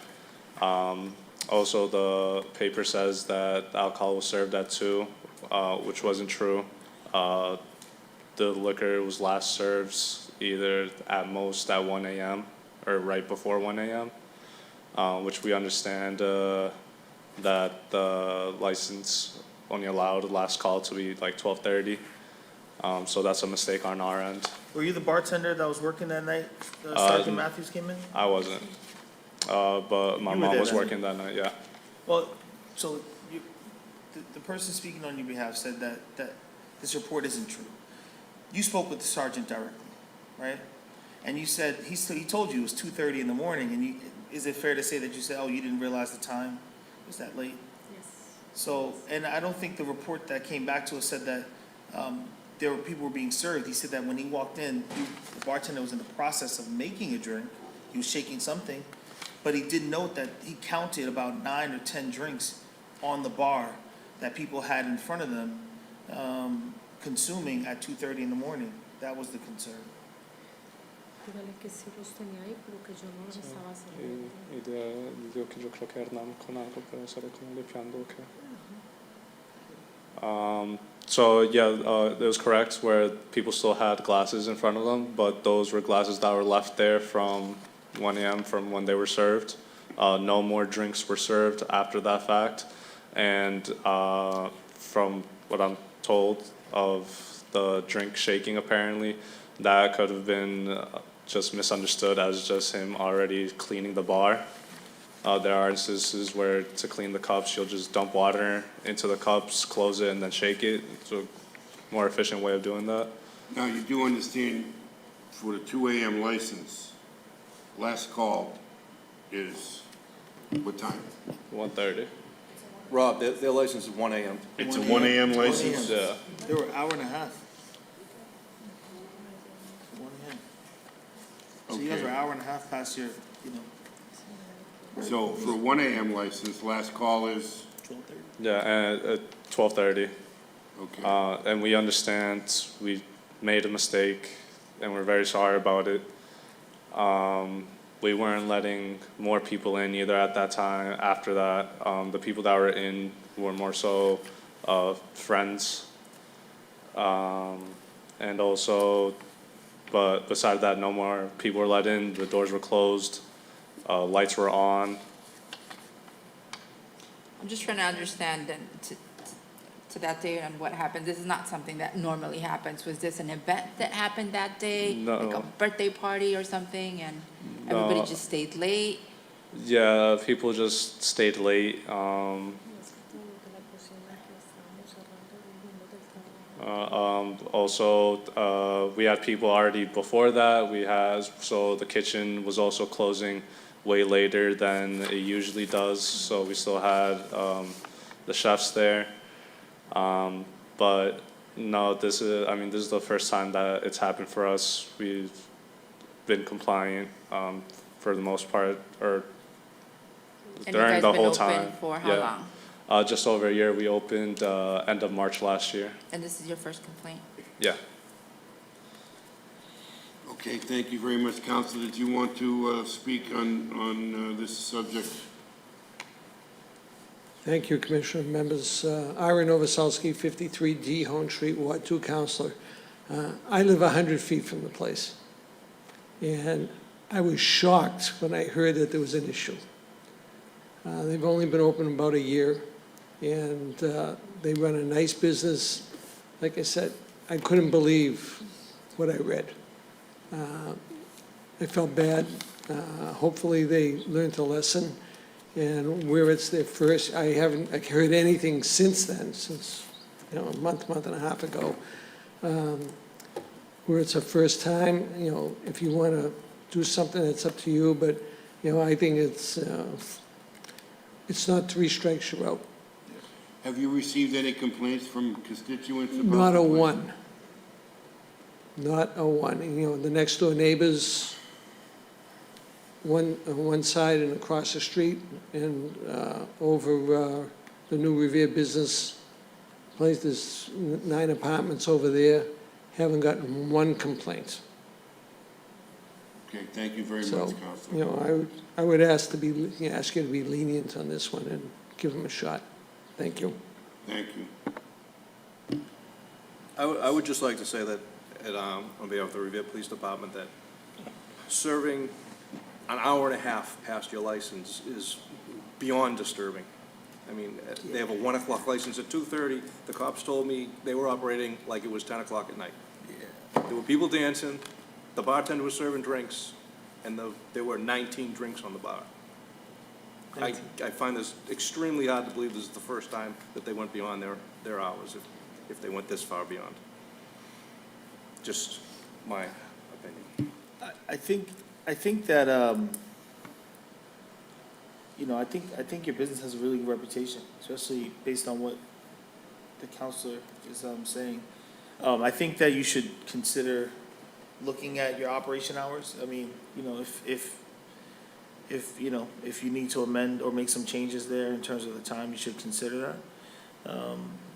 Also, the paper says that alcohol was served at 2, which wasn't true. The liquor was last served either at most at 1 a.m. or right before 1 a.m., which we understand that the license only allowed the last call to be like 12:30. So that's a mistake on our end. Were you the bartender that was working that night? Sergeant Matthews came in? I wasn't, but my You were mom there was that working that night, yeah. Well, so the person speaking on your behalf said that this report isn't true. You spoke with the sergeant directly, right? And you said, he told you it was 2:30 in the morning, and is it fair to say that you said, oh, you didn't realize the time? Was that late? Yes. So, and I don't think the report that came back to us said that people were being served. He said that when he walked in, the bartender was in the process of making a drink. He was shaking something, but he did note that he counted about 9 or 10 drinks on the bar that people had in front of them consuming at 2:30 in the morning. That was the concern. Dígale que sí los tenía ahí, pero que yo no los estaba haciendo. Digo que yo creo que Hernán con algo, pero seré como limpiando, okay. So yeah, it was correct where people still had glasses in front of them, but those were glasses that were left there from 1 a.m. from when they were served. No more drinks were served after that fact. And from what I'm told of the drink shaking, apparently, that could have been just misunderstood as just him already cleaning the bar. There are instances where to clean the cups, you'll just dump water into the cups, close it, and then shake it. It's a more efficient way of doing that. Now, you do understand for the 2 a.m. license, last call is what time? 1:30. Rob, their license is 1 a.m. It's a 1 a.m. license? Yeah. They were an hour and a half. 1 a.m. So you guys were an hour and a half past your, So for 1 a.m. license, last call is? 12:30. Yeah, at 12:30. Okay. And we understand we made a mistake, and we're very sorry about it. We weren't letting more people in either at that time. After that, the people that were in were more so friends. And also, but besides that, no more people were let in. The doors were closed. Lights were on. I'm just trying to understand and to that day and what happened. This is not something that normally happens. Was this an event that happened that day? No. Like a birthday party or something, and everybody No. just stayed late? Yeah, people just stayed late. Also, we had people already before that. So the kitchen was also closing way later than it usually does. So we still had the chefs there. But no, this is the first time that it's happened for us. We've been compliant for the most part, or And you during guys the been whole open time. for how long? Just over a year. We opened end of March last year. And this is your first complaint? Yeah. Okay, thank you very much, Counselor. Did you want to speak on this subject? Thank you, Commissioner, members. Ira Novoselsky, 53D Hone Street, Ward 2 Counselor. I live 100 feet from the place, and I was shocked when I heard that there was an issue. They've only been open about a year, and they run a nice business. Like I said, I couldn't believe what I read. I felt bad. Hopefully they learned a lesson, And where it's their first, I haven't heard anything since then, since, a month and a half ago. Where it's a first time, if you want to do something, it's up to you, but, I think it's not 3 strikes you're out. Have you received any complaints from constituents about? Not a the place? one. Not a one. The next door neighbors, one side and across the street, and over the New Revere Business Place, there's 9 apartments over there, haven't gotten one complaint. Okay, thank you very So, much, Counselor. I would ask you to be lenient on this one and give them a shot. Thank you. Thank you. I would just like to say that, on behalf of the Revere Police Department, that serving an hour and a half past your license is beyond disturbing. I mean, they have a 1 o'clock license at 2:30. The cops told me they were operating like it was 10 o'clock at night. There were people dancing, the bartender was serving drinks, and there were 19 drinks on the bar. I find this extremely hard to believe this is the first time that they went beyond their hours, if they went this far beyond. Just my opinion. I think that, I think your business has a really good reputation, especially based on what the counselor is saying. I think that you should consider looking at your operation hours. I mean, if you need to amend or make some changes there in terms of the time, you should consider that.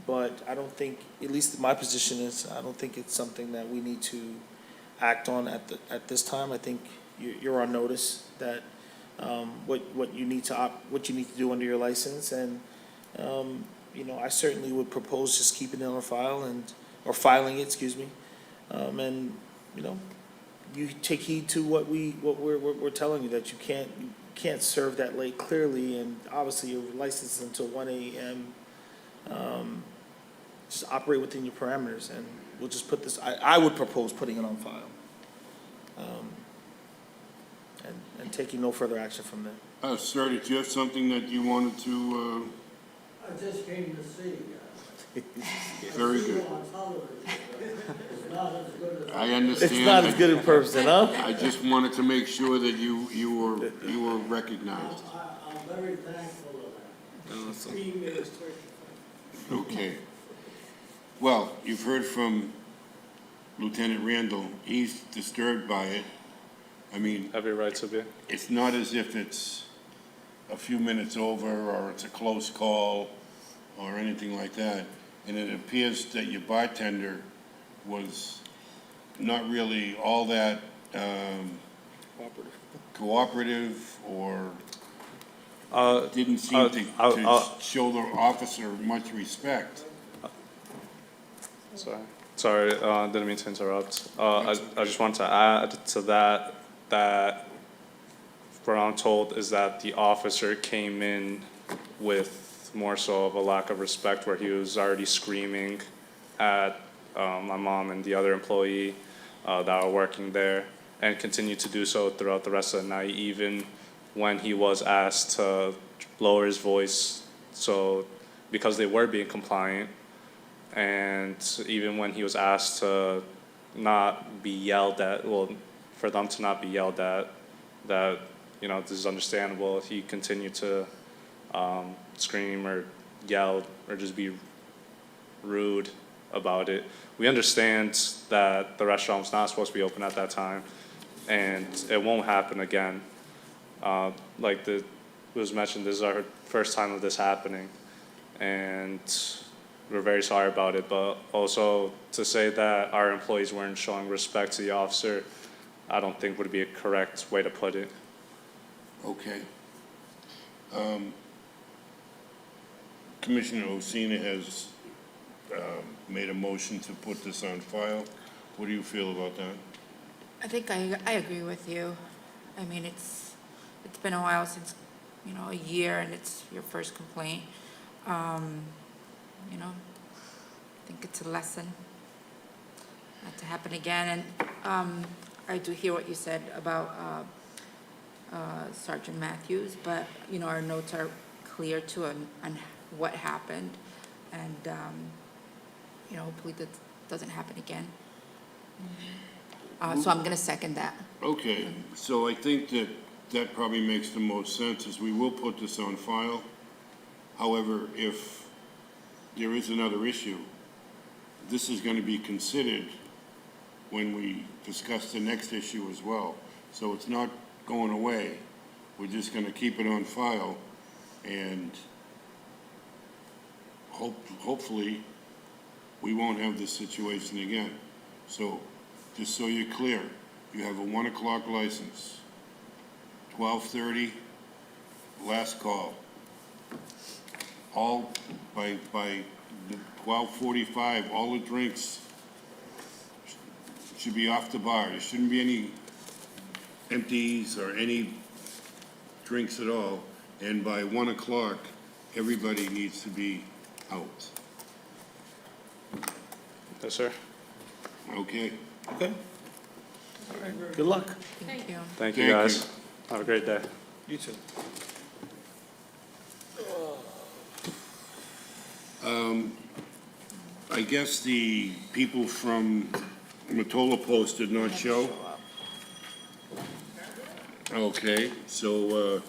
But I don't think, at least my position is, I don't think it's something that we need to act on at this time. I think you're on notice that what you need to do under your license, and I certainly would propose just keeping it on file or filing it, excuse me, and you take heed to what we're telling you, that you can't serve that late clearly, and obviously your license is until 1 a.m. Just operate within your parameters, and we'll just put this. I would propose putting it on file, and taking no further action from there. Sir, did you have something that you wanted to? I just came to see. Very good. I understand. It's not as good in person, huh? I just wanted to make sure that you were recognized. I'm very thankful of that. Okay. Well, you've heard from Lieutenant Randall. He's disturbed by it. I mean, Every right to be. it's not as if it's a few minutes over or it's a close call or anything like that. And it appears that your bartender was not really all that cooperative or didn't seem to show the officer much respect. Sorry, didn't mean to interrupt. I just want to add to that what I'm told is that the officer came in with more so of a lack of respect, where he was already screaming at my mom and the other employee that were working there, and continued to do so throughout the rest of the night, even when he was asked to lower his voice, so because they were being compliant, and even when he was asked to not be yelled at, well, for them to not be yelled at, that, this is understandable, he continued to scream or yell or just be rude about it. We understand that the restaurant was not supposed to be open at that time, and it won't happen again. Like it was mentioned, this is our first time of this happening, and we're very sorry about it, but also to say that our employees weren't showing respect to the officer, I don't think would be a correct way to put it. Okay. Commissioner Osina has made a motion to put this on file. What do you feel about that? I think I agree with you. I mean, it's been a while since, a year, and it's your first complaint. I think it's a lesson not to happen again. And I do hear what you said about Sergeant Matthews, but, you know, our notes are clear to on what happened, and, you know, hopefully that doesn't happen again. So I'm gonna second that. Okay, so I think that that probably makes the most sense, is we will put this on file. However, if there is another issue, this is gonna be considered when we discuss the next issue as well. So it's not going away. We're just gonna keep it on file, and hopefully, we won't have this situation again. So, just so you're clear, you have a 1 o'clock license, 12:30, last call. All, by 12:45, all the drinks should be off the bar. There shouldn't be any empties or any drinks at all. And by 1 o'clock, everybody needs to be out. Yes, sir. Okay? Okay? All right, good luck. Thank you. Thank you, Thank guys. you. Have a great day. You too. I guess the people from Matola Post did not show. Okay, so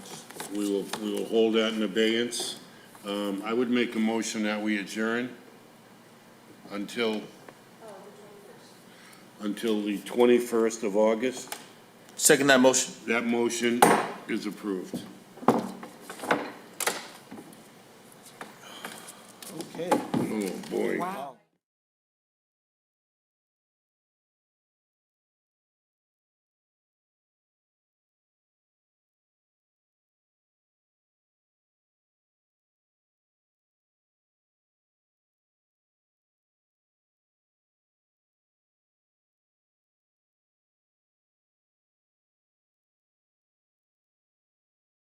we will hold that in abeyance. I would make a motion that we adjourn until the 21st of August. Second that motion. That motion is approved.